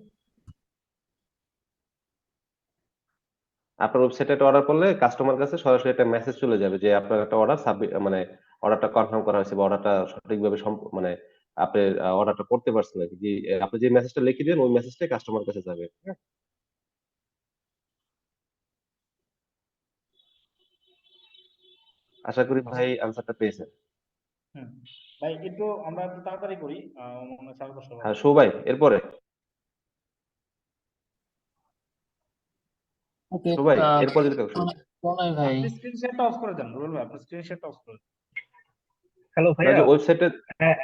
A: আপনার ওয়েবসাইটে একটা অর্ডার করলে কাস্টমার কাছে সরাসরি একটা মেসেজ চলে যাবে যে আপনার একটা অর্ডার সাবমিট, মানে অর্ডারটা কনফার্ম করা হয়েছে বা অর্ডারটা সঠিকভাবে মানে আপনি অর্ডারটা করতে পারছেন আর কি। যে আপনি যে মেসেজটা লিখে দিবেন ওই মেসেজটাই কাস্টমার কাছে যাবে। হ্যাঁ, আশা করি ভাই আনসারটা পেয়েছেন।
C: হুম, ভাই একটু আমরা একটু তাড়াতাড়ি করি, মনে হয় 10:30
A: হ্যাঁ,
C: বাজে।
A: শো ভাই এরপরে,
K: ওকে,
A: শো ভাই এরপর যদি কাউকে শুরু।
K: প্রণয় ভাই।
C: আপনি স্ক্রিন শেয়ারটা অফ করে দেন রুবেল ভাই, আপনি স্ক্রিন শেয়ারটা অফ করে দেন।
P: হ্যালো
A: না,
P: ভাইয়া।
A: যে ওয়েবসাইটে
P: হ্যাঁ,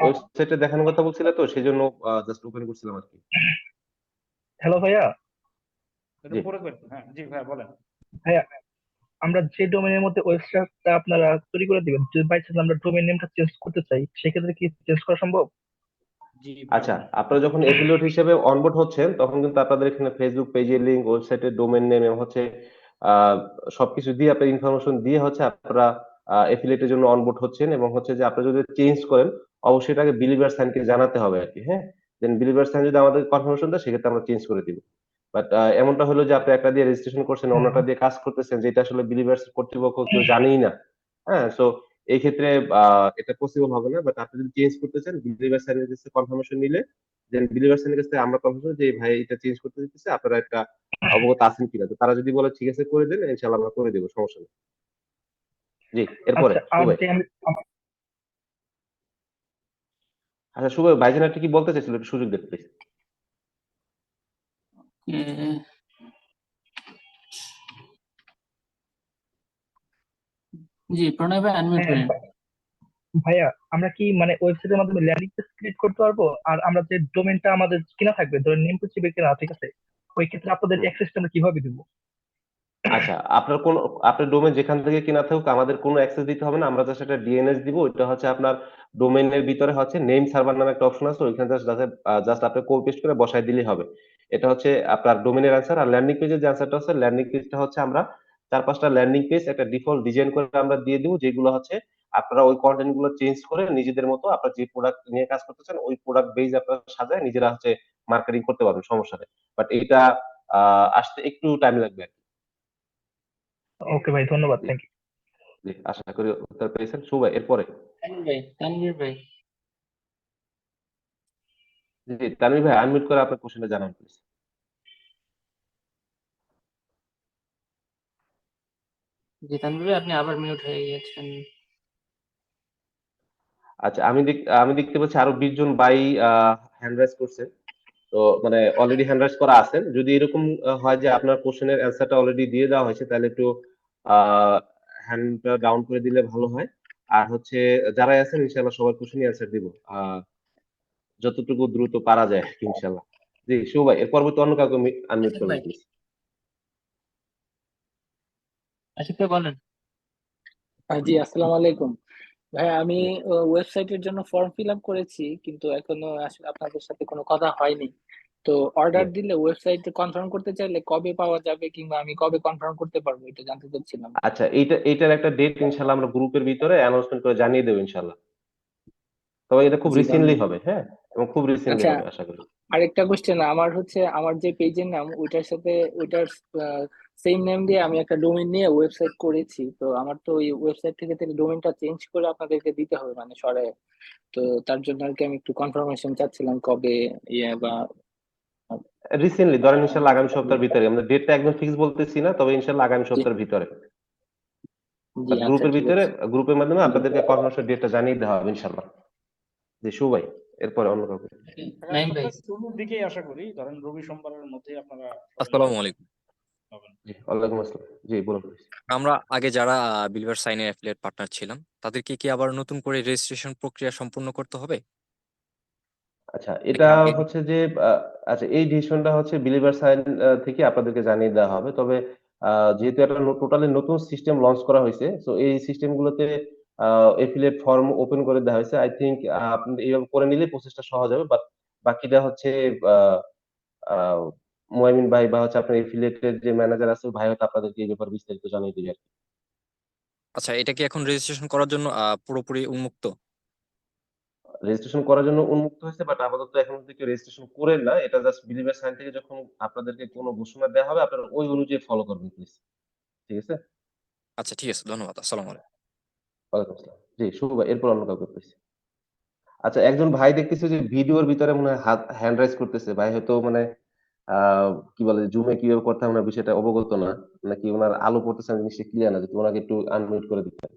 A: দেখানোর কথা বলছিল তো সেই জন্য জাস্ট ওপেন করছিলাম আর কি।
P: হ্যালো ভাইয়া।
C: একটু
A: জি,
C: পরে করবেন। হ্যাঁ জি ভাই বলেন।
P: ভাইয়া, আমরা যে ডোমেইনের মধ্যে ওয়েবসাইটটা আপনারা তৈরি করে দিবেন, যদি বাই চান্স আমরা ডোমেইন নেমটা চেঞ্জ করতে চাই সেক্ষেত্রে কি চেঞ্জ করা সম্ভব?
C: জি
A: আচ্ছা,
C: পারবেন।
A: আপনারা যখন এফিলিয়েট হিসেবে অনবোর্ড হচ্ছেন তখন কিন্তু আপনাদের এখানে ফেসবুক পেজের লিংক, ওয়েবসাইটের ডোমেইন নেম এবং হচ্ছে আহ, সবকিছু দিয়ে আপনার ইনফরমেশন দিয়ে হচ্ছে আপনারা এফিলিয়েটের জন্য অনবোর্ড হচ্ছেন, এবং হচ্ছে যে আপনি যদি চেঞ্জ করেন অবশ্যই এটাকে বিলিভার সাইনকে জানাতে হবে আর কি। হ্যাঁ, দেন বিলিভার সাইন যদি আমাদের কনফার্মেশন দেয় সেক্ষেত্রে আমরা চেঞ্জ করে দিব। বাট এমনটা হলো যে আপনি একটা দিয়ে রেজিস্ট্রেশন করছেন, অন্যটা দিয়ে কাজ করতেছেন, যেটা আসলে বিলিভার্স কর্তৃপক্ষ কেউ জানেই না। হ্যাঁ, সো এই ক্ষেত্রে এটা পসিবল হবে না। বাট আপনি যদি চেঞ্জ করতে চান বিলিভার সাইনের কাছে কনফার্মেশন নিলে, দেন বিলিভার সাইনের কাছে আমরা কনফার্মেশন যে ভাই এটা চেঞ্জ করতে দিতেছে, আপনারা একটা অবগত আছেন কিনা। তো তারা যদি বলে ঠিক আছে করে দেন, ইনশাআল্লাহ আমরা করে দেবো, সমস্যা নেই। জি, এরপরে
P: আচ্ছা, আর
A: সুবাই।
P: যে আমি
A: আচ্ছা সুবাই, ভাইজান আপনি কি বলতে চাইছিল, একটু সুযোগ দেন প্লিজ।
K: জি প্রণয় ভাই আনমিউট
Q: হ্যাঁ
K: করেন।
Q: ভাইয়া, আমরা কি মানে ওয়েবসাইটের মাধ্যমে ল্যান্ডিং পেজ ক্রিয়েট করতে পারবো? আর আমরা যে ডোমেনটা আমাদের কিনা থাকবে, ধরেন নেম চিপে কিনা, ঠিক আছে, ওই ক্ষেত্রে আপনাদের
A: হুম।
Q: অ্যাক্সেসটা আমরা কিভাবে দিব?
A: আচ্ছা, আপনার ডোমেন যেখান থেকে কিনা থাকুক আমাদের কোনো অ্যাক্সেস দিতে হবে না। আমরা জাস্ট একটা ডিএনএস দিব। ওইটা হচ্ছে আপনার ডোমেইনের ভিতরে হচ্ছে নেম সার্ভার নামে একটা অপশন আছে। ওইখানে জাস্ট আপনি কপি পেস্ট করে বসায় দিলেই হবে। এটা হচ্ছে আপনার ডোমেইনের অ্যান্সার। আর ল্যান্ডিং পেজের যে অ্যান্সারটা হচ্ছে, ল্যান্ডিং পেজটা হচ্ছে আমরা 4-5টা ল্যান্ডিং পেজ একটা ডিফল্ট ডিজাইন করে আমরা দিয়ে দিব, যেগুলো হচ্ছে আপনারা ওই কন্টেন্ট গুলো চেঞ্জ করে নিজেদের মতো আপনার যে প্রোডাক্ট নিয়ে কাজ করতেছেন ওই প্রোডাক্ট বেজ আপনারা সাজায় নিজেরা হচ্ছে মার্কেটিং করতে পারবেন, সমস্যা নেই। বাট এটা আসতে একটু টাইম লাগবে আর কি।
Q: ওকে ভাই, ধন্যবাদ,
A: জি,
Q: থ্যাংক ইউ।
A: জি, আশা করি উত্তর পেয়েছেন। শুভ, এরপরে
K: তানভীর ভাই।
A: জি, তানভীর ভাই আনমিউট করে আপনার কোশ্চেনটা জানান প্লিজ।
K: জি তানভীর ভাই আপনি আবার মিউট হয়ে গেছেন।
A: আচ্ছা, আমি দেখতে পাচ্ছি আরো 20 জন ভাই হ্যান্ড রাইজ করছে। তো মানে অলরেডি হ্যান্ড রাইজ করা আছেন। যদি এরকম হয় যে আপনার কোশ্চেনের অ্যান্সারটা অলরেডি দিয়ে দেওয়া হয়েছে, তাহলে একটু হ্যান্ডটা ডাউন করে দিলে ভালো হয়। আর হচ্ছে যারাই আছেন ইনশাআল্লাহ সবার কোশ্চেনই অ্যান্সার দিব, যতটুকু দ্রুত পারা যায় ইনশাআল্লাহ। জি, শুভ ভাই, এর পরবর্তী অন্য কাউকে আনমিউট
K: আশিক
A: করবেন
K: ভাই।
A: প্লিজ।
K: আশিক ভাই বলেন।
R: জি, আসসালামু আলাইকুম ভাই। আমি ওয়েবসাইটের জন্য ফর্ম ফিল আপ করেছি, কিন্তু এখনো আসলে আপনাদের সাথে কোনো কথা হয়নি। তো অর্ডার
A: জি।
R: দিলে ওয়েবসাইটে কনফার্ম করতে চাইলে কবে পাওয়া যাবে, কিংবা আমি কবে কনফার্ম করতে পারবো, এটা জানতে চাচ্ছিলাম।
A: আচ্ছা, এইটার একটা ডেট ইনশাআল্লাহ আমরা গ্রুপের ভিতরে অ্যানাউন্সমেন্ট করে জানিয়ে দেবো ইনশাআল্লাহ। তবে এটা খুব
R: জি,
A: রিসেন্টলি
R: ধন্যবাদ।
A: হবে, হ্যাঁ, এবং খুব রিসেন্টলি
R: আচ্ছা,
A: হবে আশা করি।
R: আরেকটা কোশ্চেন, আমার হচ্ছে আমার যে পেজের নাম ওইটার সাথে ওইটার সেম নেম দিয়ে আমি একটা ডোমেইন নিয়ে ওয়েবসাইট করেছি। তো আমার তো ওই ওয়েবসাইট থেকে ডোমেইনটা চেঞ্জ করে আপনাদেরকে দিতে হবে, মানে সরায়। তো তার জন্য আর কি আমি একটু কনফার্মেশন চাচ্ছিলাম কবে ইয়ে বা
A: রিসেন্টলি ধরেন ইনশাআল্লাহ আগামী সপ্তাহের ভিতরে। আমরা ডেটটা একদম ফিক্স বলতেছি না, তবে ইনশাআল্লাহ আগামী
R: জি
A: সপ্তাহের ভিতরে।
R: জি,
A: বাট
R: আচ্ছা
A: গ্রুপের
R: ঠিক
A: ভিতরে,
R: আছে।
A: গ্রুপের মাধ্যমে
R: জি
A: আপনাদেরকে কনফার্মেশন ডেটটা জানিয়ে দেওয়া হবে ইনশাআল্লাহ। জি, শুভ ভাই, এরপরে অন্য কাউকে।
C: আগামী সপ্তাহের শুরুর দিকেই আশা করি, ধরেন রবি সোমবারের মধ্যেই আপনারা সবাই
S: আসসালামু আলাইকুম।
C: পাবেন।
A: জি, ওয়ালাইকুম আসসালাম। জি, বলুন প্লিজ।
S: আমরা আগে যারা বিলিভার সাইনের অ্যাফিলিয়েট পার্টনার ছিলাম তাদেরকে কি আবার নতুন করে রেজিস্ট্রেশন প্রক্রিয়া সম্পূর্ণ করতে হবে
A: আচ্ছা,
S: নাকি
A: এটা
S: আগের
A: হচ্ছে যে আ আচ্ছা, এই ডিসিশনটা হচ্ছে বিলিভার সাইন থেকে আপনাদেরকে জানিয়ে দেওয়া হবে। তবে যেহেতু একটা টোটালি নতুন সিস্টেম লঞ্চ করা হয়েছে, সো এই সিস্টেম গুলোতে আ এফিলিয়েট ফর্ম ওপেন করে দেওয়া হয়েছে। আই থিংক আপনি এভাবে করে নিলে প্রসেসটা সহজ হবে। বাট বাকিটা হচ্ছে আ আ মুয়ামিন ভাই বা হচ্ছে আপনার এফিলিয়েটের যে ম্যানেজার আছে, ভাই হয়তো আপনাদেরকে এই ব্যাপারে বিস্তারিত জানিয়ে দিবে আরকি।
S: আচ্ছা এটা কি এখন রেজিস্ট্রেশন করার জন্য পুরোপুরি উন্মুক্ত
A: রেজিস্ট্রেশন করার জন্য উন্মুক্ত হয়েছে, বাট আপাতত এখন অব্দি কেউ রেজিস্ট্রেশন করেন না। এটা জাস্ট বিলিভার সাইন থেকে যখন আপনাদেরকে কোনো ঘোষণা দেওয়া হবে, আপনারা ওই অনুযায়ী ফলো করবেন প্লিজ। ঠিক আছে?
S: আচ্ছা ঠিক আছে ধন্যবাদ আসসালামু আলাইকুম
A: ওয়ালাইকুম আসসালাম। জি, শুভ ভাই, এরপর অন্য কাউকে প্লিজ। আচ্ছা, একজন ভাই দেখতেছি যে ভিডিওর ভিতরে মনে হয় হাত হ্যান্ড রাইজ করতেছে। ভাই হয়তো মানে আ কি বলে, জুমে কিভাবে করতে হয় উনার বিষয়টা অবগত না। নাকি উনার আলো পড়তেছে না, জিনিসটা ক্লিয়ার না। যদি উনাকে একটু আনমিউট করে দিতেন।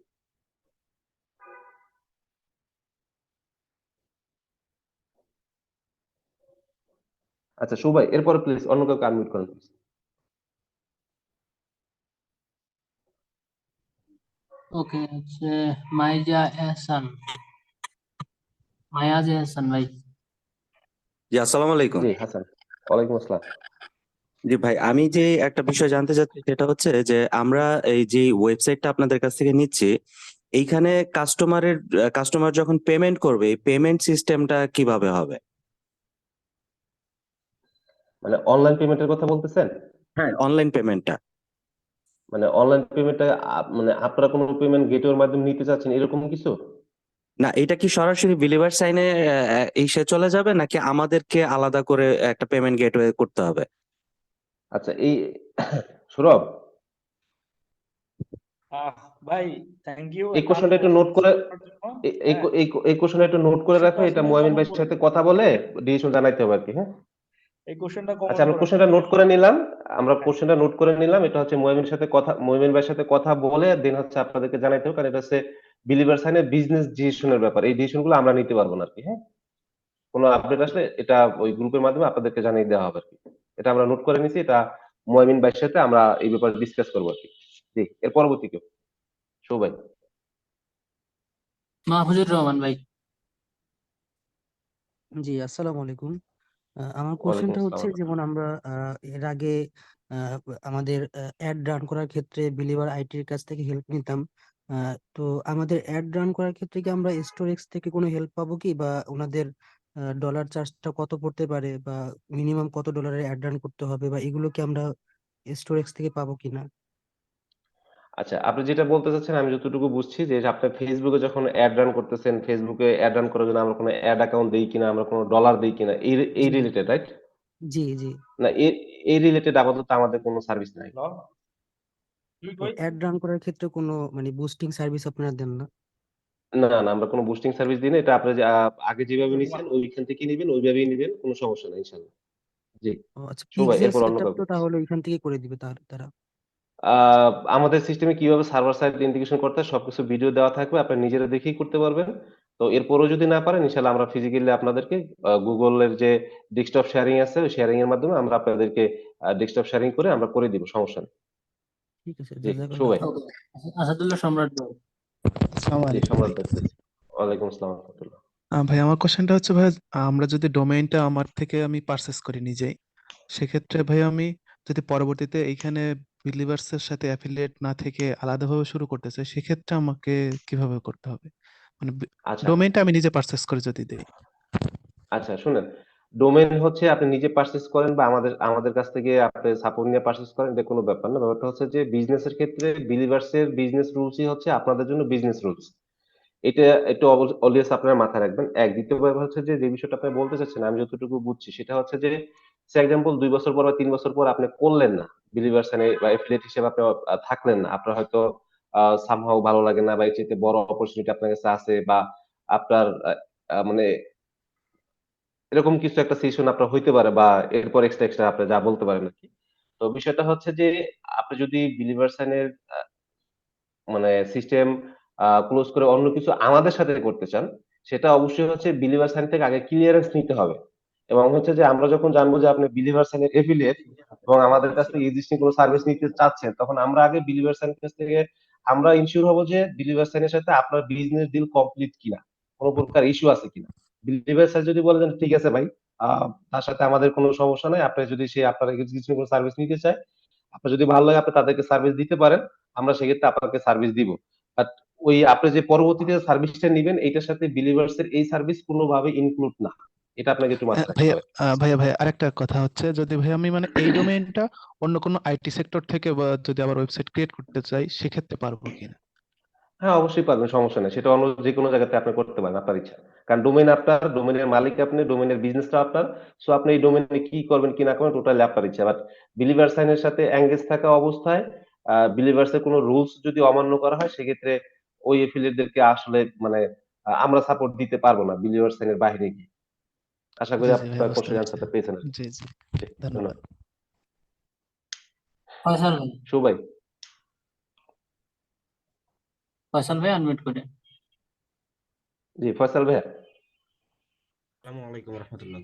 A: আচ্ছা, শুভ ভাই, এরপরে প্লিজ অন্য কাউকে আনমিউট করেন প্লিজ।
K: ওকে হচ্ছে মাইজা এহসান, মায়াজ এহসান ভাই।
T: জি আসসালামু আলাইকুম।
A: জি, হাসান। ওয়ালাইকুম আসসালাম।
T: জি ভাই, আমি যে একটা বিষয় জানতে চাচ্ছি সেটা হচ্ছে যে আমরা এই যে ওয়েবসাইটটা আপনাদের কাছ থেকে নিচ্ছি, এইখানে কাস্টমার যখন পেমেন্ট করবে পেমেন্ট সিস্টেমটা কিভাবে হবে?
A: মানে অনলাইন পেমেন্টের কথা বলতেছেন?
T: হ্যাঁ, অনলাইন পেমেন্টটা।
A: মানে অনলাইন পেমেন্টটা মানে আপনারা কোনো পেমেন্ট গেটওয়ের মাধ্যমে নিতে চাচ্ছেন এরকম কিছু?
T: না, এটা কি সরাসরি বিলিভার সাইনে এসে চলে যাবে নাকি আমাদেরকে আলাদা করে একটা পেমেন্ট গেটওয়ে করতে হবে?
A: আচ্ছা, এই সৌরভ,
C: ভাই থ্যাংক ইউ
A: এই
C: একটা
A: কোশ্চেনটা একটু নোট করে
C: জন্য।
A: এই
C: হ্যাঁ,
A: এই কোশ্চেনটা একটু নোট করে
C: কোশ্চেনটা
A: রাখো। এটা
C: আসলে
A: মুয়ামিন
C: কমন
A: ভাইয়ের
C: করে
A: সাথে
C: নেন।
A: কথা বলে ডিসিশন জানাইতে হবে আরকি, হ্যাঁ?
C: এই কোশ্চেনটা
A: আচ্ছা,
C: কমন
A: আমরা
C: করে নেন।
A: কোশ্চেনটা নোট করে নিলাম। আমরা
C: হ্যাঁ,
A: কোশ্চেনটা নোট করে নিলাম। এটা হচ্ছে মুয়ামিন ভাইয়ের সাথে কথা বলে দেন হচ্ছে আপনাদেরকে জানাইতে হবে। কারণ এটা হচ্ছে বিলিভার সাইনের বিজনেস ডিসিশনের ব্যাপার। এই ডিসিশন গুলো আমরা নিতে পারবো না আরকি, হ্যাঁ? কোনো আপডেট আসলে এটা ওই গ্রুপের মাধ্যমে আপনাদেরকে জানিয়ে দেওয়া হবে আরকি। এটা আমরা নোট করে নিছি। এটা মুয়ামিন ভাইয়ের সাথে আমরা এই ব্যাপারে ডিসকাস করবো আরকি। জি, এর পরবর্তী কেউ? শুভ ভাই।
K: মাহফুজুর রহমান ভাই।
U: জি, আসসালামু আলাইকুম। আমার
A: ওয়ালাইকুম
U: কোশ্চেনটা হচ্ছে,
A: আসসালাম।
U: যেমন আমরা এর আগে আমাদের অ্যাড রান করার ক্ষেত্রে বিলিভার আইটির কাছ থেকে হেল্প নিতাম। তো আমাদের অ্যাড রান করার ক্ষেত্রে কি আমরা স্টোরেক্স থেকে কোনো হেল্প পাবো কি, বা ওনাদের ডলার চার্জটা কত পড়তে পারে, বা মিনিমাম কত ডলারের অ্যাড রান করতে হবে, বা এগুলো কি আমরা স্টোরেক্স থেকে পাবো কিনা?
A: আচ্ছা, আপনি যেটা বলতে চাচ্ছেন আমি যতটুকু বুঝছি যে আপনি ফেসবুকে যখন অ্যাড রান করতেছেন, ফেসবুকে অ্যাড রান করার জন্য আমরা কোনো অ্যাড অ্যাকাউন্ট দেই কিনা, আমরা কোনো ডলার দেই কিনা, এই
U: জি
A: রিলেটেড, রাইট?
U: জি জি।
A: না, এই রিলেটেড আপাতত আমাদের কোনো সার্ভিস নাই।
U: তো অ্যাড রান করার ক্ষেত্রে কোনো মানে বুস্টিং সার্ভিস আপনারা দেন না?
A: না, আমরা কোনো বুস্টিং সার্ভিস দিই না। এটা আপনি যে আগে যেভাবে নিছেন ওইখান থেকেই নিবেন, ওইভাবেই নিবেন। কোনো সমস্যা নাই ইনশাআল্লাহ। জি।
U: ও আচ্ছা,
A: শুভ ভাই,
U: পিক্সেল
A: এরপর অন্য
U: সেটআপ
A: কাউকে
U: তো
A: বলছি।
U: তাহলে ওইখান থেকে করে দিবে তারা?
A: আ আমাদের সিস্টেমে কিভাবে সার্ভার সাইড ইন্টিগ্রেশন করতে হয় সবকিছু ভিডিও দেওয়া থাকবে। আপনারা নিজেরা দেখেই করতে পারবেন। তো এরপরেও যদি না পারেন ইনশাআল্লাহ আমরা ফিজিক্যালি আপনাদেরকে Google এর যে ডেস্কটপ শেয়ারিং আছে, ওই শেয়ারিং এর মাধ্যমে আমরা আপনাদেরকে ডেস্কটপ শেয়ারিং করে আমরা করে দিব। সমস্যা নেই।
U: ঠিক আছে,
A: জি, শুভ
U: জাযাকাল্লাহ
A: ভাই।
U: খাইর।
K: আসাদুল্লাহ সম্রাট ভাই।
V: আসসালামু
A: জি,
V: আলাইকুম
A: সম্রাট
V: ভাই।
A: ভাই প্লিজ। ওয়ালাইকুম আসসালাম ওয়া রাহমাতুল্লাহ।
V: ভাই আমার কোশ্চেনটা হচ্ছে ভাই, আমরা যদি ডোমেইনটা আমার থেকে আমি পারচেস করি নিজেই, সেক্ষেত্রে ভাই আমি যদি পরবর্তীতে এইখানে বিলিভার্সের সাথে অ্যাফিলিয়েট না থেকে আলাদাভাবে শুরু করতে চাই, সেক্ষেত্রে আমাকে কিভাবে করতে হবে? মানে
A: আচ্ছা।
V: ডোমেইনটা আমি নিজে পারচেস করে যদি দেই।
A: আচ্ছা শুনেন, ডোমেইন হচ্ছে আপনি নিজে পারচেজ করেন বা আমাদের কাছ থেকে আপনি সাপোর্ট নিয়ে পারচেজ করেন, এটা কোনো ব্যাপার না। ব্যাপারটা হচ্ছে যে বিজনেসের ক্ষেত্রে বিলিভার্স এর বিজনেস রুলসই হচ্ছে আপনাদের জন্য বিজনেস রুলস। এটা একটু অলওয়েজ আপনারা মাথায় রাখবেন। এক, দ্বিতীয় ব্যাপার হচ্ছে যে বিষয়টা আপনি বলতে চাচ্ছেন আমি যতটুকু বুঝছি সেটা হচ্ছে যে ফর এক্সাম্পল ২ বছর পর বা ৩ বছর পর আপনি করলেন না। বিলিভার্স এ বা এফিলিয়েট হিসেবে আপনি থাকলেন না। আপনার হয়তো সামহাউ ভালো লাগে না বা এর চাইতে বড় অপরচুনিটি আপনার কাছে আছে, বা আপনার মানে এরকম কিছু একটা সিচুয়েশন আপনার হইতে পারে, বা এরপর এক্সট্রা আপনি যা বলতে পারেন আরকি। তো বিষয়টা হচ্ছে যে আপনি যদি বিলিভার সাইন এর মানে সিস্টেম ক্লোজ করে অন্য কিছু আমাদের সাথে করতে চান, সেটা অবশ্যই হচ্ছে বিলিভার সাইন থেকে আগে ক্লিয়ারেন্স নিতে হবে। এবং হচ্ছে যে আমরা যখন জানবো যে আপনি বিলিভার সাইন এর এফিলিয়েট এবং আমাদের কাছ থেকে এক্সিস্টিং কোন সার্ভিস নিতে চাচ্ছেন, তখন আমরা আগে বিলিভার সাইন এর কাছ থেকে আমরা ইনসিওর হবো যে বিলিভার সাইন এর সাথে আপনার বিজনেস ডিল কমপ্লিট কিনা, কোন প্রকার ইস্যু আছে কিনা। বিলিভার সাইন যদি বলে দেন ঠিক আছে ভাই, আ তার সাথে আমাদের কোনো সমস্যা নাই। আপনি যদি সে আপনার এক্সিস্টিং কোন সার্ভিস নিতে চায়, আপনার যদি ভালো লাগে আপনি তাদেরকে সার্ভিস দিতে পারেন। আমরা সেক্ষেত্রে আপনাকে সার্ভিস দিব। বাট ওই আপনি যে পরবর্তীতে সার্ভিসটা নিবেন এইটার সাথে বিলিভার্স এর এই সার্ভিস কোনভাবে ইনক্লুড না। এটা আপনাকে একটু মাথায় রাখতে
V: ভাইয়া
A: হবে।
V: ভাইয়া আরেকটা কথা হচ্ছে, যদি ভাই আমি মানে এই ডোমেইনটা অন্য কোনো আইটি সেক্টর থেকে বা যদি আবার ওয়েবসাইট ক্রিয়েট করতে চাই, সেক্ষেত্রে পারবো কিনা?
A: হ্যাঁ, অবশ্যই পারবেন, সমস্যা নাই। সেটা অন্য যেকোনো জায়গাতে আপনি করতে পারেন, আপনার ইচ্ছা। কারণ ডোমেইন আপনার, ডোমেইনের মালিক আপনি, ডোমেইনের বিজনেসটা আপনার। সো আপনি এই ডোমেইনে কি করবেন কি না করবেন টোটালি আপনার ইচ্ছা। বাট বিলিভার সাইন এর সাথে এনগেজ থাকা অবস্থায় বিলিভার্স এর কোনো রুলস যদি অমান্য করা হয় সেক্ষেত্রে ওই এফিলিয়েটদেরকে আসলে মানে আমরা সাপোর্ট দিতে পারবো না বিলিভার সাইন এর বাইরে গিয়ে। আশা করি
V: জি জি ভাইয়া,
A: আপনার
V: বুঝতে
A: কোশ্চেনের
V: পারছি।
A: অ্যান্সারটা পেয়েছেন আরকি।
V: জি জি,
A: জি,
V: ধন্যবাদ।
A: ধন্যবাদ।
K: ফয়সাল ভাই।
A: শুভ ভাই।
K: ফয়সাল ভাই আনমিউট করে।
A: জি, ফয়সাল ভাইয়া।
W: আসসালামু আলাইকুম রহমতুল্লাহ।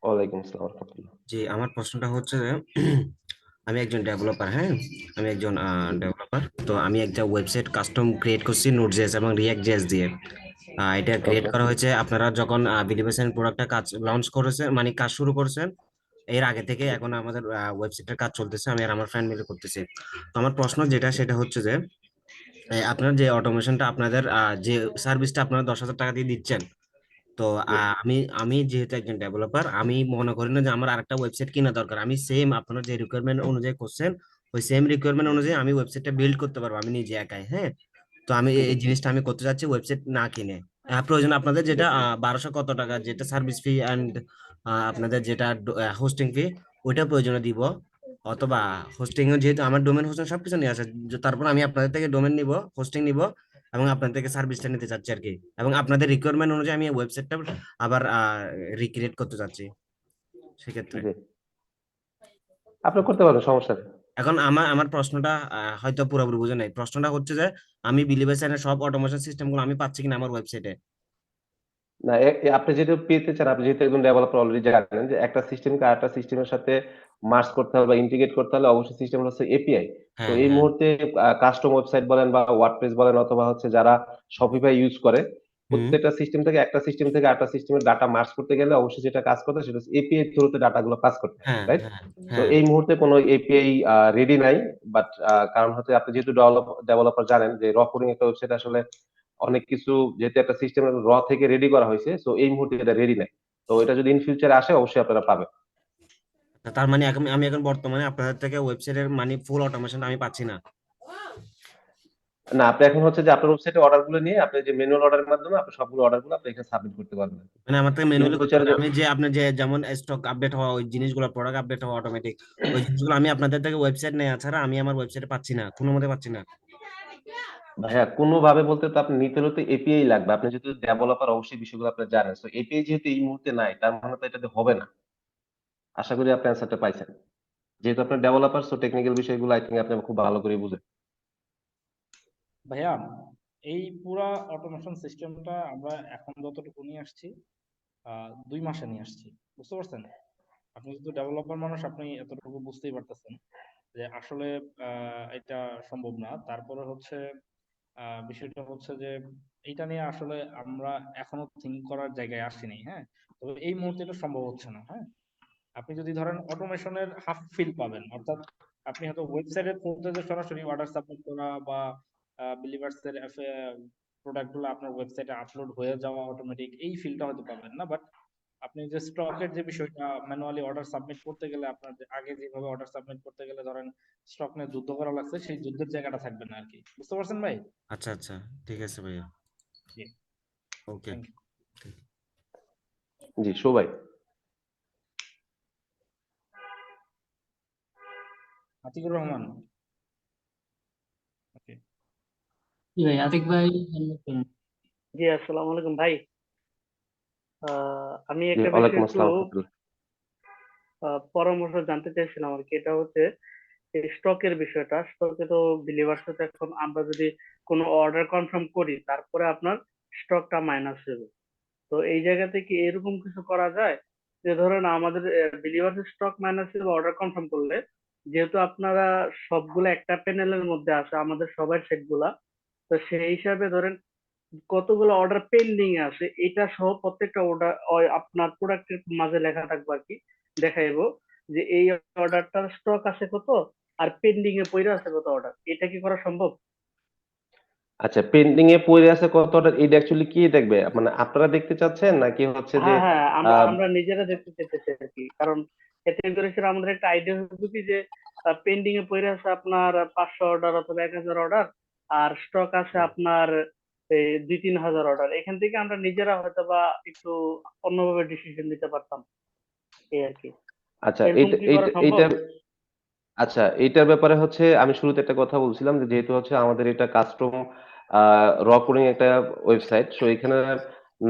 A: ওয়ালাইকুম আসসালাম ওয়া রাহমাতুল্লাহ।
W: জি, আমার প্রশ্নটা হচ্ছে যে আমি একজন ডেভেলপার, হ্যাঁ, আমি একজন ডেভেলপার। তো আমি একটা ওয়েবসাইট কাস্টম ক্রিয়েট করছি নোড.জেএস এবং রিঅ্যাক্ট.জেএস দিয়ে। এটা ক্রিয়েট
A: ওকে।
W: করা হয়েছে আপনারা যখন বিলিভার্সের প্রোডাক্টটা কাজ লঞ্চ করেছেন, মানে কাজ শুরু করেছেন এর আগে থেকে এখন আমাদের ওয়েবসাইটের কাজ চলতেছে, আমি আর আমার ফ্রেন্ড মিলে করতেছি। তো আমার প্রশ্ন যেটা সেটা হচ্ছে যে আপনার যে অটোমেশনটা আপনাদের যে সার্ভিসটা আপনারা 10,000 টাকা দিয়ে দিচ্ছেন, তো আমি যেহেতু একজন ডেভেলপার, আমি মনে করি না যে আমার আরেকটা ওয়েবসাইট কিনা দরকার। আমি সেম আপনার যে রিকোয়ারমেন্ট অনুযায়ী করছেন ওই সেম রিকোয়ারমেন্ট অনুযায়ী আমি ওয়েবসাইটটা বিল্ড করতে পারবো আমি নিজে একাই, হ্যাঁ। তো আমি এই জিনিসটা আমি করতে চাচ্ছি ওয়েবসাইট না কিনে। প্রয়োজন আপনাদের যেটা 1200 কত টাকা যেটা সার্ভিস ফি অ্যান্ড আপনাদের যেটা হোস্টিং ফি ওইটা প্রয়োজনে দিব, অথবা হোস্টিং যেহেতু আমার ডোমেন হোস্টিং সবকিছু নিয়ে আসে, তারপর আমি আপনাদের থেকে ডোমেন নিব, হোস্টিং নিব এবং আপনাদের থেকে সার্ভিসটা নিতে চাচ্ছি আর কি। এবং আপনাদের রিকোয়ারমেন্ট অনুযায়ী আমি ওয়েবসাইটটা আবার রিক্রিয়েট করতে চাচ্ছি সেক্ষেত্রে।
A: জি। আপনি করতে পারেন, সমস্যা নেই।
W: এখন আমার প্রশ্নটা হয়তো পুরোপুরি বুঝে নাই। প্রশ্নটা হচ্ছে যে আমি বিলিভার সাইনের সব অটোমেশন সিস্টেম গুলো আমি পাচ্ছি কিনা আমার ওয়েবসাইটে।
A: না, আপনি যেটা পেতে চান, আপনি যেহেতু একজন ডেভেলপার অলরেডি জানেন যে একটা সিস্টেমকে আরেকটা সিস্টেমের সাথে মার্জ করতে হলে বা ইন্টিগ্রেট করতে হলে অবশ্যই সিস্টেম হচ্ছে এপিআই। তো
W: হ্যাঁ
A: এই
W: হ্যাঁ
A: মুহূর্তে কাস্টম ওয়েবসাইট বলেন বা ওয়ার্ডপ্রেস বলেন অথবা হচ্ছে যারা শপিফাই ইউজ করে, প্রত্যেকটা সিস্টেম থেকে একটা সিস্টেম থেকে আরেকটা সিস্টেমের ডাটা মার্জ করতে গেলে অবশ্যই যেটা কাজ করতে সেটা হচ্ছে এপিআই থ্রুতে ডাটাগুলো পাস করতে হয়,
W: হ্যাঁ
A: রাইট?
W: হ্যাঁ
A: তো
W: হ্যাঁ
A: এই মুহূর্তে কোনো এপিআই রেডি নাই, বাট কারণ হচ্ছে আপনি যেহেতু ডেভেলপার জানেন যে র কোডিং একটা ওয়েবসাইট আসলে অনেক কিছু, যেহেতু একটা সিস্টেম র থেকে রেডি করা হয়েছে, সো এই মুহূর্তে এটা রেডি নাই। তো এটা যদি ইন ফিউচারে আসে অবশ্যই আপনারা পাবেন।
W: তার মানে এখন আমি এখন বর্তমানে আপনাদের থেকে ওয়েবসাইটের মানে ফুল অটোমেশন আমি পাচ্ছি না।
A: না, আপনি এখন হচ্ছে যে আপনার ওয়েবসাইটে অর্ডার গুলো নিয়ে আপনি যে ম্যানুয়াল অর্ডারের মাধ্যমে আপনি সবগুলো অর্ডার গুলো আপনি এখানে সাবমিট করতে পারবেন।
W: মানে আমার থেকে
A: ইন
W: ম্যানুয়ালি করতে
A: ফিউচারে
W: হবে, আমি যে আপনার যে যেমন স্টক আপডেট হওয়া ওই জিনিসগুলো, প্রোডাক্ট আপডেট হওয়া অটোমেটিক, ওই জিনিসগুলো আমি আপনাদের থেকে ওয়েবসাইট নেওয়া ছাড়া আমি আমার ওয়েবসাইটে পাচ্ছি না, কোনো মতে পাচ্ছি না।
A: ভাইয়া কোনোভাবে বলতে তো আপনি নিতে হলে তো এপিআই লাগবে। আপনি যেহেতু ডেভেলপার অবশ্যই বিষয়গুলো আপনি জানেন। সো এপিআই যেহেতু এই মুহূর্তে নাই, তার মানে তো এটাতে হবে না। আশা করি আপনি অ্যান্সারটা পাইছেন। যেহেতু আপনি ডেভেলপার, সো টেকনিক্যাল বিষয়গুলো আই থিংক আপনি খুব ভালো করে বুঝেন।
C: ভাইয়া, এই পুরা অটোমেশন সিস্টেমটা আমরা এখন যতটুকু নিয়ে আসছি 2 মাসে নিয়ে আসছি, বুঝতে পারছেন? আপনি যেহেতু ডেভেলপার মানুষ, আপনি এতটুকু বুঝতেই পারতেছেন যে আসলে এটা সম্ভব না। তারপরে হচ্ছে বিষয়টা হচ্ছে যে এইটা নিয়ে আসলে আমরা এখনো থিঙ্ক করার জায়গায় আসিনি, হ্যাঁ? তবে এই মুহূর্তে এটা সম্ভব হচ্ছে না, হ্যাঁ? আপনি যদি ধরেন অটোমেশনের হাফ ফিল পাবেন, অর্থাৎ আপনি হয়তো ওয়েবসাইটের থ্রুতে যে সরাসরি অর্ডার সাবমিট করা বা বিলিভার্স এর প্রোডাক্ট গুলো আপনার ওয়েবসাইটে আপলোড হয়ে যাওয়া অটোমেটিক, এই ফিলটা হয়তো পাবেন না। বাট আপনি যে স্টকের যে বিষয়টা, ম্যানুয়ালি অর্ডার সাবমিট করতে গেলে আপনার আগে যেভাবে অর্ডার সাবমিট করতে গেলে ধরেন স্টক নিয়ে যুদ্ধ করা লাগছে, সেই যুদ্ধের জায়গাটা থাকবে না আর কি। বুঝতে পারছেন ভাই?
W: আচ্ছা আচ্ছা, ঠিক আছে ভাইয়া,
C: জি,
W: ওকে।
C: Thank you.
A: জি, ভাই।
C: আতিকুর রহমান। ওকে,
K: জি ভাই, আতিক ভাই unmute করুন।
H: জি, আসসালামু আলাইকুম ভাই। আমি
A: জি,
H: একটা বিষয়
A: ওয়ালাইকুম
H: একটু
A: আসসালাম রাহমাতুল্লাহ।
H: পরামর্শ জানতে চাইছিলাম আর কি। এটা হচ্ছে স্টকের বিষয়টা। স্টকে তো বিলিভার্স সাথে এখন আমরা যদি কোনো অর্ডার কনফার্ম করি, তারপরে আপনার স্টকটা মাইনাস হবে। তো এই জায়গাতে কি এরকম কিছু করা যায় যে ধরেন আমাদের বিলিভার্স স্টক মাইনাস হবে অর্ডার কনফার্ম করলে, যেহেতু আপনারা সবগুলো একটা প্যানেলের মধ্যে আছে আমাদের সবার সেটগুলা, তো সেই হিসাবে ধরেন কতগুলো অর্ডার পেন্ডিং এ আছে এটা সহ প্রত্যেকটা অর্ডার আপনার প্রোডাক্টের মাঝে লেখা থাকবে আর কি, দেখাইবো যে এই অর্ডারটার স্টক আছে কত আর পেন্ডিং এ পড়ে আছে কত অর্ডার। এটা কি করা সম্ভব?
A: আচ্ছা, পেন্ডিং এ পড়ে আছে কত অর্ডার, এটা অ্যাকচুয়ালি কি দেখবে? মানে আপনারা দেখতে চাচ্ছেন নাকি হচ্ছে যে
H: হ্যাঁ হ্যাঁ, আমরা
A: আহ
H: আমরা নিজেরা দেখতে চাইতেছি আর কি। কারণ এতে করে সেটা আমাদের একটা আইডিয়া হবে কি যে পেন্ডিং এ পড়ে আছে আপনার 500 অর্ডার অথবা 1000 অর্ডার, আর স্টক আছে আপনার 2-3 হাজার অর্ডার। এখান থেকে আমরা নিজেরা হয়তো বা একটু অন্যভাবে ডিসিশন নিতে পারতাম, এই আর কি।
A: আচ্ছা,
H: এরকম কি করা সম্ভব?
A: আচ্ছা, এইটার ব্যাপারে হচ্ছে আমি শুরুতে একটা কথা বলছিলাম যে যেহেতু হচ্ছে আমাদের এটা কাস্টম র কোডিং একটা ওয়েবসাইট, সো এখানে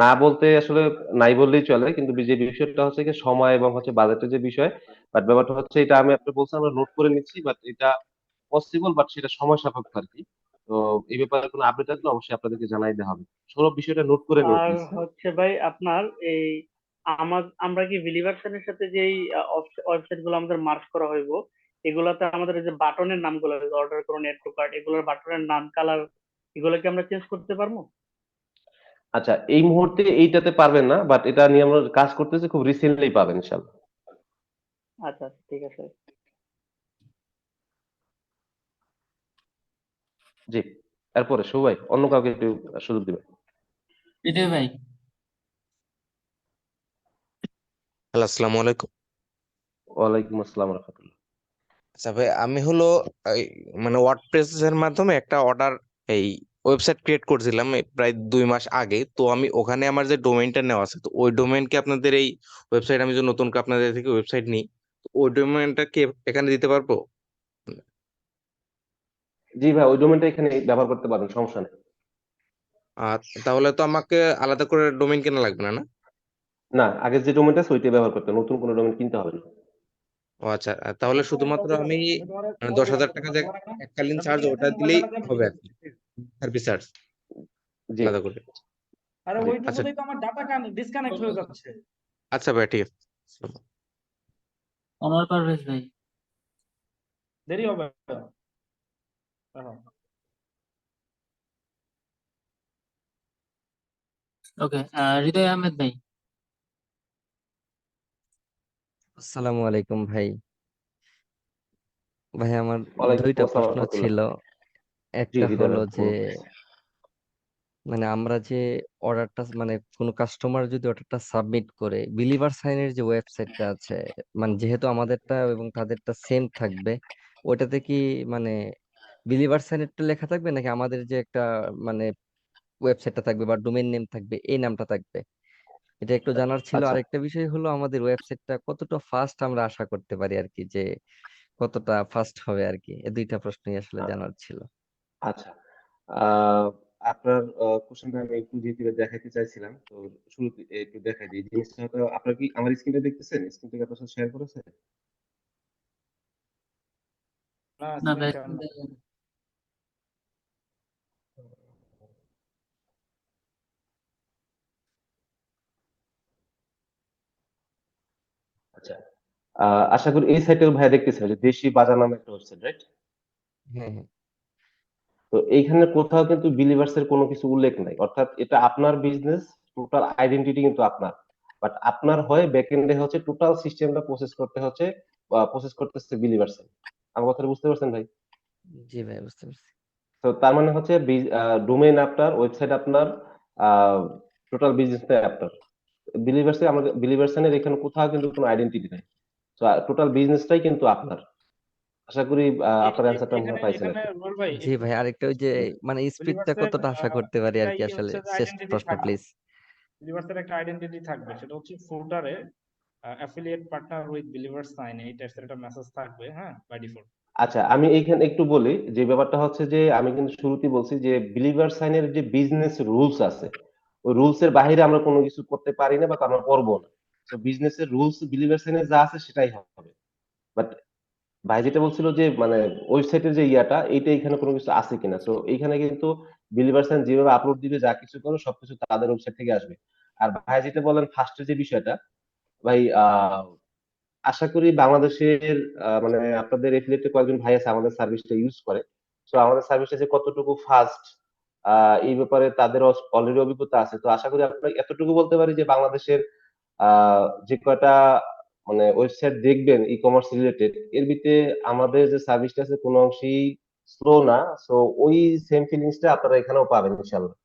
A: না বলতে আসলে নাই বললেই চলে, কিন্তু যে বিষয়টা হচ্ছে কি সময় এবং হচ্ছে বাজেটের যে বিষয়, বাট ব্যাপারটা হচ্ছে এটা আমি আপনাকে বলছি আমরা নোট করে নিচ্ছি, বাট এটা পসিবল, বাট সেটা সময় সাপেক্ষ আর কি। তো এই ব্যাপারে কোনো আপডেট আসলে অবশ্যই আপনাদেরকে জানাই দেওয়া হবে। সৌরভ, বিষয়টা নোট করে নিন
H: আর
A: প্লিজ।
H: হচ্ছে ভাই আপনার এই আমরা কি বিলিভার্সনের সাথে যেই ওয়েবসাইট গুলো আমাদের মার্জ করা হইব, এগুলাতে আমাদের এই যে বাটনের নামগুলো, অর্ডার করুন, এড টু কার্ট, এগুলোর বাটনের নাম, কালার, এগুলো কি আমরা চেঞ্জ করতে পারবো?
A: আচ্ছা, এই মুহূর্তে এইটাতে পারবেন না, বাট এটা নিয়ে আমরা কাজ করতেছি, খুব রিসেন্টলি পাবেন ইনশাল্লাহ।
H: আচ্ছা আচ্ছা, ঠিক আছে।
A: জি, এরপরে শুভ ভাই অন্য কাউকে একটু সুযোগ দিবেন।
K: হৃদয় ভাই।
B: হ্যালো, আসসালামু আলাইকুম।
A: ওয়ালাইকুম আসসালাম রাহমাতুল্লাহ।
B: আচ্ছা ভাই, আমি হলো এই মানে ওয়ার্ডপ্রেস এর মাধ্যমে একটা অর্ডার এই ওয়েবসাইট ক্রিয়েট করছিলাম এই প্রায় 2 মাস আগে। তো আমি ওখানে আমার যে ডোমেইনটা নেওয়া আছে, তো ওই ডোমেইনকে আপনাদের এই ওয়েবসাইট, আমি যে নতুন করে আপনাদের থেকে ওয়েবসাইট নিই, তো ওই ডোমেইনটা কি এখানে দিতে পারবো?
A: জি ভাই, ওই ডোমেনটা এখানে ব্যবহার করতে পারেন, সমস্যা নেই।
B: আর তাহলে তো আমাকে আলাদা করে ডোমেইন কেনা লাগবে না, না?
A: না, আগের যে ডোমেনটা আছে ওইটাই ব্যবহার করতে হবে, নতুন কোনো ডোমেন কিনতে হবে না।
B: ও আচ্ছা, তাহলে শুধুমাত্র আমি 10,000 টাকা যে এককালীন চার্জ ওটা দিলেই হবে আর কি, সার্ভিস চার্জ
A: জি।
B: আলাদা করে।
C: আরে
B: জি, আচ্ছা
C: ওইটুকুতেই তো আমার ডাটা ডিসকানেক্ট হয়ে যাচ্ছে।
B: আচ্ছা ভাই, ঠিক আছে।
K: অমর পারভেজ ভাই।
C: দেরি হবে। দেখো,
K: ওকে, হৃদয় আহমেদ ভাই।
E: আসসালামু আলাইকুম ভাই। ভাই আমার
A: ওয়ালাইকুম
E: দুইটা
A: আসসালাম
E: প্রশ্ন
A: রহমতুল্লাহ।
E: ছিল।
A: জি
E: একটা
A: হৃদয়
E: হলো
A: ভাই
E: যে
A: বলুন।
E: মানে আমরা যে অর্ডারটা মানে কোনো কাস্টমার যদি অর্ডারটা সাবমিট করে বিলিভার সাইনের যে ওয়েবসাইটটা আছে, মানে যেহেতু আমাদেরটা এবং তাদেরটা সেম থাকবে, ওটাতে কি মানে বিলিভার সাইনেরটা লেখা থাকবে নাকি আমাদের যে একটা মানে ওয়েবসাইটটা থাকবে বা ডোমেইন নেম থাকবে এই নামটা থাকবে? এটা একটু জানার ছিল।
A: আচ্ছা
E: আরেকটা বিষয় হলো আমাদের ওয়েবসাইটটা কতটা ফাস্ট আমরা আশা করতে পারি আর কি, যে কতটা ফাস্ট হবে আর কি। এই দুইটা প্রশ্নই আসলে
A: আ-
E: জানার ছিল।
A: আচ্ছা। আহ, আপনার কোশ্চেনটা আমি একটু যেহেতু দেখাইতে চাইছিলাম, তো শুরুতে একটু দেখাই দিই জিনিসটা। হয়তো আপনার কি আমার স্ক্রিনটা দেখতেছেন? স্ক্রিন থেকে আপনার সাথে শেয়ার করেছে?
C: না
K: না
C: স্ক্রিন
K: ভাই,
C: শেয়ার না।
A: আচ্ছা। আশা করি এই সাইটের ভাইয়া দেখতেছেন যে দেশি বাজার নামে একটা ওয়েবসাইট, রাইট?
E: হ্যাঁ, হ্যাঁ।
A: তো এইখানে কোথাও কিন্তু বিলিভার্স এর কোনো কিছু উল্লেখ নাই, অর্থাৎ এটা আপনার বিজনেস, টোটাল আইডেন্টিটি কিন্তু আপনার, বাট আপনার হয়ে ব্যাকএন্ডে হচ্ছে টোটাল সিস্টেমটা প্রসেস করতেছে বিলিভার্স। আমার কথাটা বুঝতে পারছেন ভাই?
E: জি ভাই, বুঝতে পারছি।
A: তো তার মানে হচ্ছে ডোমেইন আপনার, ওয়েবসাইট আপনার, টোটাল বিজনেসটাই আপনার। আমাদের বিলিভার্সের এখানে কোথাও কিন্তু কোনো আইডেন্টিটি নাই। তো টোটাল বিজনেসটাই কিন্তু আপনার। আশা করি আপনার অ্যান্সারটা মনে
C: এখানে
A: হয় পাইছেন
C: এখানে
A: আরকি।
C: রোল ভাই
E: জি ভাই, আরেকটা ওই যে মানে স্পিডটা
C: বিলিভার্সের
E: কতটা আশা করতে পারি আর
C: একটাই
E: কি, আসলে
C: হচ্ছে যে
E: শেষ
C: আইডেন্টিটি
E: প্রশ্ন
C: থাকবে।
E: প্লিজ।
C: বিলিভার্সের একটা আইডেন্টিটি থাকবে, সেটা হচ্ছে ফুটারে affiliate partner with believer sign, এই টাইপের একটা মেসেজ থাকবে, হ্যাঁ, বাই ডিফল্ট।
A: আচ্ছা, আমি এইখানে একটু বলি যে ব্যাপারটা হচ্ছে যে আমি কিন্তু শুরুতেই বলছি যে বিলিভার সাইনের যে বিজনেস রুলস আছে, ওই রুলস এর বাইরে আমরা কোনো কিছু করতে পারি না বা আমরা করবো না। তো বিজনেসের রুলস বিলিভার সাইনের যা আছে সেটাই হবে। বাট ভাই যেটা বলছিল যে মানে ওয়েবসাইটের যে ইয়াটা, এইটা এখানে কোনো কিছু আছে কিনা। তো এইখানে কিন্তু বিলিভার সাইন যেভাবে আপলোড দিবে, যা কিছু করো সবকিছু তাদের ওয়েবসাইট থেকে আসবে। আর ভাই যেটা বলেন ফার্স্টের যে বিষয়টা, ভাই আশা করি বাংলাদেশের মানে আপনাদের এফিলিয়েটে কয়েকজন ভাই আছে আমাদের সার্ভিসটা ইউজ করে। তো আমাদের সার্ভিসটা যে কতটুকু ফাস্ট, এই ব্যাপারে তাদের অলরেডি অভিজ্ঞতা আছে। তো আশা করি আপনার এতটুকু বলতে পারি যে বাংলাদেশের যে কয়টা মানে ওয়েবসাইট দেখবেন ই কমার্স রিলেটেড, এর ভিতরে আমাদের যে সার্ভিসটা আছে কোনো অংশেই স্লো না। সো ওই সেম ফিলিংসটা আপনারা এখানেও পাবেন ইনশাল্লাহ।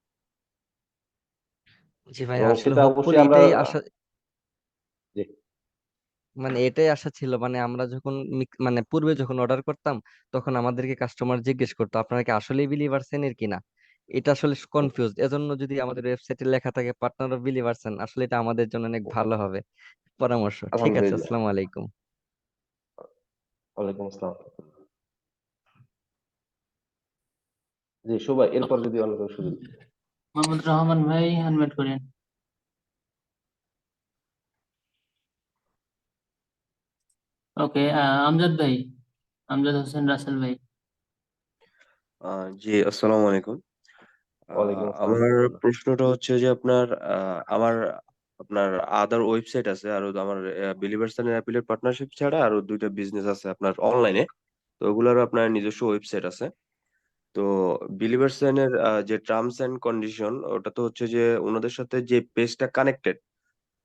E: জি ভাই,
A: এবং
E: আসলে
A: সেটা
E: হোপফুলি
A: অবশ্যই আমরা
E: এটাই আশা,
A: জি।
E: মানে এটাই আশা ছিল। মানে আমরা যখন মানে পূর্বে যখন অর্ডার করতাম, তখন আমাদেরকে কাস্টমার জিজ্ঞেস করতো আপনারা কি আসলেই বিলিভারসেন এর কিনা। এটা আসলে কনফিউজ, এজন্য যদি আমাদের ওয়েবসাইটে লেখা থাকে পার্টনার অফ বিলিভারসেন, আসলে এটা আমাদের জন্য অনেক ভালো হবে। পরামর্শ ঠিক আছে।
A: আলহামদুলিল্লাহ।
E: আসসালামু আলাইকুম।
A: ওয়ালাইকুম আসসালাম। জি সবাই, এরপর যদি অন্য কেউ সুযোগ দিই।
K: মোহাম্মদ রহমান ভাই, আনমিউট করেন। ওকে, আমজাদ ভাই, আমজাদ হোসেন রাসেল ভাই।
G: জি আসসালামু আলাইকুম।
A: ওয়ালাইকুম আসসালাম
G: আমার
A: রহমতুল্লাহ।
G: প্রশ্নটা হচ্ছে যে আপনার আমার আপনার আদার ওয়েবসাইট আছে, আর আমার বিলিভার্সান অ্যাফিলিয়েট পার্টনারশিপ ছাড়া আরো দুইটা বিজনেস আছে আপনার অনলাইনে। তো ওগুলোর আপনার নিজস্ব ওয়েবসাইট আছে। তো বিলিভার্সানের যে টার্মস এন্ড কন্ডিশন, ওটা তো হচ্ছে যে ওনাদের সাথে যে পেজটা কানেক্টেড,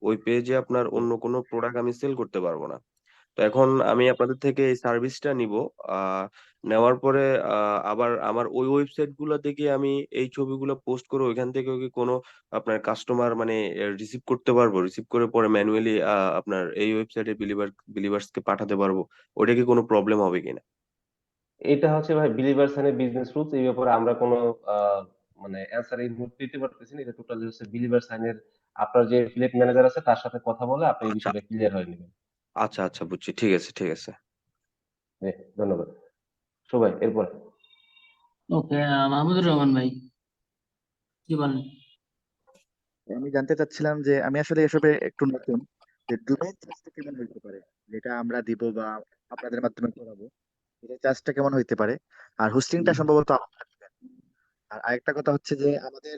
G: ওই পেজে আপনার অন্য কোনো প্রোডাক্ট আমি সেল করতে পারবো না। তো এখন আমি আপনাদের থেকে এই সার্ভিসটা নিব। আহ নেওয়ার পরে আবার আমার ওই ওয়েবসাইট গুলোতে গিয়ে আমি এই ছবিগুলো পোস্ট করে ওইখান থেকে কি কোনো আপনার কাস্টমার মানে রিসিভ করতে পারবো, রিসিভ করে পরে ম্যানুয়ালি আপনার এই ওয়েবসাইটে বিলিভার্সকে পাঠাতে পারবো? ওটা কি কোনো প্রবলেম হবে কিনা?
A: এটা হচ্ছে ভাই বিলিভার সাইনের বিজনেস রুলস, এই ব্যাপারে আমরা কোনো মানে অ্যান্সার এই মুহূর্তে দিতে পারতেছি না। এটা টোটালি হচ্ছে বিলিভার সাইনের, আপনার যে ফিলেট ম্যানেজার আছে তার সাথে কথা বলে আপনি এই
G: আচ্ছা
A: বিষয়টা ক্লিয়ার হয়ে নেবেন।
G: আচ্ছা আচ্ছা, বুঝছি, ঠিক আছে ঠিক আছে।
A: জি, ধন্যবাদ সবাই। এরপর
K: ওকে, মাহমুদুর রহমান ভাই, কি বলেন?
J: আমি জানতে চাচ্ছিলাম যে আমি আসলে এসবে একটু নতুন, যে ডোমেইন চার্জটা কেমন হইতে পারে, যেটা আমরা দিব বা আপনাদের মাধ্যমে করাবো, এটা চার্জটা কেমন হইতে পারে? আর হোস্টিংটা সম্ভবত আপনারা দিবেন। আর আরেকটা কথা হচ্ছে যে আমাদের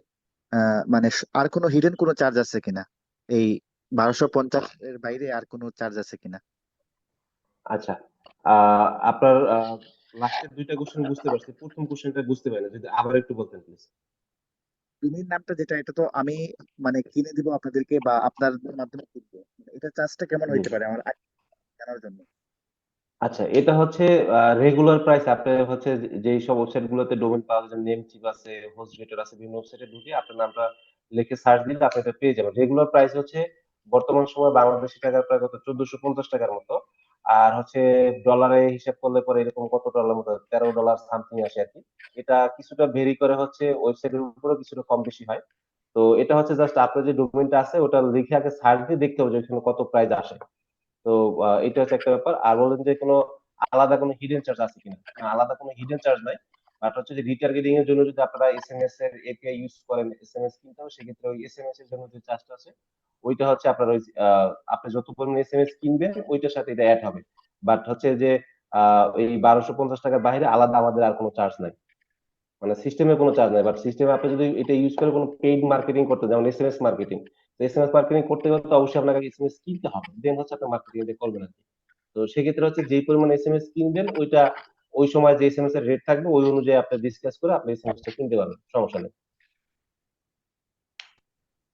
J: মানে আর কোনো হিডেন কোনো চার্জ আছে কিনা, এই 1250 এর বাইরে আর কোনো চার্জ আছে কিনা?
A: আচ্ছা, আপনার লাস্টের 2টা কোশ্চেন বুঝতে পারছি, প্রথম কোশ্চেনটা বুঝতে পারি না, যদি আবার একটু বলতেন প্লিজ।
J: ডোমেইন নামটা যেটা, এটা তো আমি মানে কিনে দিব আপনাদেরকে বা আপনার মাধ্যমে কিনবো, এটা চার্জটা কেমন
A: জি।
J: হইতে পারে আমার জানার জন্য।
A: আচ্ছা, এটা হচ্ছে রেগুলার প্রাইস। আপনি হচ্ছে যেই সব ওয়েবসাইট গুলোতে ডোমেইন পাওয়া যায়, নেমচিপ আছে, হোস্টগেটর আছে, বিভিন্ন ওয়েবসাইটে ঢুকে আপনার নামটা লিখে সার্চ দিলে আপনি এটা পেয়ে যাবেন। রেগুলার প্রাইস হচ্ছে বর্তমান সময় বাংলাদেশী টাকার প্রায় কত 1450 টাকার মতো। আর হচ্ছে ডলারে হিসাব করলে পরে এরকম কত ডলার মতো $13 সামথিং আসে আর কি। এটা কিছুটা ভেরি করে হচ্ছে ওয়েবসাইটের উপরে কিছুটা কম বেশি হয়। তো এটা হচ্ছে জাস্ট আপনার যে ডকুমেন্টটা আছে ওটা লিখে আগে সার্চ দিয়ে দেখতে হবে যে এখানে কত প্রাইস আসে। তো এটা হচ্ছে একটা ব্যাপার। আর বললেন যে কোনো আলাদা কোনো হিডেন চার্জ আছে কিনা? না, আলাদা কোনো হিডেন চার্জ নাই। বাট হচ্ছে যে রিটার্গেটিং এর জন্য যদি আপনারা এসএমএস এর এপিআই ইউজ করেন, এসএমএস কিনতে হবে, সেক্ষেত্রে ওই এসএমএস এর জন্য যে চার্জটা আছে ওইটা হচ্ছে আপনার ওই আপনি যত পরিমাণ এসএমএস কিনবেন ওইটার সাথে এটা অ্যাড হবে। বাট হচ্ছে যে এই 1250 টাকার বাইরে আলাদা আমাদের আর কোনো চার্জ নাই। মানে সিস্টেমে কোনো চার্জ নাই। বাট সিস্টেমে আপনি যদি এটা ইউজ করে কোনো পেইড মার্কেটিং করতে, যেমন এসএমএস মার্কেটিং, তো এসএমএস মার্কেটিং করতে গেলে তো অবশ্যই আপনাকে এসএমএস কিনতে হবে, দেন হচ্ছে আপনি মার্কেটিং করবেন আর কি। তো সেক্ষেত্রে হচ্ছে যেই পরিমাণ এসএমএস কিনবেন ওইটা ওই সময় যে এসএমএস এর রেট থাকবে ওই অনুযায়ী আপনি ডিসকাস করে আপনি এসএমএস টা কিনতে পারবেন, সমস্যা নেই।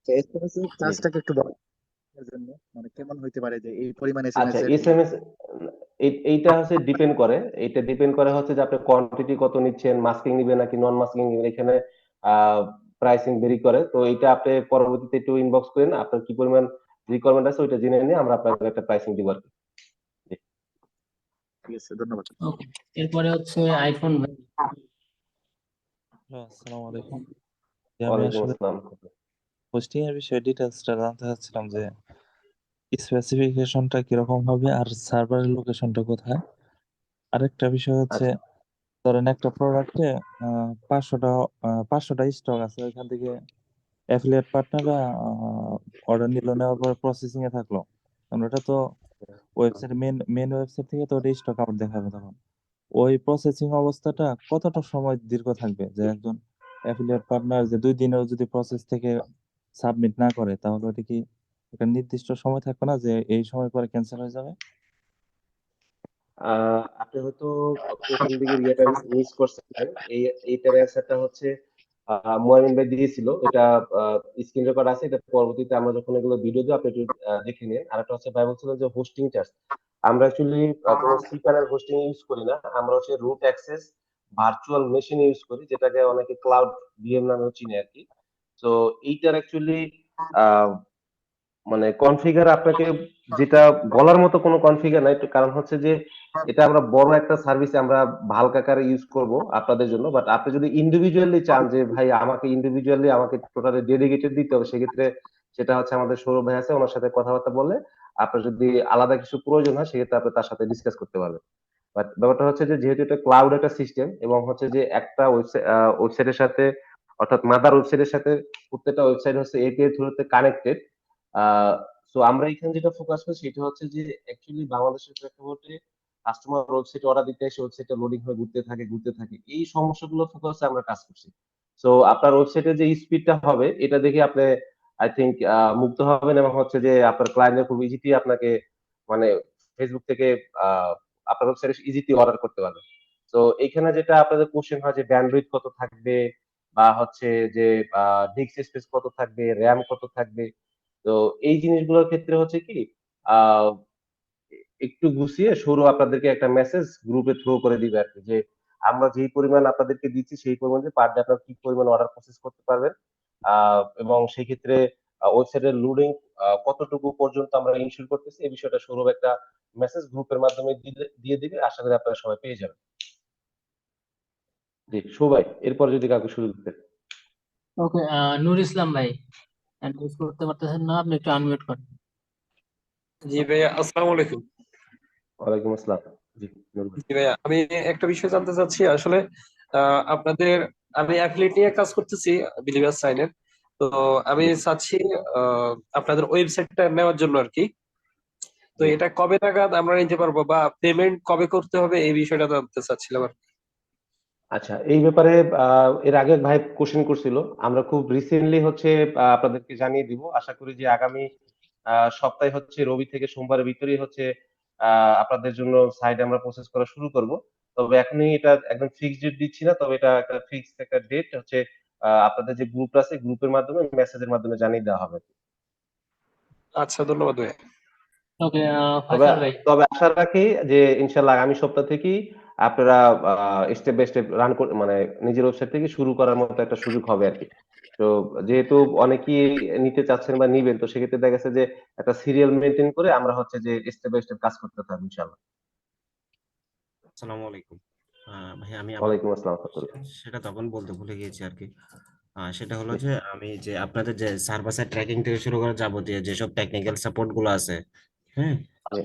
J: এসএমএস এর
A: জি।
J: চার্জটাকে একটু বলার জন্য মানে কেমন হইতে পারে যে এই পরিমাণ
A: আচ্ছা,
J: এসএমএস এর
A: এসএমএস এইটা হচ্ছে ডিপেন্ড করে, এটা ডিপেন্ড করে হচ্ছে যে আপনি কোয়ান্টিটি কত নিচ্ছেন, মাস্কিং নিবেন নাকি নন মাস্কিং নিবেন, এখানে প্রাইসিং ভেরি করে। তো এইটা আপনি পরবর্তীতে একটু ইনবক্স করেন, আপনার কি পরিমাণ রিকোয়ারমেন্ট আছে ওইটা জেনে নিয়ে আমরা আপনাকে একটা প্রাইসিং দিব আর কি। জি।
J: ঠিক আছে, ধন্যবাদ।
K: ওকে, এরপরে হচ্ছে আইফোন ভাই।
D: হ্যালো, আসসালামু আলাইকুম। যে আমি
A: ওয়ালাইকুম
D: আসলে
A: আসসালাম।
D: হোস্টিং এর বিষয়ে ডিটেলসটা জানতে চাচ্ছিলাম যে স্পেসিফিকেশনটা কিরকম হবে আর সার্ভারের লোকেশনটা কোথায়। আরেকটা বিষয় হচ্ছে
A: আচ্ছা,
D: ধরেন একটা প্রোডাক্টে 500টা স্টক আছে, ওইখান থেকে অ্যাফিলিয়েট পার্টনাররা অর্ডার নিল, নেওয়ার পর প্রসেসিং এ থাকলো, কারণ ওটা তো ওয়েবসাইট মেন ওয়েবসাইট থেকে তো ওটা স্টক আউট দেখাবে। তখন ওই প্রসেসিং অবস্থাটা কতটা সময় দীর্ঘ থাকবে, যে একজন অ্যাফিলিয়েট পার্টনার যে 2 দিনেও যদি প্রসেস থেকে সাবমিট না করে তাহলে ওটা কি একটা নির্দিষ্ট সময় থাকবে না যে এই সময় পরে ক্যান্সেল হয়ে যাবে?
A: আপনি হয়তো প্রথম দিকের ইয়েটা মিস করছেন। এই এইটার অ্যান্সারটা হচ্ছে মুয়ামিন ভাই দিয়েছিল। এটা স্ক্রিন রেকর্ড আছে, এটা পরবর্তীতে আমরা যখন এগুলো ভিডিও দিই আপনি একটু দেখে নিন। আর একটা হচ্ছে ভাই বলছিল যে হোস্টিং চার্জ, আমরা অ্যাকচুয়ালি কোনো সিপ্যানেল হোস্টিং ইউজ করি না, আমরা হচ্ছে root access virtual machine use করি, যেটাকে অনেকে ক্লাউড ভিএম নামেও চিনে আর কি। তো এইটার অ্যাকচুয়ালি মানে কনফিগার আপনাকে যেটা বলার মতো কোনো কনফিগার নাই। তো কারণ হচ্ছে যে এটা আমরা বড় একটা সার্ভিস আমরা ভাল্ক আকারে ইউজ করব আপনাদের জন্য। বাট আপনি যদি ইন্ডিভিজুয়ালি চান যে ভাই আমাকে ইন্ডিভিজুয়ালি আমাকে টোটালি ডেডিকেটেড দিতে হবে, সেক্ষেত্রে সেটা হচ্ছে আমাদের সৌরভ ভাই আছে, ওনার সাথে কথাবার্তা বললে আপনার যদি আলাদা কিছু প্রয়োজন হয় সেক্ষেত্রে আপনি তার সাথে ডিসকাস করতে পারবেন। বাট ব্যাপারটা হচ্ছে যে যেহেতু এটা ক্লাউড একটা সিস্টেম এবং হচ্ছে যে একটা ওয়েবসাইটের সাথে, অর্থাৎ মাদার ওয়েবসাইটের সাথে প্রত্যেকটা ওয়েবসাইট হচ্ছে এপিআই থ্রুতে কানেক্টেড। সো আমরা এখানে যেটা ফোকাস করি সেটা হচ্ছে যে অ্যাকচুয়ালি বাংলাদেশের প্রেক্ষাপটে কাস্টমার ওয়েবসাইটে অর্ডার দিতে এসে ওয়েবসাইটটা লোডিং হয়ে ঘুরতে থাকে, এই সমস্যাগুলো ফোকাসে আমরা কাজ করছি। সো আপনার ওয়েবসাইটে যে স্পিডটা হবে এটা দেখে আপনি আই থিংক মুগ্ধ হবেন এবং হচ্ছে যে আপনার ক্লায়েন্টরা খুব ইজিলি আপনাকে মানে ফেসবুক থেকে আপনার ওয়েবসাইটে ইজিলি অর্ডার করতে পারবে। তো এইখানে যেটা আপনাদের কোশ্চেন হয় যে ব্যান্ডউইথ কত থাকবে বা হচ্ছে যে ডিস্ক স্পেস কত থাকবে, র‍্যাম কত থাকবে, তো এই জিনিসগুলোর ক্ষেত্রে হচ্ছে কি আহ একটু গুছিয়ে সৌরভ আপনাদেরকে একটা মেসেজ গ্রুপে থ্রো করে দিবে আর কি, যে আমরা যেই পরিমাণ আপনাদেরকে দিচ্ছি সেই পরিমাণে পার ডে আপনারা কি পরিমাণ অর্ডার প্রসেস করতে পারবেন, এবং সেই ক্ষেত্রে ওয়েবসাইটের লোডিং কতটুকু পর্যন্ত আমরা ইনশিওর করতেছি এই বিষয়টা সৌরভ একটা মেসেজ গ্রুপের মাধ্যমে দিয়ে দিবে। আশা করি আপনারা সবাই পেয়ে যাবেন। জি সবাই, এরপর যদি কাউকে সুযোগ দেন।
K: ওকে, নূর ইসলাম ভাই অ্যাড্রেস করতে পারতেছেন না, আপনি একটু আনমিউট করেন।
L: জি ভাইয়া, আসসালামু আলাইকুম।
A: ওয়ালাইকুম আসসালাম। জি নূর ভাই।
L: জি ভাইয়া, আমি একটা বিষয় জানতে চাচ্ছি আসলে আপনাদের, আমি অ্যাফিলিয়েট নিয়ে কাজ করতেছি বিলিভার সাইনের। তো আমি
A: জি
L: চাচ্ছি আপনাদের ওয়েবসাইটটা নেওয়ার জন্য আর কি। তো
A: জি
L: এটা কবে নাগাদ আমরা নিতে পারবো বা পেমেন্ট কবে করতে হবে এই বিষয়টা জানতে চাচ্ছিলাম আর কি।
A: আচ্ছা, এই ব্যাপারে এর আগে ভাই কোশ্চেন করছিল, আমরা খুব রিসেন্টলি হচ্ছে আপনাদেরকে জানিয়ে দিব। আশা করি যে আগামী সপ্তাহে হচ্ছে রবি থেকে সোমবারের ভিতরেই হচ্ছে আপনাদের জন্য সাইট আমরা প্রসেস করা শুরু করব। তবে এখনই এটা একদম ফিক্সড ডেট দিচ্ছি না, তবে এটা একটা ফিক্সড একটা ডেট হচ্ছে আপনাদের যে গ্রুপ আছে গ্রুপের মাধ্যমে মেসেজের মাধ্যমে জানিয়ে দেওয়া হবে।
L: আচ্ছা, ধন্যবাদ ভাই।
K: ওকে
A: তবে
K: ফয়সাল ভাই।
A: তবে আশা রাখি যে ইনশাল্লাহ আগামী সপ্তাহ থেকেই আপনারা স্টেপ বাই স্টেপ মানে নিজের ওয়েবসাইট থেকে শুরু করার মতো একটা সুযোগ হবে আর কি। তো যেহেতু অনেকেই নিতে চাচ্ছেন বা নিবেন, তো সেক্ষেত্রে দেখা গেছে যে একটা সিরিয়াল মেনটেন করে আমরা হচ্ছে যে স্টেপ বাই স্টেপ কাজ করতে থাকবো ইনশাল্লাহ।
W: আসসালামু আলাইকুম। ভাই আমি আমার
A: ওয়ালাইকুম আসসালাম।
W: সেটা তখন বলতে ভুলে গিয়েছি আর কি। সেটা হলো যে আমি যে আপনাদের যে সার্ভার সাইড ট্র্যাকিং থেকে শুরু করে যাবতীয় যেসব টেকনিক্যাল সাপোর্ট গুলো আছে, হ্যাঁ,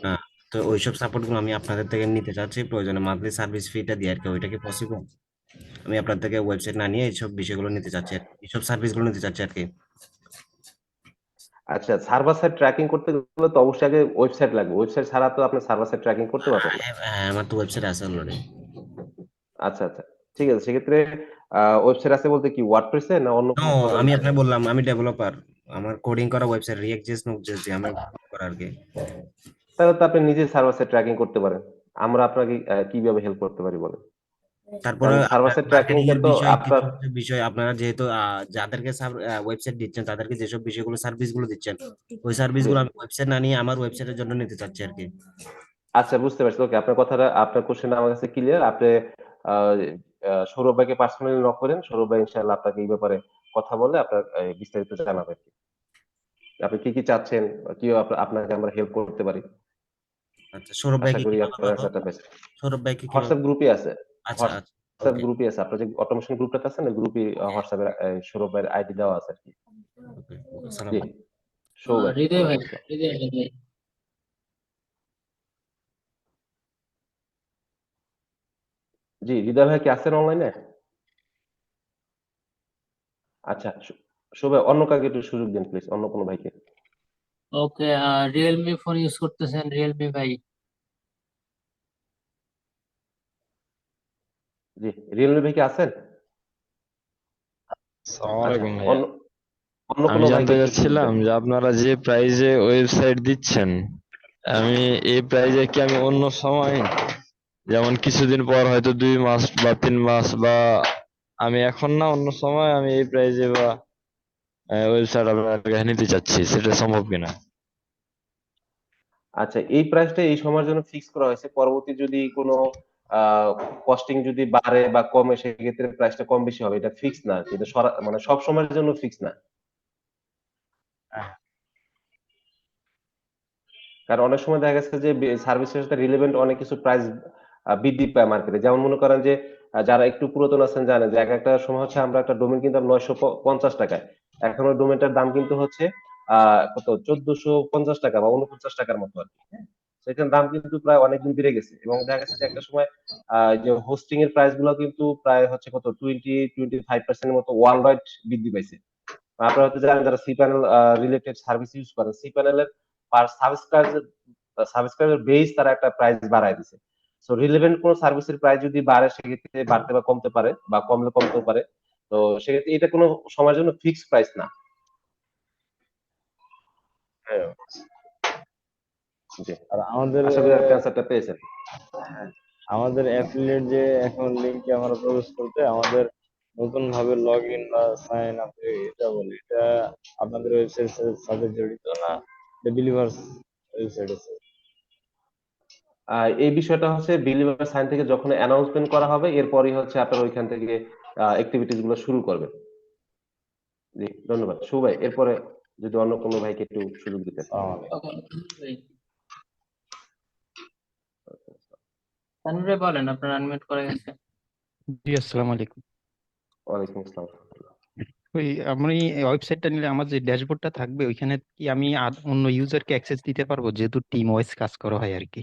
W: আহ, তো ওইসব সাপোর্ট গুলো আমি আপনাদের থেকে নিতে চাচ্ছি, প্রয়োজনে মান্থলি সার্ভিস ফিটা দিয়ে আর কি। ওইটা কি পসিবল? আমি আপনার থেকে ওয়েবসাইট না নিয়ে এইসব বিষয়গুলো নিতে চাচ্ছি আর কি, এইসব সার্ভিস গুলো নিতে চাচ্ছি আর কি।
A: আচ্ছা, সার্ভার সাইড ট্র্যাকিং করতে গেলে তো অবশ্যই আগে ওয়েবসাইট লাগবে। ওয়েবসাইট ছাড়া তো আপনি সার্ভার সাইড ট্র্যাকিং করতে পারবেন না।
W: হ্যাঁ, আমার তো ওয়েবসাইট আছে অলরেডি।
A: আচ্ছা, আচ্ছা। ঠিক আছে। সেক্ষেত্রে ওয়েবসাইট আছে বলতে কি ওয়ার্ডপ্রেস এ না অন্য
W: নো,
A: কোনো ধরনের?
W: আমি আপনাকে বললাম আমি ডেভেলপার। আমার কোডিং করা ওয়েবসাইট রিয়েক্ট জেএস নোড.জেএস দিয়ে আমি করা আর কি।
A: তাহলে তো আপনি নিজে সার্ভার সাইড ট্র্যাকিং করতে পারেন। আমরা আপনাকে কিভাবে হেল্প করতে পারি বলেন?
W: তারপরে
A: কারণ সার্ভার
W: আপনার
A: সাইড ট্র্যাকিং
W: মার্কেটিং
A: টা
W: এর
A: তো
W: বিষয়
A: আপনার
W: কিছু কিছু বিষয় আপনারা যেহেতু যাদেরকে ওয়েবসাইট দিচ্ছেন তাদেরকে যেসব বিষয়গুলো সার্ভিস গুলো দিচ্ছেন, ওই সার্ভিস
A: জি।
W: গুলো আমি ওয়েবসাইট না নিয়ে আমার ওয়েবসাইটের জন্য নিতে চাচ্ছি আর কি।
A: আচ্ছা, বুঝতে পারছি। ওকে, আপনার কথাটা আপনার কোশ্চেন আমার কাছে ক্লিয়ার। আপনি আ আ সৌরভ ভাইকে পার্সোনালি নক করেন। সৌরভ ভাই ইনশাআল্লাহ আপনাকে এই ব্যাপারে কথা বলে আপনার বিস্তারিত জানাবে আরকি। আপনি কি চাচ্ছেন? কিভাবে আপনাকে আমরা হেল্প করতে পারি?
W: আচ্ছা, সৌরভ
A: আশা
W: ভাইকে
A: করি
W: কিভাবে
A: আপনার
W: পাবো?
A: অ্যান্সারটা পেয়েছেন।
W: সৌরভ ভাইকে কিভাবে?
A: হোয়াটসঅ্যাপ গ্রুপে আছে।
W: আচ্ছা আচ্ছা,
A: হোয়াটসঅ্যাপ
W: ওকে
A: গ্রুপে আছে। আপনার যে অটোমেশন গ্রুপটাতে আছেন না, গ্রুপে হোয়াটসঅ্যাপের সৌরভ ভাইয়ের আইডি দেওয়া আছে আরকি।
W: ওকে ওকে, সালাম
A: জি,
W: আলাইকুম।
A: সৌরভ ভাই।
K: হৃদয় ভাই,
A: ওয়ালাইকুম আসসালাম।
K: হৃদয় ভাই।
A: জি, হৃদয় ভাই কি আছেন অনলাইনে? আচ্ছা, সৌরভ ভাই অন্য কাউকে একটু সুযোগ দিন প্লিজ, অন্য কোনো ভাইকে।
K: ওকে রিয়েলমি ফোন ইউজ করতেছেন রিয়েলমি ভাই।
A: জি, রিয়েলমি ভাই কি আছেন?
F: আসসালামু
A: আচ্ছা,
F: আলাইকুম ভাইয়া।
A: অন্য অন্য
F: আমি
A: কোনো
F: জানতে
A: ভাইকে একটু সুযোগ
F: চাচ্ছিলাম
A: দেন।
F: যে আপনারা যে প্রাইজে ওয়েবসাইট দিচ্ছেন, আমি এই প্রাইজে কি আমি অন্য সময়, যেমন কিছুদিন পর হয়তো 2 মাস বা 3 মাস, বা আমি এখন না অন্য সময় আমি এই প্রাইজে বা ওয়েবসাইট আপনার কাছে নিতে চাচ্ছি, সেটা সম্ভব কিনা?
A: আচ্ছা, এই প্রাইসটা এই সময়ের জন্য ফিক্স করা হয়েছে। পরবর্তী যদি কোনো আ কস্টিং যদি বাড়ে বা কমে সেক্ষেত্রে প্রাইসটা কম বেশি হবে। এটা ফিক্স না। কিন্তু মানে সব সময়ের জন্য ফিক্স না। কারণ অনেক সময় দেখা গেছে যে সার্ভিসের সাথে রিলেভেন্ট অনেক কিছু প্রাইস বৃদ্ধি পায় মার্কেটে। যেমন মনে করেন যে যারা একটু পুরাতন আছেন জানেন যে একটা সময় হচ্ছে আমরা একটা ডোমেইন কিনতাম ৳৯৫০ এখন ওই ডোমেইনটার দাম কিন্তু হচ্ছে আ কত ৳১৪৫০ বা ৳৪৯ মতো আরকি। হ্যাঁ? সেখানে দাম কিন্তু প্রায় অনেকদিন বেড়ে গেছে। এবং দেখা গেছে যে একটা সময় যে হোস্টিং এর প্রাইস গুলো কিন্তু প্রায় হচ্ছে কত 20-25% এর মতো ওয়ার্লড ওয়াইড বৃদ্ধি পাইছে। আপনারা হয়তো জানেন যারা cPanel রিলেটেড সার্ভিস ইউজ করেন, cPanel এর পার সাবস্ক্রাইবার বেস তারা একটা প্রাইস বাড়ায় দিছে। সো রিলেভেন্ট কোন সার্ভিসের প্রাইস যদি বাড়ে সেক্ষেত্রে বাড়তে বা কমতে পারে বা কমলে কমতেও পারে। তো সেক্ষেত্রে এটা কোন সময়ের জন্য ফিক্সড প্রাইস না। হ্যাঁ। জি।
F: আর আমাদের
A: আশা করি আপনি অ্যান্সারটা পেয়েছেন।
F: হ্যাঁ, আমাদের অ্যাফিলিয়েট যে এখন লিংকে আমরা প্রবেশ করতে আমাদের নতুন ভাবে লগ ইন বা সাইন আপ, এটা বলি, এটা আপনাদের ওয়েবসাইটের সাথে জড়িত না বিলিভার্স ওয়েবসাইট আছে?
A: এই বিষয়টা হচ্ছে বিলিভার সাইন থেকে যখন অ্যানাউন্সমেন্ট করা হবে এরপরই হচ্ছে আপনারা ওইখান থেকে এক্টিভিটিস গুলো শুরু করবেন। জি, ধন্যবাদ। শুভ ভাই, এরপরে যদি অন্য কোনো ভাইকে একটু সুযোগ দিতেন।
K: তানভীর ভাই বলেন, আপনার আনমিউট করে গেছে।
M: জি, আসসালামু আলাইকুম।
A: ওয়ালাইকুম আসসালাম।
M: ওই আমি ওয়েবসাইটটা নিলে আমার যে ড্যাশবোর্ডটা থাকবে ওইখানে কি আমি অন্য ইউজারকে অ্যাক্সেস দিতে পারবো, যেহেতু টিম ওয়াইজ কাজ করা হয় আর কি?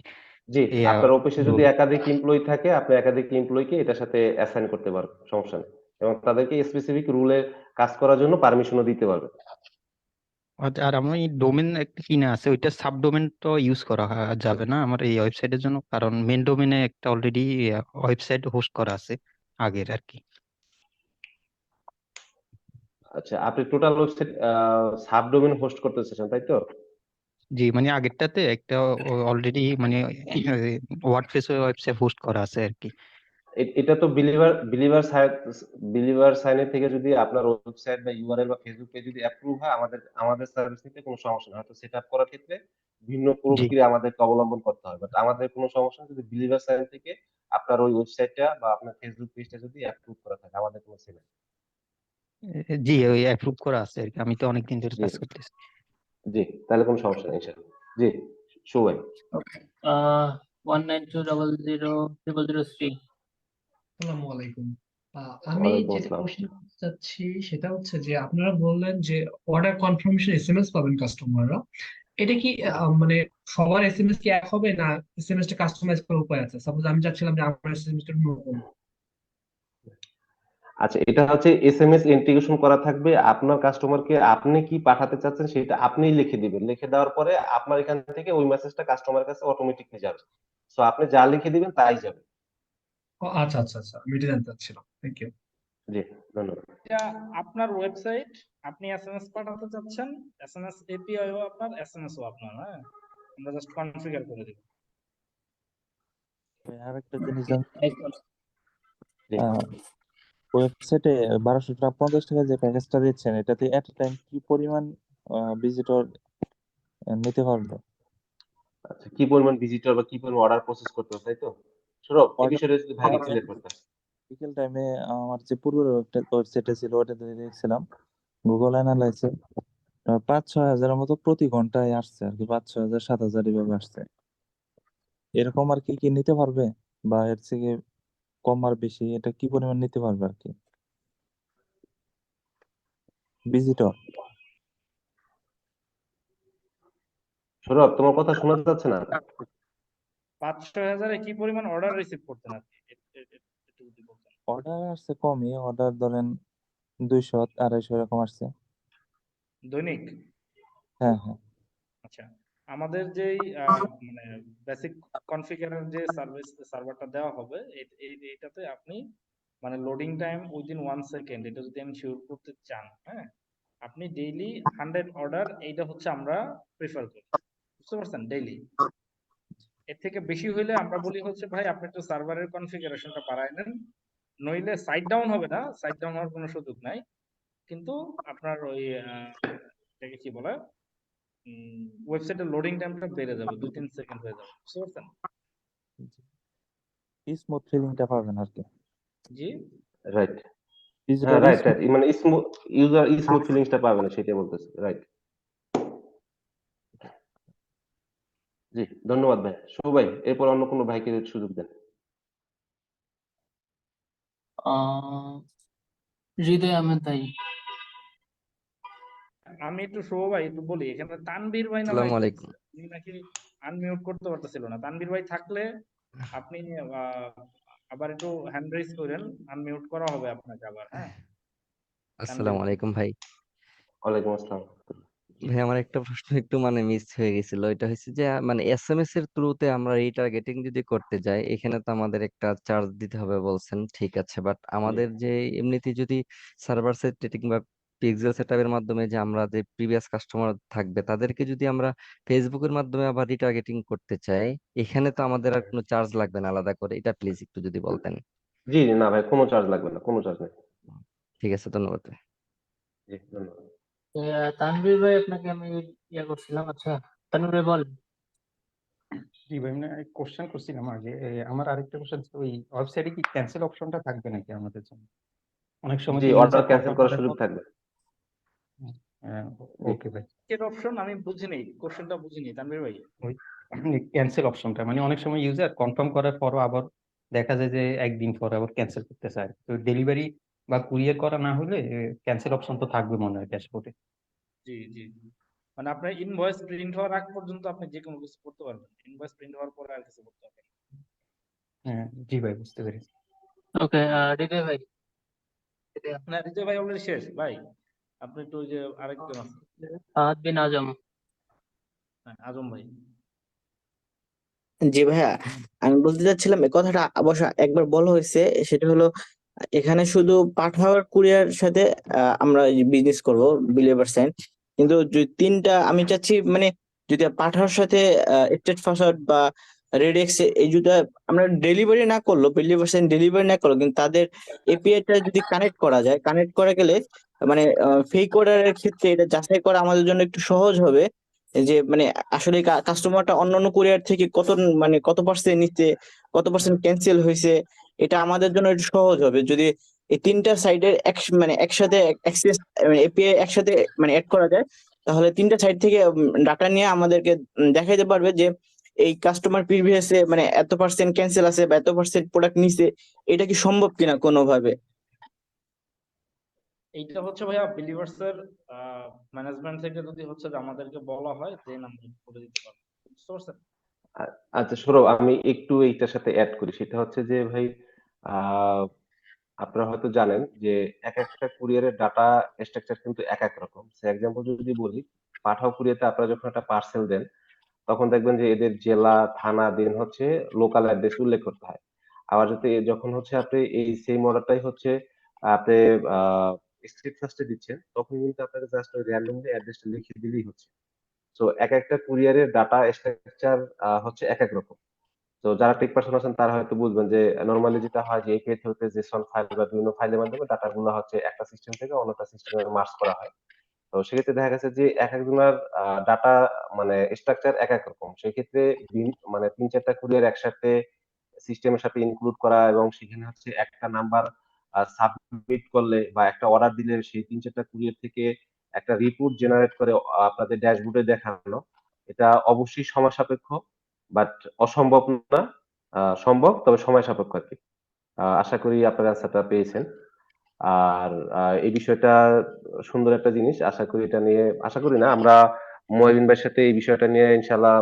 A: জি,
M: এই
A: আপনার অফিসে যদি
M: রোল
A: একাধিক এমপ্লয়ি থাকে, আপনি একাধিক এমপ্লয়িকে এটার সাথে অ্যাসাইন করতে পারবেন। সমস্যা নেই। এবং তাদেরকে স্পেসিফিক রুলে কাজ করার জন্য পারমিশনও দিতে পারবেন।
M: আর আমার এই ডোমেন একটা কিনা আছে, ওইটা সাবডোমেন তো ইউজ করা যাবে না আমার এই ওয়েবসাইটের জন্য, কারণ মেন ডোমেনে একটা অলরেডি ওয়েবসাইট হোস্ট করা আছে আগের আর কি।
A: আচ্ছা, আপনি টোটাল ওয়েবসাইট সাবডোমেইন হোস্ট করতে চাচ্ছেন, তাই তো?
M: জি মানে আগেরটাতে একটা অলরেডি মানে ওয়ার্ডপ্রেস ওয়েবসাইট হোস্ট করা আছে আর কি।
A: এটা তো বিলিভার সাইনের থেকে যদি আপনার ওয়েবসাইট বা ইউআরএল বা ফেসবুক পেজ যদি অ্যাপ্রুভ হয়, আমাদের সার্ভিস নিতে কোনো সমস্যা নেই। হয়তো সেট আপ করার ক্ষেত্রে ভিন্ন
M: জি
A: প্রক্রিয়া আমাদেরকে অবলম্বন করতে হয়, বাট আমাদের কোনো সমস্যা নেই যদি বিলিভার সাইন থেকে আপনার ওই ওয়েবসাইটটা বা আপনার ফেসবুক পেজটা যদি অ্যাপ্রুভ করা থাকে, আমাদের কোনো ছিল।
M: জি ওই অ্যাপ্রুভ করা আছে আর কি, আমি তো অনেকদিন ধরে
A: জি
M: কাজ করতেছি।
A: জি, তাহলে কোনো সমস্যা নেই ইনশাআল্লাহ। জি, শুভ ভাই।
K: ওকে 192000003।
I: আসসালামু আলাইকুম। আমি
A: ওয়ালাইকুম
I: যেটা
A: আসসালাম।
I: কোশ্চেন করতে চাচ্ছি সেটা হচ্ছে যে আপনারা বললেন যে অর্ডার কনফার্মেশন এসএমএস পাবেন কাস্টমাররা। এটা কি মানে সবার এসএমএস কি এক হবে, না এসএমএস টা কাস্টমাইজ করার উপায় আছে? সাপোজ আমি চাচ্ছিলাম যে আমার এসএমএস টা নতুন।
A: আচ্ছা, এটা হচ্ছে এসএমএস ইন্টিগ্রেশন করা থাকবে। আপনার কাস্টমারকে আপনি কি পাঠাতে চাচ্ছেন সেটা আপনিই লিখে দিবেন। লিখে দেওয়ার পরে আপনার এখান থেকে ওই মেসেজটা কাস্টমারের কাছে অটোমেটিকলি যাবে। সো আপনি যা লিখে দিবেন তাই যাবে।
I: আচ্ছা আচ্ছা আচ্ছা, আমি এটা জানতে চাচ্ছিলাম। Thank you.
A: জি, ধন্যবাদ।
C: এটা আপনার ওয়েবসাইট, আপনি এসএমএস পাঠাতে চাচ্ছেন, এসএমএস এপিআই ও আপনার, এসএমএস ও আপনার। হ্যাঁ, আমরা জাস্ট কনফিগার করে দিব।
D: আর একটা জিনিস জানতে
A: জি।
D: ওয়েবসাইটে 1250 টাকা যে প্যাকেজটা দিচ্ছেন, এটাতে এট টাইম কি পরিমাণ ভিজিটর নিতে পারবে?
A: আচ্ছা, কি পরিমাণ ভিজিটর বা কি পরিমাণ অর্ডার প্রসেস করতে হবে, তাই তো? সৌরভ, এই
D: অর্ডার
A: বিষয়টা যদি ভাইকে ক্লিয়ার করতে।
D: বিকেল টাইমে আমার যে পূর্বের ওয়েবসাইটে ছিল ওটাতে দেখছিলাম গুগল অ্যানালাইসে 5-6 হাজারের মতো প্রতি ঘন্টায় আসছে আর কি, 5-6 হাজার 7 হাজার এভাবে আসছে। এরকম আর কি কি নিতে পারবে, বা এর থেকে কম আর বেশি এটা কি পরিমাণ নিতে পারবে আর কি ভিজিটর?
A: সৌরভ, তোমার কথা শোনা যাচ্ছে না।
C: 5-6 হাজারে কি পরিমাণ অর্ডার রিসিভ করতেন আপনি? একটু যদি বলতেন।
D: অর্ডার আসছে কমই, অর্ডার ধরেন 200-250 এরকম আসছে।
C: দৈনিক?
D: হ্যাঁ হ্যাঁ।
C: আচ্ছা, আমাদের যেই মানে বেসিক কনফিগারের যে সার্ভারটা দেওয়া হবে, এইটাতে আপনি মানে লোডিং টাইম উইদিন 1 সেকেন্ড এটা যদি এনশিওর করতে চান, হ্যাঁ, আপনি ডেইলি 100 অর্ডার, এইটা হচ্ছে আমরা প্রেফার করি। বুঝতে পারছেন? ডেইলি। এর থেকে বেশি হইলে আমরা বলি হচ্ছে ভাই আপনি একটু সার্ভারের কনফিগারেশনটা বাড়ায় নেন, নইলে সাইড ডাউন হবে না, সাইড ডাউন হওয়ার কোনো সুযোগ নাই, কিন্তু আপনার ওই এটাকে কি বলে, ওয়েবসাইটের লোডিং টাইমটা বেড়ে যাবে, 2-3 সেকেন্ড হয়ে যাবে। বুঝতে পারছেন?
D: স্মুথ ফিলিংটা পাবেন আর কি।
C: জি,
A: রাইট। হ্যাঁ,
D: ভিজিটর
A: রাইট রাইট, মানে ইউজার স্মুথ ফিলিংসটা পাবে না, সেটাই বলতেছি। রাইট। জি, ধন্যবাদ ভাই। শুভ ভাই, এরপর অন্য কোনো ভাইকে সুযোগ দেন।
K: হৃদয় আহমেদ ভাই।
C: আমি একটু শুভ ভাই একটু বলি, এখানে তানভীর ভাই নামে
E: আসসালামু
C: একজন
E: আলাইকুম।
C: আছে, উনি নাকি আনমিউট করতে পারতেছিল না। তানভীর ভাই থাকলে আপনি আবার একটু হ্যান্ড রেজ করেন, আনমিউট করা হবে আপনাকে আবার। হ্যাঁ, তানভীর
E: আসসালামু
C: ভাই।
E: আলাইকুম ভাই।
A: ওয়ালাইকুম আসসালাম।
E: ভাই আমার একটা প্রশ্ন একটু মানে মিস হয়ে গেছিল, এটা হচ্ছে যে মানে এসএমএস এর থ্রুতে আমরা রিটার্গেটিং যদি করতে যাই, এখানে তো আমাদের একটা চার্জ দিতে হবে বলছেন, ঠিক আছে, বাট
A: জি।
E: আমাদের যে এমনিতে যদি সার্ভার সাইড রেটিং বা পিক্সেল সেটআপের মাধ্যমে যে আমরা যে প্রিভিয়াস কাস্টমার থাকবে তাদেরকে যদি আমরা ফেসবুকের মাধ্যমে আবার রিটার্গেটিং করতে চাই, এখানে তো আমাদের আর কোনো চার্জ লাগবে না আলাদা করে, এটা প্লিজ একটু যদি বলতেন।
A: জি, না ভাই, কোনো চার্জ লাগবে না, কোনো চার্জ নেই।
E: ঠিক আছে, ধন্যবাদ।
A: জি, ধন্যবাদ।
K: তানভীর ভাই আপনাকে আমি করছিলাম। আচ্ছা তানভীর ভাই বলেন।
M: জি ভাই মানে কোশ্চেন করছিলাম আগে, আমার আরেকটা কোশ্চেন, ওই ওয়েবসাইটে কি ক্যান্সেল অপশনটা থাকবে নাকি আমাদের জন্য? অনেক সময়
A: জি,
M: যে
A: অর্ডার
M: ইউজার
A: ক্যান্সেল
M: কনফার্ম
A: করার
M: করার
A: সুযোগ
M: পর
A: থাকবে। জি।
M: ওকে ভাই।
C: এর অপশন আমি বুঝিনি, কোশ্চেনটা বুঝিনি তানভীর ভাই।
M: ওই ক্যান্সেল অপশনটা মানে অনেক সময় ইউজার কনফার্ম করার পরও আবার দেখা যায় যে একদিন পরে আবার ক্যান্সেল করতে চায়, তো ডেলিভারি বা কুরিয়ার করা না হলে ক্যান্সেল অপশন তো থাকবে মনে হয় ড্যাশবোর্ডে।
C: জি জি, মানে আপনার ইনভয়েস প্রিন্ট হওয়ার আগ পর্যন্ত আপনি যে কোনো কিছু করতে পারবেন, ইনভয়েস প্রিন্ট হওয়ার পরে আর কিছু করতে পারবেন না।
M: হ্যাঁ জি ভাই, বুঝতে পেরেছি।
K: ওকে হৃদয় ভাই।
C: না, হৃদয় ভাই অলরেডি শেষ ভাই, আপনি একটু ওই যে আরেকজন আছে,
K: ফাহাদ বিন আজম।
C: হ্যাঁ, আজম ভাই।
N: জি ভাইয়া, আমি বলতে চাচ্ছিলাম এই কথাটা অবশ্য একবার বলা হয়েছে, সেটা হলো এখানে শুধু পাঠাওয়ার কুরিয়ার সাথে আমরা বিজনেস করব বিলিভার সাইন, কিন্তু তিনটা আমি চাচ্ছি মানে যদি পাঠাওয়ার সাথে স্টেট ফরওয়ার্ড বা রেডিএক্স এই যদি আমরা ডেলিভারি না করলো, বিলিভার সাইন ডেলিভারি না করলো, কিন্তু তাদের এপিআইটা যদি কানেক্ট করা যায়, কানেক্ট করা গেলে মানে ফেক অর্ডারের ক্ষেত্রে এটা যাচাই করা আমাদের জন্য একটু সহজ হবে, যে মানে আসলে কাস্টমারটা অন্যান্য কুরিয়ার থেকে মানে কত পার্সেন্ট নিচ্ছে, কত পার্সেন্ট ক্যান্সেল হয়েছে, এটা আমাদের জন্য একটু সহজ হবে যদি এই তিনটা সাইডের মানে একসাথে অ্যাক্সেস এপিআই একসাথে মানে অ্যাড করা যায়। তাহলে তিনটা সাইড থেকে ডাটা নিয়ে আমাদেরকে দেখাইতে পারবে যে এই কাস্টমার প্রিভিয়াসে মানে এত পার্সেন্ট ক্যান্সেল আছে বা এত পার্সেন্ট প্রোডাক্ট নিছে, এটা কি সম্ভব কিনা কোনোভাবে।
C: এইটা হচ্ছে ভাইয়া বিলিভার্স এর ম্যানেজমেন্ট থেকে যদি হচ্ছে যে আমাদেরকে বলা হয় দেন আমরা করে দিতে পারবো, বুঝতে পারছেন?
A: আচ্ছা সৌরভ, আমি একটু এইটার সাথে অ্যাড করি। সেটা হচ্ছে যে ভাই, আহ আপনারা হয়তো জানেন যে এক একটা কুরিয়ারের ডাটা স্ট্রাকচার কিন্তু এক এক রকম। সে এক্সাম্পল যদি বলি, পাঠাও কুরিয়াতে আপনারা যখন একটা পার্সেল দেন, তখন দেখবেন যে এদের জেলা, থানা, দেন হচ্ছে লোকাল অ্যাড্রেস উল্লেখ করতে হয়। আবার যদি যখন হচ্ছে আপনি এই সেম অর্ডারটাই হচ্ছে আপনি স্ট্রিট ফাস্টে দিচ্ছেন, তখন কিন্তু আপনাকে জাস্ট ওই র্যান্ডমলি অ্যাড্রেসটা লিখে দিলেই হচ্ছে। তো এক একটা কুরিয়ারের ডাটা স্ট্রাকচার হচ্ছে এক এক রকম। তো যারা টেক পার্সন আছেন তারা হয়তো বুঝবেন যে নরমালি যেটা হয় যে এপিআই থেকে জেসন ফাইল বা বিভিন্ন ফাইলের মাধ্যমে ডাটাগুলো হচ্ছে একটা সিস্টেম থেকে অন্য একটা সিস্টেমে মার্জ করা হয়। তো সেক্ষেত্রে দেখা গেছে যে একেকজনের ডাটা মানে স্ট্রাকচার এক এক রকম। সেক্ষেত্রে মানে ৩-৪টা কুরিয়ার একসাথে সিস্টেমের সাথে ইনক্লুড করা এবং সেখানে হচ্ছে একটা নাম্বার সাবমিট করলে বা একটা অর্ডার দিলে সেই ৩-৪টা কুরিয়ার থেকে একটা রিপোর্ট জেনারেট করে আপনাদের ড্যাশবোর্ডে দেখানো, এটা অবশ্যই সময় সাপেক্ষ, বাট অসম্ভব না। সম্ভব, তবে সময় সাপেক্ষ আরকি। আশা করি আপনারা অ্যান্সারটা পেয়েছেন। আর এই বিষয়টা সুন্দর একটা জিনিস। আশা করি এটা নিয়ে, আশা করি না, আমরা মুয়াবিন ভাইয়ের সাথে এই বিষয়টা নিয়ে ইনশাআল্লাহ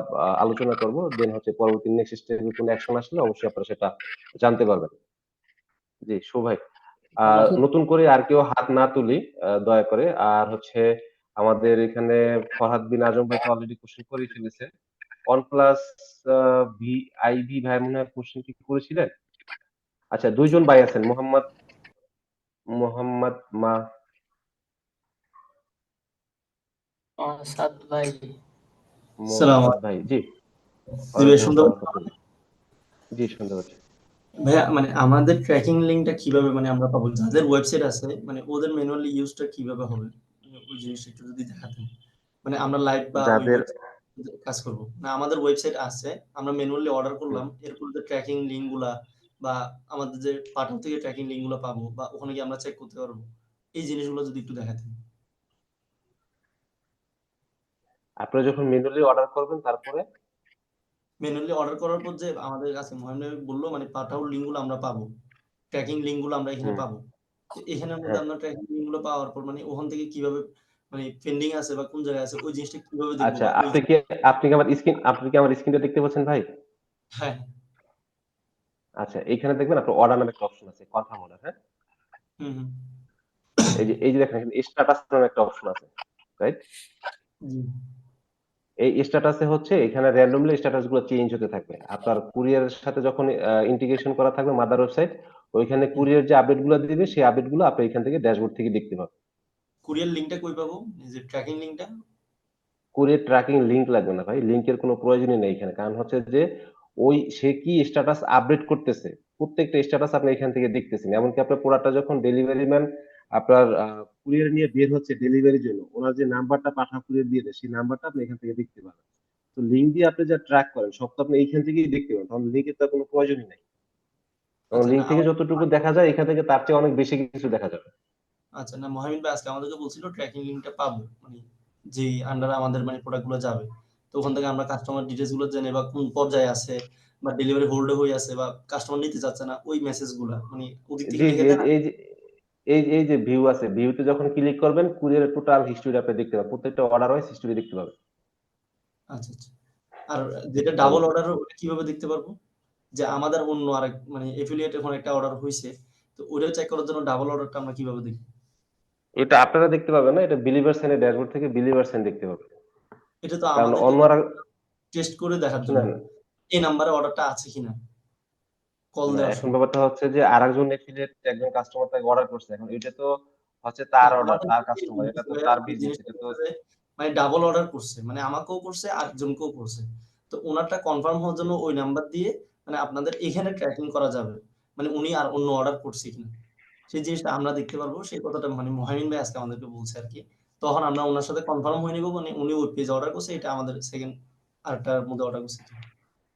A: আলোচনা করব। দেন হচ্ছে পরবর্তী নেক্সট স্টেপে কোনো অ্যাকশন আসলে অবশ্যই আপনারা সেটা জানতে পারবেন। জি, ভাই। নতুন করে আর কেউ হাত না তুলি দয়া করে। আর হচ্ছে আমাদের এখানে ফরহাদ বিন আজম ভাই তো অলরেডি কোশ্চেন করেই ফেলেছে। OnePlus আইভি ভাই মনে হয় কোশ্চেন কি করেছিলেন? আচ্ছা, ২ জন ভাই আছেন। মোহাম্মদ
K: সাদ ভাই।
O: সালাম
A: ভাই। জি,
O: জি ভাই,
A: ওয়ালাইকুম
O: শুনতে
A: আসসালাম।
O: পাচ্ছেন?
A: জি, শুনতে পাচ্ছি।
O: ভাইয়া মানে আমাদের ট্র্যাকিং লিঙ্কটা কিভাবে মানে আমরা পাবো? যাদের ওয়েবসাইট আছে মানে ওদের ম্যানুয়ালি ইউজটা কিভাবে হবে? ওই জিনিসটা একটু যদি দেখাতেন। মানে আমরা লাইভ বা ওই
A: যাদের
O: ওয়েবসাইট কাজ করব না, আমাদের ওয়েবসাইট আছে, আমরা ম্যানুয়ালি অর্ডার করলাম, এরপর যে ট্র্যাকিং লিঙ্ক গুলা বা আমাদের যে পাঠাও থেকে ট্র্যাকিং লিঙ্ক গুলো পাবো বা ওখানে গিয়ে আমরা চেক করতে পারবো, এই জিনিসগুলো যদি একটু দেখাতেন।
A: আপনারা যখন ম্যানুয়ালি অর্ডার করবেন তারপরে
O: ম্যানুয়ালি অর্ডার করার পর যে আমাদের কাছে মহান ভাই বললো মানে পাঠাও লিঙ্ক গুলো আমরা পাবো, ট্র্যাকিং লিঙ্ক গুলো আমরা এখানে পাবো। তো এখানের মধ্যে
A: হ্যাঁ।
O: আমরা ট্র্যাকিং লিঙ্ক গুলো পাওয়ার পর মানে ওখান থেকে কিভাবে মানে পেন্ডিং আছে বা কোন জায়গায় আছে ওই জিনিসটা কিভাবে দেখবো
A: আচ্ছা,
O: বা ওই
A: আপনি কি আমার স্ক্রিনটা দেখতে পাচ্ছেন ভাই?
O: হ্যাঁ।
A: আচ্ছা, এইখানে দেখবেন আপনার অর্ডার নামে একটা অপশন আছে, কনফার্ম অর্ডার, হ্যাঁ?
O: হুম।
A: এই যে দেখেন এখানে স্ট্যাটাস নামে একটা অপশন আছে, রাইট?
O: জি।
A: এই স্ট্যাটাসে হচ্ছে এখানে র‍্যান্ডমলি স্ট্যাটাস গুলো চেঞ্জ হতে থাকবে। আপনার কুরিয়ারের সাথে যখন ইন্টিগ্রেশন করা থাকবে মাদার ওয়েবসাইট, ওইখানে কুরিয়ার যে আপডেট গুলো দিবে সেই আপডেট গুলো আপনি এখান থেকে ড্যাশবোর্ড থেকে দেখতে পাবেন।
O: কুরিয়ার লিঙ্কটা কই পাবো? এই যে ট্র্যাকিং লিঙ্কটা?
A: কুরিয়ার ট্র্যাকিং লিংক লাগবে না ভাই, লিংকের কোনো প্রয়োজনই নেই এখানে। কারণ হচ্ছে যে সে কি স্ট্যাটাস আপডেট করতেছে, প্রত্যেকটা স্ট্যাটাস আপনি এখান থেকে দেখতেছেন। এমনকি আপনার প্রোডাক্টটা যখন ডেলিভারি ম্যান আপনার কুরিয়ার নিয়ে বের হচ্ছে ডেলিভারির জন্য, ওনার যে নাম্বারটা পাঠা কুরিয়ার দিয়ে দেয় সেই নাম্বারটা আপনি এখান থেকে দেখতে পাবেন। তো লিংক দিয়ে আপনি যা ট্র্যাক করেন সব তো আপনি এইখান থেকেই দেখতে পাবেন, তখন লিংকের তো কোনো প্রয়োজনই নাই। কারণ
O: আচ্ছা না
A: লিংক থেকে
O: আমার
A: যতটুকু দেখা যায় এখান থেকে তার চেয়ে অনেক বেশি কিছু দেখা যাবে।
O: আচ্ছা না, মহামিন ভাই আজকে আমাদেরকে বলছিল ট্র্যাকিং লিঙ্কটা পাবো মানে যেই আন্ডারে আমাদের মানে প্রোডাক্ট গুলো যাবে, তো ওখান থেকে আমরা কাস্টমার ডিটেইলস গুলো জেনে বা কোন পর্যায়ে আছে বা ডেলিভারি হোল্ডে হয়ে আছে বা কাস্টমার নিতে চাচ্ছে না ওই মেসেজ গুলা মানে ওদিক থেকে
A: জি, জি,
O: লিখে দেন।
A: এই যে ভিউ আছে, ভিউতে যখন ক্লিক করবেন কুরিয়ারের টোটাল হিস্টরি আপনি দেখতে পাবেন, প্রত্যেকটা অর্ডার ওয়াইজ হিস্টরি দেখতে পাবেন।
O: আচ্ছা আচ্ছা। আর যেটা ডাবল অর্ডার ওটা কিভাবে দেখতে পারবো? যে আমাদের অন্য আরেক মানে এফিলিয়েট এখন একটা অর্ডার হইছে, তো ওটা চেক করার জন্য ডাবল অর্ডারটা আমরা কিভাবে দেখব?
A: এটা আপনারা দেখতে পাবেন না, এটা বিলিভার সাইনের ড্যাশবোর্ড থেকে বিলিভার সাইন দেখতে পাবেন।
O: এটা তো
A: কারণ
O: আমাদেরকে
A: অন্য আর
O: টেস্ট করে দেখার জন্য
A: শুনেন,
O: এই নাম্বারে অর্ডারটা আছে কিনা কল
A: না
O: দেওয়ার
A: এখন
O: সময়।
A: ব্যাপারটা হচ্ছে যে আরেকজন এফিলিয়েট একজন কাস্টমার তাকে অর্ডার করছে, এখন এটা তো হচ্ছে
O: না
A: তার অর্ডার,
O: আমাদের
A: তার কাস্টমার, এটা তো তার
O: ওই
A: বিজনেস,
O: জিনিসটা
A: এটা তো
O: হচ্ছে যে মানে ডাবল অর্ডার করছে, মানে আমাকেও করছে আরেকজনকেও করছে। তো ওনারটা কনফার্ম হওয়ার জন্য ওই নাম্বার দিয়ে মানে আপনাদের এখানে ট্র্যাকিং করা যাবে, মানে উনি আর অন্য অর্ডার করছে কিনা সেই জিনিসটা আমরা দেখতে পারবো। সেই কথাটা মানে মোহামিন ভাই আজকে আমাদেরকে বলছে আর কি। তখন আমরা ওনার সাথে কনফার্ম হয়ে নিবো, মানে উনি ওই পেজ অর্ডার করছে, এটা আমাদের সেকেন্ড আরেকটার মধ্যে অর্ডার করছে কিনা।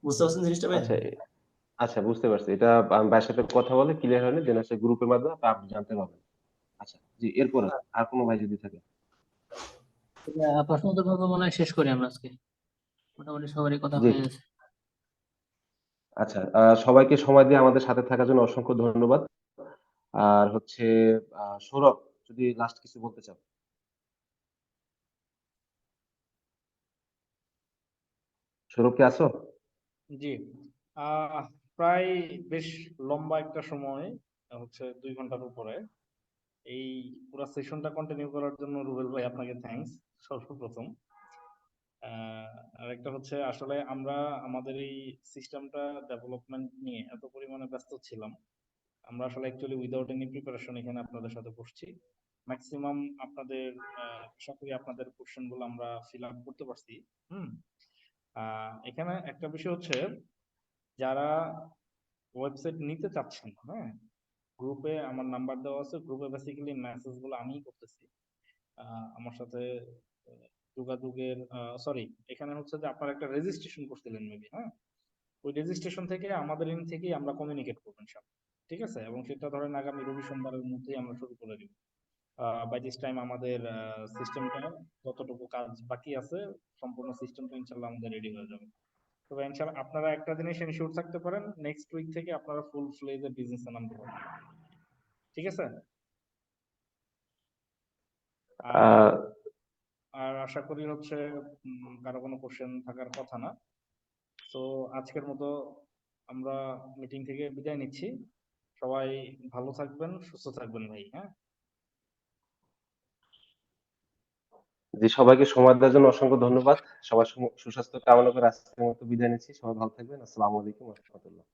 O: বুঝতে পারছেন জিনিসটা ভাই?
A: আচ্ছা আচ্ছা, বুঝতে পারছি। এটা আমি ভাইয়ের সাথে কথা বলে ক্লিয়ার হয়নি, দেন হচ্ছে গ্রুপের মাধ্যমে আপনি জানতে পারবেন। আচ্ছা জি, এরপরে আর কোনো ভাই যদি থাকে।
K: প্রশ্ন উত্তর পর্ব মনে হয় শেষ করি আমরা আজকে, মোটামুটি সবারই কথা
A: জি
K: হয়ে গেছে।
A: আচ্ছা, সবাইকে সময় দিয়ে আমাদের সাথে থাকার জন্য অসংখ্য ধন্যবাদ। আর হচ্ছে সৌরভ, যদি লাস্ট কিছু বলতে চাও। সৌরভ কি আছো?
C: জি, আহ প্রায় বেশ লম্বা একটা সময়, হচ্ছে 2 ঘন্টার উপরে, এই পুরো সেশনটা কন্টিনিউ করার জন্য রুবেল ভাই আপনাকে থ্যাঙ্কস সর্বপ্রথম। আরেকটা হচ্ছে আসলে আমরা আমাদের এই সিস্টেমটা ডেভেলপমেন্ট নিয়ে এত পরিমাণে ব্যস্ত ছিলাম, আমরা আসলে অ্যাকচুয়ালি উইদাউট এনি প্রিপারেশন এখানে আপনাদের সাথে বসছি। ম্যাক্সিমাম আপনাদের আশা করি আপনাদের কোশ্চেন গুলো আমরা ফিল আপ করতে পারছি। হুম এখানে একটা বিষয় হচ্ছে, যারা ওয়েবসাইট নিতে চাচ্ছেন, হ্যাঁ, গ্রুপে আমার নাম্বার দেওয়া আছে, গ্রুপে বেসিক্যালি মেসেজ গুলো আমিই করতেছি। আমার সাথে যোগাযোগের সরি, এখানে হচ্ছে যে আপনারা একটা রেজিস্ট্রেশন করছিলেন মেবি, হ্যাঁ, ওই রেজিস্ট্রেশন থেকে আমাদের এন্ড থেকেই আমরা কমিউনিকেট করবেন সব, ঠিক আছে? এবং সেটা ধরেন আগামী রবি সোমবারের মধ্যেই আমরা শুরু করে দিব। বাই দিস টাইম আমাদের সিস্টেমটা যতটুকু কাজ বাকি আছে, সম্পূর্ণ সিস্টেমটা ইনশাল্লাহ আমাদের রেডি হয়ে যাবে। তবে ইনশাল্লাহ আপনারা একটা জিনিস এনশিওর থাকতে পারেন, নেক্সট উইক থেকে আপনারা ফুল ফ্লেজে বিজনেসে নামতে পারবেন, ঠিক আছে? আর
A: আহ
C: আর আশা করি হচ্ছে কারো কোনো কোশ্চেন থাকার কথা না। তো আজকের মতো আমরা মিটিং থেকে বিদায় নিচ্ছি। সবাই ভালো থাকবেন, সুস্থ থাকবেন ভাই, হ্যাঁ।
A: জি, সবাইকে সময় দেওয়ার জন্য অসংখ্য ধন্যবাদ। সবার সুস্বাস্থ্য কামনা করে আজকের মতো বিদায় নিচ্ছি। সবাই ভালো থাকবেন। আসসালামু আলাইকুম ওয়া রাহমাতুল্লাহ।